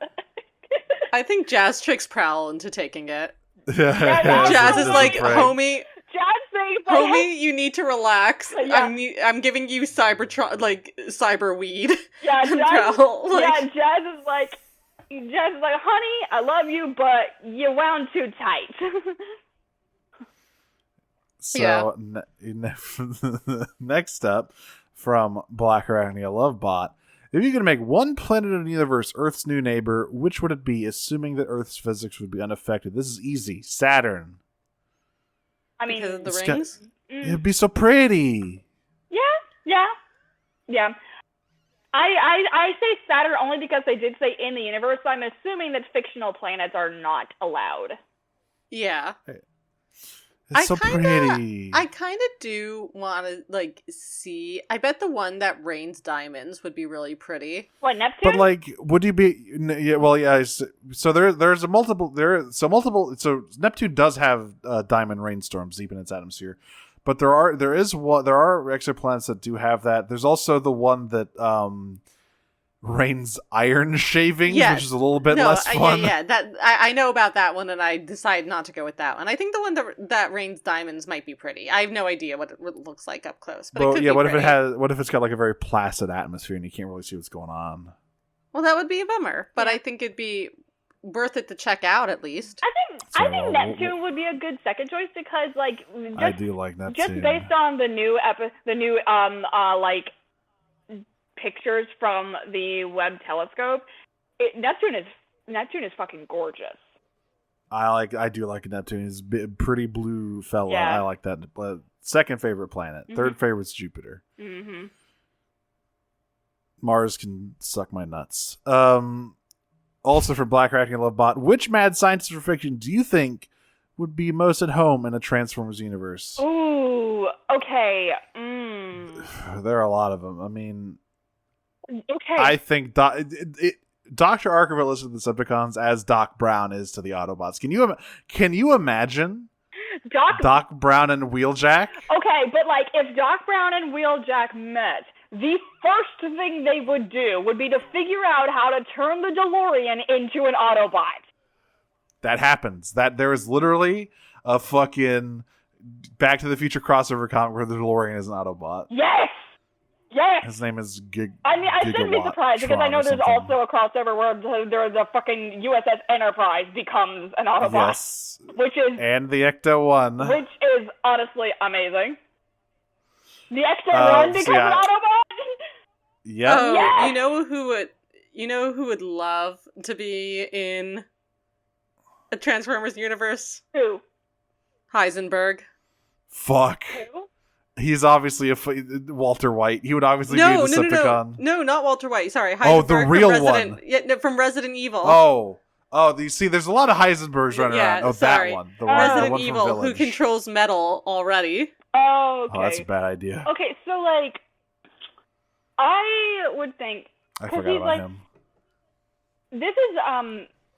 I think Jazz tricks Prowl into taking it. Yeah, Jazz is like, right. homie, Jazz saying, homie, you need to relax. Yeah. I'm giving you cyber weed. Yeah, And Jazz, Prowl, Jazz is like, honey, I love you, but you're wound too tight. So, next up, from Black Arachnia Lovebot, if you could make one planet in the universe Earth's new neighbor, which would it be, assuming that Earth's physics would be unaffected? This is easy. Saturn. I mean, Because of the It's rings? It'd be so pretty. Yeah. I say Saturn only because they did say in the universe, so I'm assuming that fictional planets are not allowed. Yeah. It's so pretty. I kind of do want to, like, see... I bet the one that rains diamonds would be really pretty. What, Neptune? But like, would you be? Yeah, well, yeah. So there's a multiple. So Neptune does have diamond rainstorms deep in its atmosphere, but there are exoplanets that do have that. There's also the one that rains iron shavings, Yes. which is a little bit less fun. Yeah. That I know about that one, and I decided not to go with that one. I think the one that rains diamonds might be pretty. I have no idea what it looks like up close, but it could be what pretty. What if it's got like a very placid atmosphere and you can't really see what's going on? Well, that would be a bummer, but Yeah. I think it'd be worth it to check out at least. I think Neptune would be a good second choice because, like, I do like Neptune. just based on the new pictures from the Webb telescope, Neptune is fucking gorgeous. I do like Neptune. He's a pretty blue fella. Yeah. I like that. Second favorite planet. Mhm. Third favorite's Jupiter. Mm-hmm. Mars can suck my nuts. Also from Black Arachnia Lovebot, which mad scientist or fiction do you think would be most at home in a Transformers universe? Ooh, okay. There are a lot of them. I mean, Okay. I think Dr. Archerville is to the Decepticons as Doc Brown is to the Autobots. Can you imagine Doc Brown and Wheeljack? Okay, but like if Doc Brown and Wheeljack met, the first thing they would do would be to figure out how to turn the DeLorean into an Autobot. That happens. That there is literally a fucking Back to the Future crossover comic where the DeLorean is an Autobot. Yes! Yes! His name is I mean, I shouldn't be surprised because I know there's also a crossover where the fucking USS Enterprise becomes an Autobot. Yes. Which is... And the Ecto-1. Which is honestly amazing. The Ecto-1 becomes an Autobot? Yep. Oh, Yes! you know who would love to be in a Transformers universe? Who? Heisenberg. Fuck. Who? He's obviously Walter White. He would obviously be a Decepticon. No, not Walter White. Sorry, Heisenberg Oh, the real from one. Yeah, no, from Resident Evil. Oh, Oh, you see, there's a lot of Heisenbergs running around. Oh, sorry. that one. The Resident one from Evil, who Village. controls metal already. Oh, okay. Oh, that's a bad idea. Okay, so, like, I would think... I 'cause forgot he's about like, him. This is,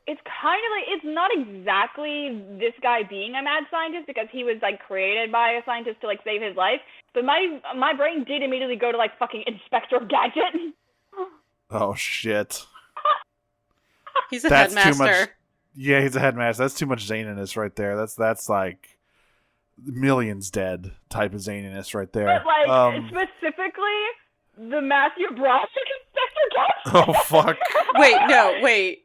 it's kind of like, it's not exactly this guy being a mad scientist because he was, like, created by a scientist to, like, save his life. But my brain did immediately go to, like, fucking Inspector Gadget. Oh, shit. He's a That's headmaster. too much. Yeah, he's a headmaster. That's too much zaniness right there. That's like Millions Dead type of zaniness right there. But, like, specifically, the Matthew Broderick Inspector Gadget. Oh, fuck. Wait, I got it.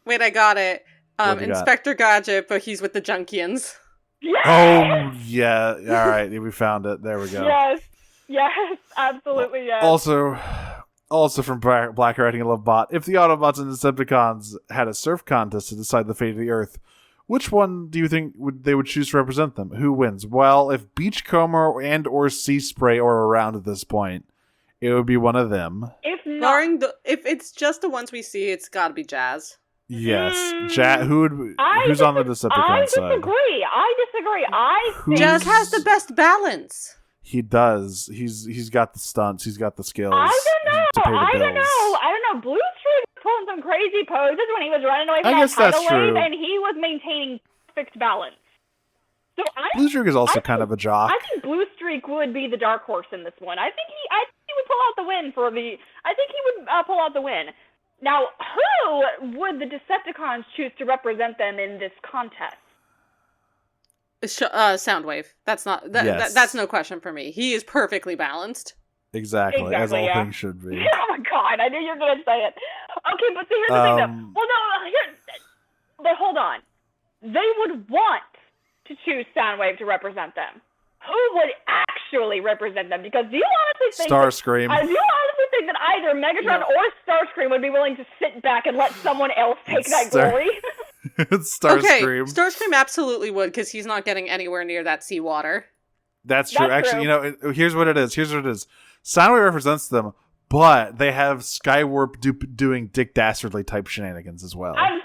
What do you got? Inspector Gadget, but he's with the Junkians. Yes! Oh, yeah. All right, we found it. There we go. Yes, absolutely, yes. Also from Black Writing and Lovebot, if the Autobots and Decepticons had a surf contest to decide the fate of the Earth, which one do you think they would choose to represent them? Who wins? Well, if Beachcomber and or Sea Spray are around at this point, it would be one of them. If not, If it's just the ones we see, it's gotta be Jazz. Yes, who's on the Decepticon side? I disagree. Jazz has the best balance. He does. He's got the stunts. He's got the skills. I don't know. To pay the bills. I don't know. Blue Streak was pulling some crazy poses when he was running away from I guess that tidal that's true. wave, and he was maintaining perfect balance. So Blue Streak is also kind of a jock. I think Blue Streak would be the dark horse in this one. I think he would pull out the win I think he would pull out the win. Now, who would the Decepticons choose to represent them in this contest? Soundwave. That's not that's no question for me. He is perfectly balanced. Exactly, as all things should be. Oh my god, I knew you were going to say it. Okay, but see, here's the thing though. Well, no, but hold on. They would want to choose Soundwave to represent them. Who would actually represent them? Because do you honestly think Starscream. Do you honestly think that either Megatron or Starscream would be willing to sit back and let someone else take that glory? Starscream. Okay, Starscream absolutely would, because he's not getting anywhere near that seawater. That's true. Actually, here's what it is. Soundwave represents them, but they have Skywarp doing Dick Dastardly type shenanigans as well. Absolutely!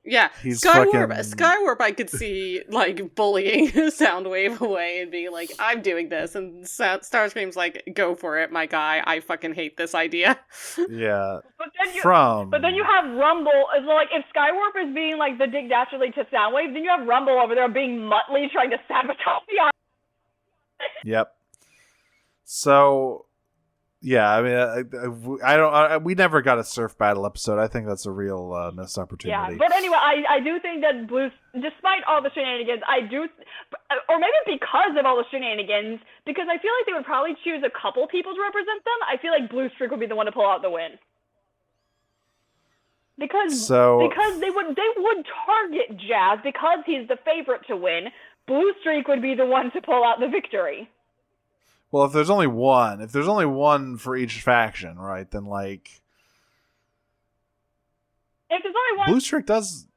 Yeah, He's Skywarp I could see, like, bullying Soundwave away and being like, I'm doing this, and Starscream's like, go for it, my guy, I fucking hate this idea. Yeah. But then you have Rumble, as like, if Skywarp is being, like, the Dick Dastardly to Soundwave, then you have Rumble over there being Muttley trying to sabotage the island. Yep. So... Yeah, I mean, we never got a surf battle episode. I think that's a real missed opportunity. Yeah, but anyway, I do think that despite all the shenanigans, or maybe because of all the shenanigans, because I feel like they would probably choose a couple people to represent them, I feel like Blue Streak would be the one to pull out the win. Because they would target Jazz because he's the favorite to win. Blue Streak would be the one to pull out the victory. Well, if there's only one for each faction, right, then, like... If there's only one... Blue Streak does...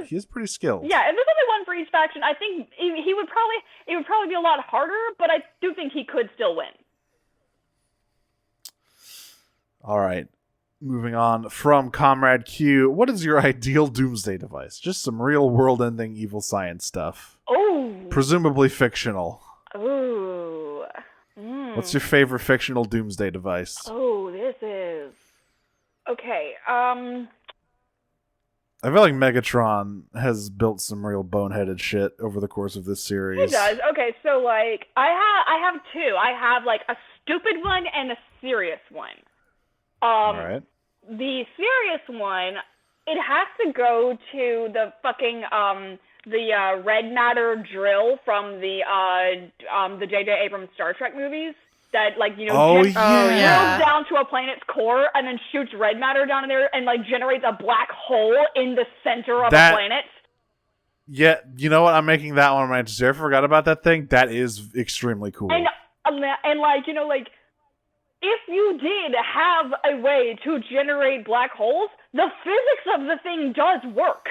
He's pretty skilled. Yeah, if there's only one for each faction, I think it would probably be a lot harder, but I do think he could still win. All right. Moving on from Comrade Q. What is your ideal doomsday device? Just some real world-ending evil science stuff. Oh! Presumably fictional. Ooh. What's your favorite fictional doomsday device? Oh, this is... Okay, I feel like Megatron has built some real boneheaded shit over the course of this series. He does. Okay, so, like, I have two. I have, like, a stupid one and a serious one. All right. The serious one, it has to go to the fucking, the red matter drill from the J.J. Abrams Star Trek movies that, like, you know, drills down to a planet's core and then shoots red matter down in there and, like, generates a black hole in the center of a planet. Yeah, you know what? I'm making that one my answer. I forgot about that thing. That is extremely cool. And like, you know, like, if you did have a way to generate black holes, the physics of the thing does work.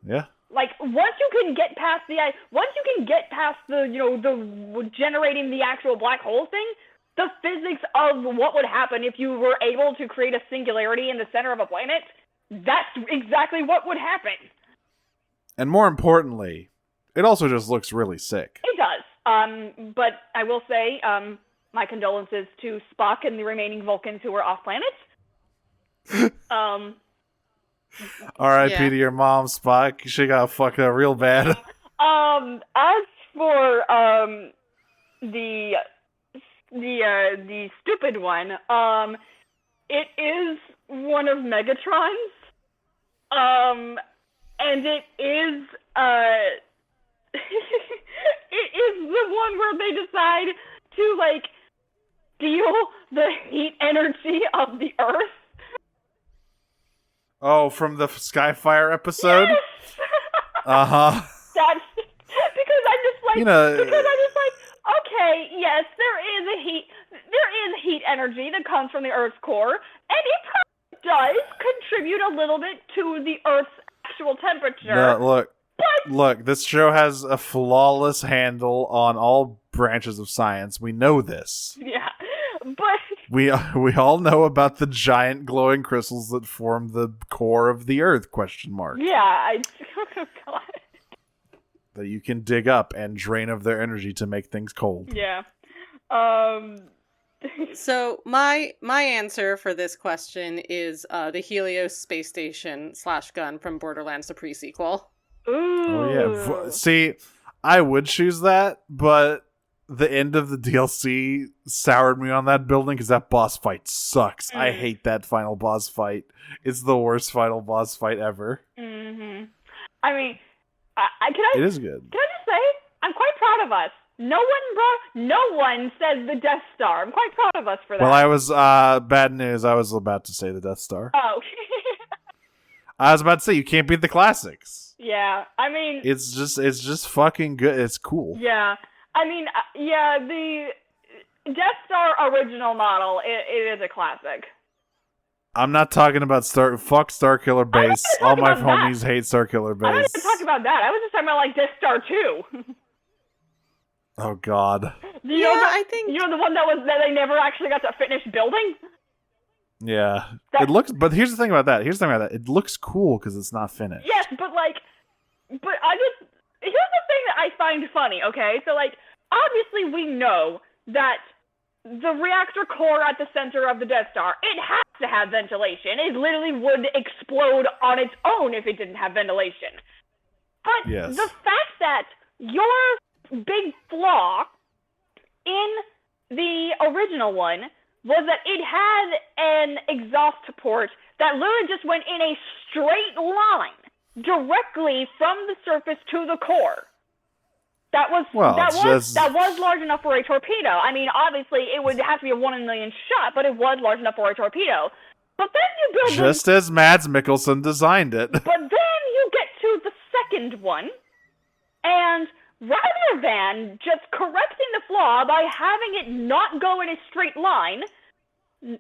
Yeah. Like, once you can get past the, you know, the generating the actual black hole thing, the physics of what would happen if you were able to create a singularity in the center of a planet, that's exactly what would happen. And more importantly, it also just looks really sick. It does. But I will say, my condolences to Spock and the remaining Vulcans who were off planet. R.I.P. Yeah. to your mom, Spock. She got fucked up real bad. As for the stupid one, it is one of Megatron's. And it is it is the one where they decide to like steal the heat energy of the Earth. Oh, from the Skyfire episode? Yes! Uh-huh. That's because I'm just like, okay, yes, there is heat energy that comes from the Earth's core, and it probably does contribute a little bit to the Earth's actual temperature. No, look, this show has a flawless handle on all branches of science. We know this. Yeah, but We all know about the giant glowing crystals that form the core of the Earth, ? yeah, oh God. That you can dig up and drain of their energy to make things cold. Yeah. So my answer for this question is the Helios space station / gun from Borderlands the pre-sequel. Ooh. Oh yeah. See, I would choose that, but the end of the DLC soured me on that building because that boss fight sucks. I hate that final boss fight. It's the worst final boss fight ever. Mm-hmm. I mean, It is good. Can I just say, I'm quite proud of us. No one says the Death Star. I'm quite proud of us for that. Well, I was bad news. I was about to say the Death Star. Oh. I was about to say you can't beat the classics. Yeah, I mean, It's just fucking good. It's cool. yeah. I mean, yeah, the Death Star original model, it is a classic. I'm not talking about fuck Starkiller Base. All my talking about homies hate Starkiller I'm not Base. even talking about that. I was just talking about, like, Death Star 2. Oh god. I think You know the one that they never actually got to finish building? Yeah. That- It looks, but here's the thing about that. It looks cool because it's not finished. Yes, but here's the thing that I find funny, okay? So, like, obviously we know that the reactor core at the center of the Death Star, it has to have ventilation. It literally would explode on its own if it didn't have ventilation. But Yes. the fact that your big flaw in the original one was that it had an exhaust port that literally just went in a straight line directly from the surface to the core. That was large enough for a torpedo. I mean, obviously, it would have to be a 1 in a million shot, but it was large enough for a torpedo. But then you build Just as Mads Mikkelsen designed it. But then you get to the second one, and rather than just correcting the flaw by having it not go in a straight line, they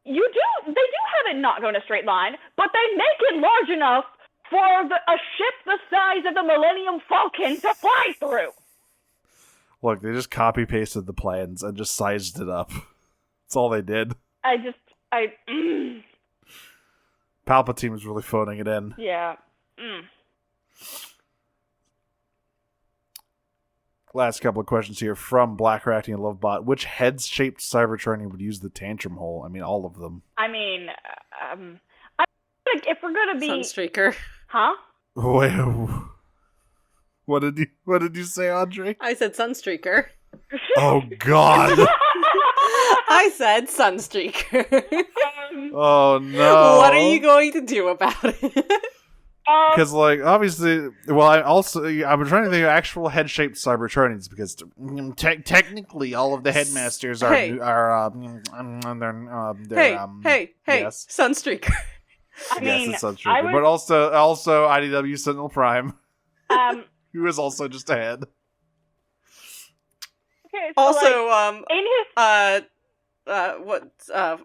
do have it not go in a straight line, but they make it large enough for a ship the size of the Millennium Falcon to fly through. Look, they just copy-pasted the plans and just sized it up. That's all they did. Palpatine was really phoning it in. Yeah. Last couple of questions here from Black Racting and Lovebot. Which head-shaped Cybertronian would use the tantrum hole? I mean, all of them. I mean, I think if we're gonna be Sunstreaker. Huh? Wait, what did you say, Andre? I said Sunstreaker. Oh God! I said Sunstreaker. Oh no! What are you going to do about it? Because, like, obviously, well, I'm trying to think of actual head-shaped Cybertronians because technically all of the headmasters are Hey, yes. Sunstreaker. I mean, yes, it's Sunstreaker, but also IDW Sentinel Prime, um, who is also just a head. okay, so Also, in his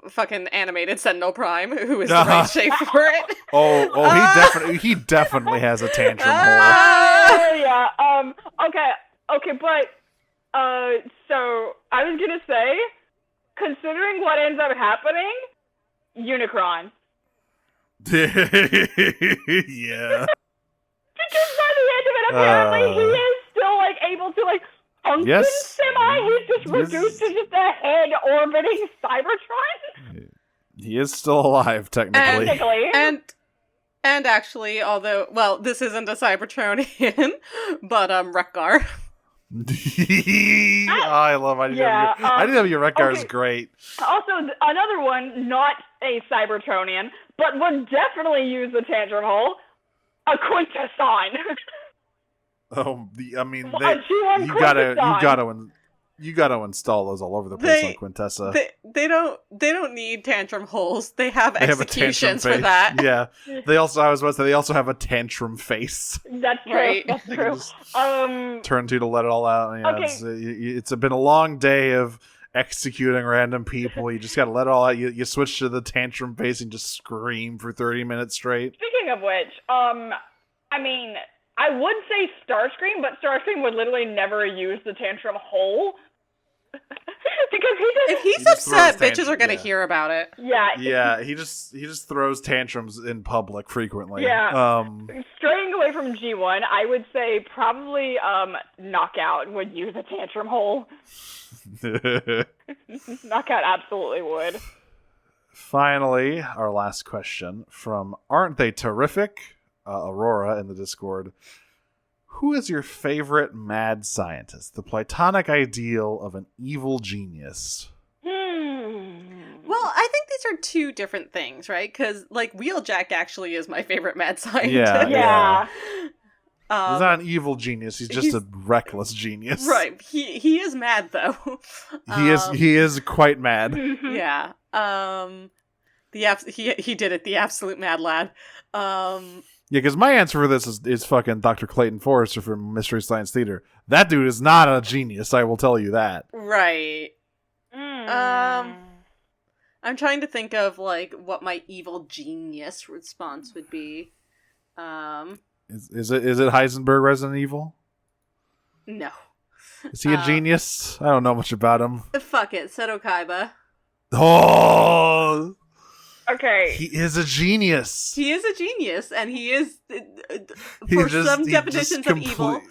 fucking animated Sentinel Prime, who is the right shape for it. He definitely has a tantrum hole. okay, but so I was gonna say considering what ends up happening, Unicron. Yeah. Because by the end of it, apparently he is still like able to like function semi. He's just reduced to just a head orbiting Cybertron. He is still alive, technically. And actually, although, well, this isn't a Cybertronian, but Wreck-Gar. I love IDW Wreck-Gar is great. Also, another one, not a Cybertronian, but would definitely use the tantrum hole, a Quintesson. You gotta install those all over the place on Quintessa. They don't need tantrum holes. They have executions for that. Yeah. They also have a tantrum face. That's true. Right. That's true. Turn to let it all out. Yeah, okay. It's been a long day of executing random people. You just gotta let it all out. You switch to the tantrum face and just scream for 30 minutes straight. Speaking of which, I mean, I would say Starscream, but Starscream would literally never use the tantrum hole. Because if he's upset, bitches are gonna hear about it. Yeah. He just throws tantrums in public frequently. Yeah. Straying away from G1, I would say probably Knockout would use a tantrum hole. Knockout absolutely would. Finally, our last question from Aren't They Terrific? Aurora in the Discord. Who is your favorite mad scientist? The platonic ideal of an evil genius. Well, I think these are two different things, right? Because, like, Wheeljack actually is my favorite mad scientist. Yeah. He's not an evil genius. He's just a reckless genius. Right. He is mad, though. He is quite mad. Yeah. He did it. The absolute mad lad. Yeah, because my answer for this is fucking Dr. Clayton Forrester from Mystery Science Theater. That dude is not a genius, I will tell you that. Right. I'm trying to think of, like, what my evil genius response would be. Is it Heisenberg Resident Evil? No. Is he a genius? I don't know much about him. Fuck it, Seto Kaiba. Oh! Okay. He is a genius. He is a genius, and he is, for some definitions of evil.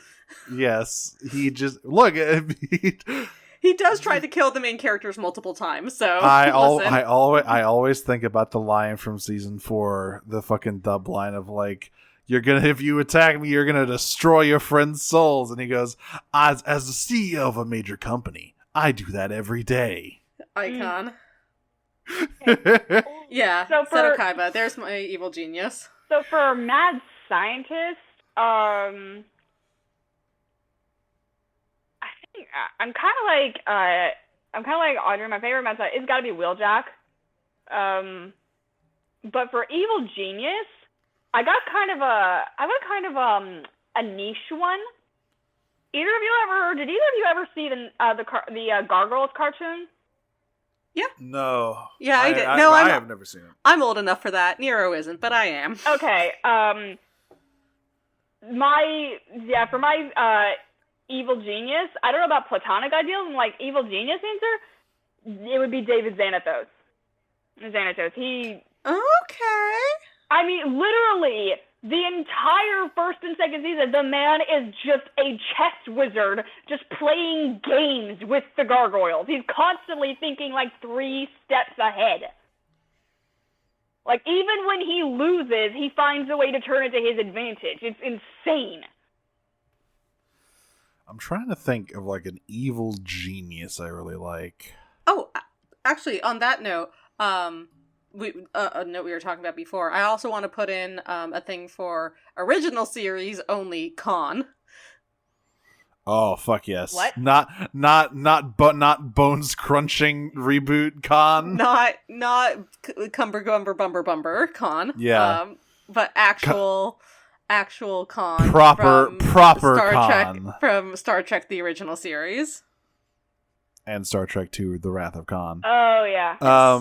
Yes. He just... Look, he does try to kill the main characters multiple times, so... I always think about the line from season 4, the fucking dub line of, like, if you attack me, you're gonna destroy your friends' souls. And he goes, as the CEO of a major company, I do that every day. Icon. Yeah, so Seto Kaiba, there's my evil genius. So for mad scientist, I think I'm kind of like Audrey. My favorite mad scientist, it's got to be Wheeljack. But for evil genius, I got kind of a niche one. Did either of you ever see the Gargoyles cartoon? Yeah. No. Yeah, I did. I have never seen it. I'm old enough for that. Nero isn't, but I am. Okay. For my evil genius, I don't know about platonic ideals and like evil genius answer, it would be David Xanatos. He. Okay. I mean, literally, the entire first and second season, the man is just a chess wizard, just playing games with the gargoyles. He's constantly thinking like 3 steps ahead. Like, even when he loses, he finds a way to turn it to his advantage. It's insane. I'm trying to think of like an evil genius I really like. Oh, actually, on that note, a note we were talking about before, I also want to put in a thing for original series only Khan. Oh fuck yes! What? Not bones crunching reboot Khan. Not Cumber Gumber Bumber Bumber Khan. Yeah. But actual Khan. Proper Star Khan. Trek, from Star Trek the original series. And Star Trek 2, The Wrath of Khan. Oh yeah.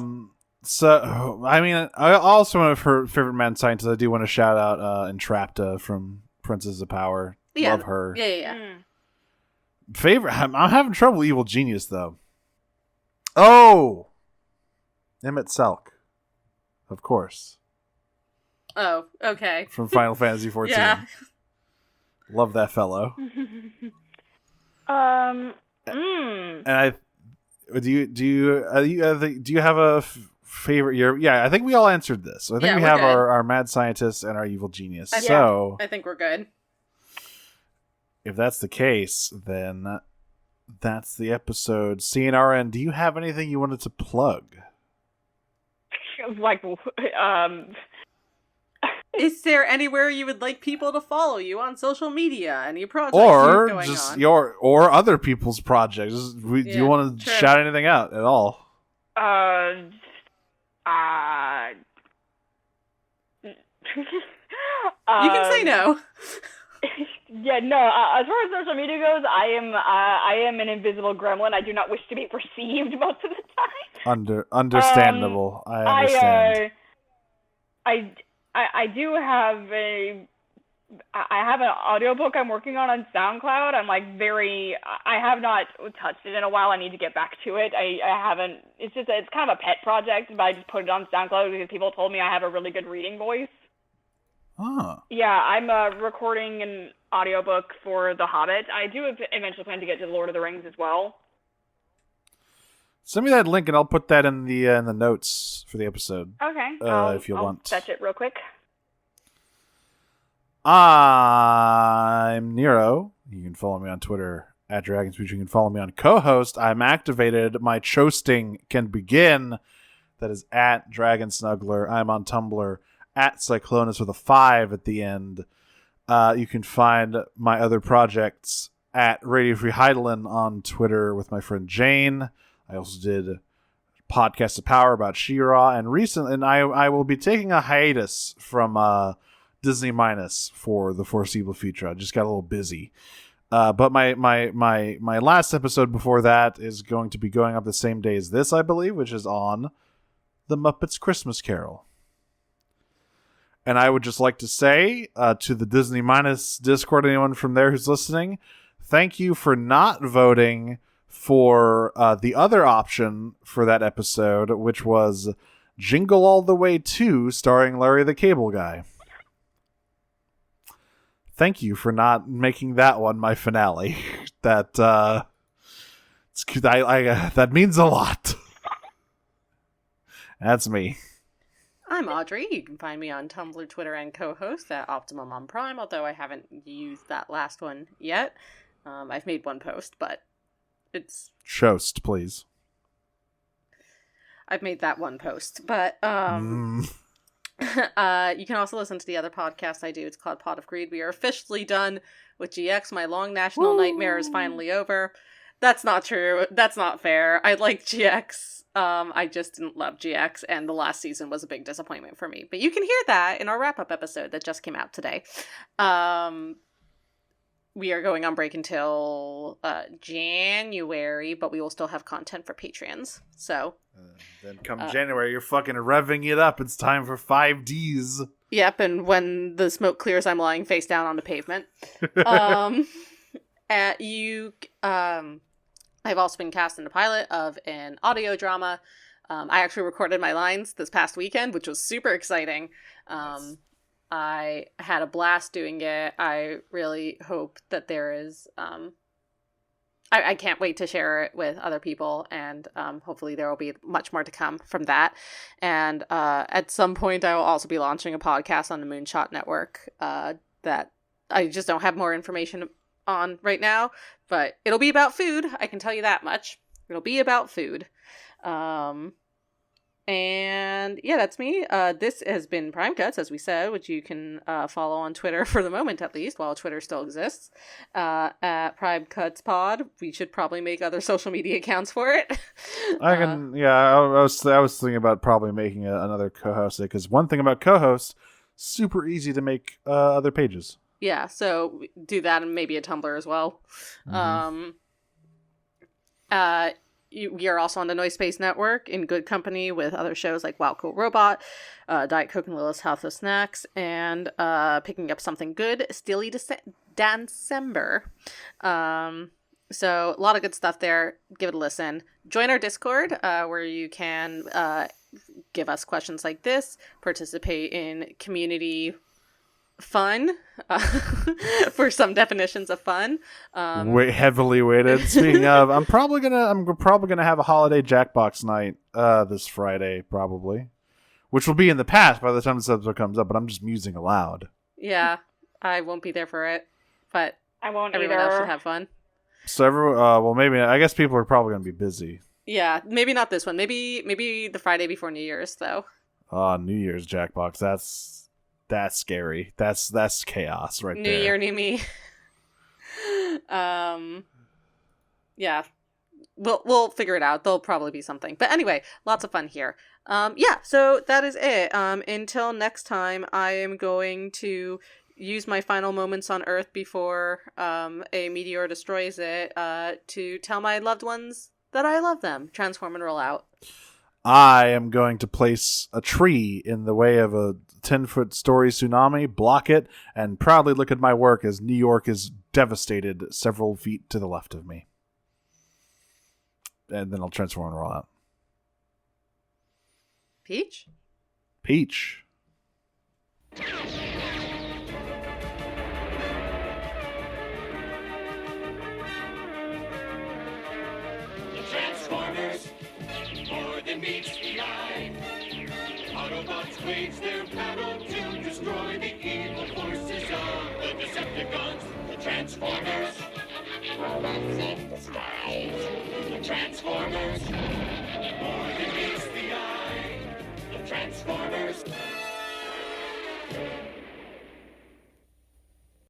So, I mean, I also one of her favorite mad scientists. I do want to shout out Entrapta from Princess of Power. Yeah. Love her. Yeah. Favorite. I'm having trouble with Evil Genius though. Oh! Emmett Selk. Of course. Oh, okay. From Final Fantasy XIV. Yeah. Love that fellow. Mm. And do you have a favorite year? Yeah, I think we all answered this. So I think we have our mad scientist and our evil genius. I think we're good. If that's the case, then that's the episode. CNRN, do you have anything you wanted to plug? Like, Is there anywhere you would like people to follow you on social media? Any projects or going just on? or other people's projects? Do you want to shout anything out at all? You can say no. Yeah, no. As far as social media goes, I am an invisible gremlin. I do not wish to be perceived most of the time. Understandable. I understand. I do have I have an audiobook I'm working on SoundCloud. I have not touched it in a while. I need to get back to it. I haven't. It's kind of a pet project, but I just put it on SoundCloud because people told me I have a really good reading voice. Huh. Yeah, I'm recording an audiobook for The Hobbit. I do eventually plan to get to The Lord of the Rings as well. Send me that link and I'll put that in the notes for the episode. Okay. If you I'll want. fetch it real quick. I'm Nero. You can follow me on Twitter at DragonsPeach. You can follow me on co-host. I'm activated. My chosting can begin. That is at Dragon Snuggler. I'm on Tumblr at Cyclonus with a 5 at the end. You can find my other projects at Radio Free Heidelin on Twitter with my friend Jane. I also did Podcast of Power about She-Ra, and I will be taking a hiatus from Disney Minus for the foreseeable future. I just got a little busy. But my last episode before that is going to be going up the same day as this, I believe, which is on The Muppets Christmas Carol. And I would just like to say to the Disney Minus Discord, anyone from there who's listening, thank you for not voting for the other option for that episode, which was Jingle All the Way 2, starring Larry the Cable Guy. Thank you for not making that one my finale. That that means a lot. That's me. I'm Audrey. You can find me on Tumblr, Twitter, and co-host at Optimum on Prime, although I haven't used that last one yet. I've made one post, but it's... Shoast, please. I've made that one post, but you can also listen to the other podcast I do. It's called Pot of Greed. We are officially done with GX. My long national nightmare is finally over. That's not true. That's not fair. I like GX. I just didn't love GX, and the last season was a big disappointment for me. But you can hear that in our wrap-up episode that just came out today. We are going on break until January, but we will still have content for Patreons. So then come January, you're fucking revving it up. It's time for 5Ds. Yep, and when the smoke clears, I'm lying face down on the pavement. I've also been cast in the pilot of an audio drama. I actually recorded my lines this past weekend, which was super exciting. Nice. I had a blast doing it. I really hope that there is... I can't wait to share it with other people, and hopefully there will be much more to come from that. And at some point, I will also be launching a podcast on the Moonshot Network that I just don't have more information on right now, but it'll be about food. I can tell you that much. It'll be about food. And yeah, that's me. This has been Prime Cuts, as we said, which you can follow on Twitter for the moment, at least, while Twitter still exists. At Prime Cuts Pod. We should probably make other social media accounts for it. I was thinking about probably making another co-host, because one thing about co-hosts, super easy to make other pages. Yeah, so do that, and maybe a Tumblr as well. Mm-hmm. We are also on the Noise Space Network in good company with other shows like Wild Cool Robot, Diet Coke and Little's House of Snacks, and picking up something good, Steely December. So a lot of good stuff there. Give it a listen. Join our Discord, where you can give us questions like this, participate in community fun, for some definitions of fun. Heavily weighted. Speaking of, I'm probably gonna have a holiday Jackbox night this Friday, probably, which will be in the past by the time this episode comes up. But I'm just musing aloud. Yeah, I won't be there for it, but I won't everyone either. else should have fun. So everyone, well, maybe I guess people are probably gonna be busy. Yeah, maybe not this one. Maybe the Friday before New Year's though. New Year's Jackbox. That's scary. That's chaos right New there. Year, new me. Yeah, we'll figure it out. There'll probably be something. But anyway, lots of fun here. Yeah, so that is it. Until next time, I am going to use my final moments on Earth before a meteor destroys it to tell my loved ones that I love them. Transform and roll out. I am going to place a tree in the way of a 10-foot story tsunami, block it, and proudly look at my work as New York is devastated several feet to the left of me. And then I'll transform and roll out. Peach? Peach. Transformers, more than meets the eye. Autobots wage their battle to destroy the evil forces of the Decepticons. The Transformers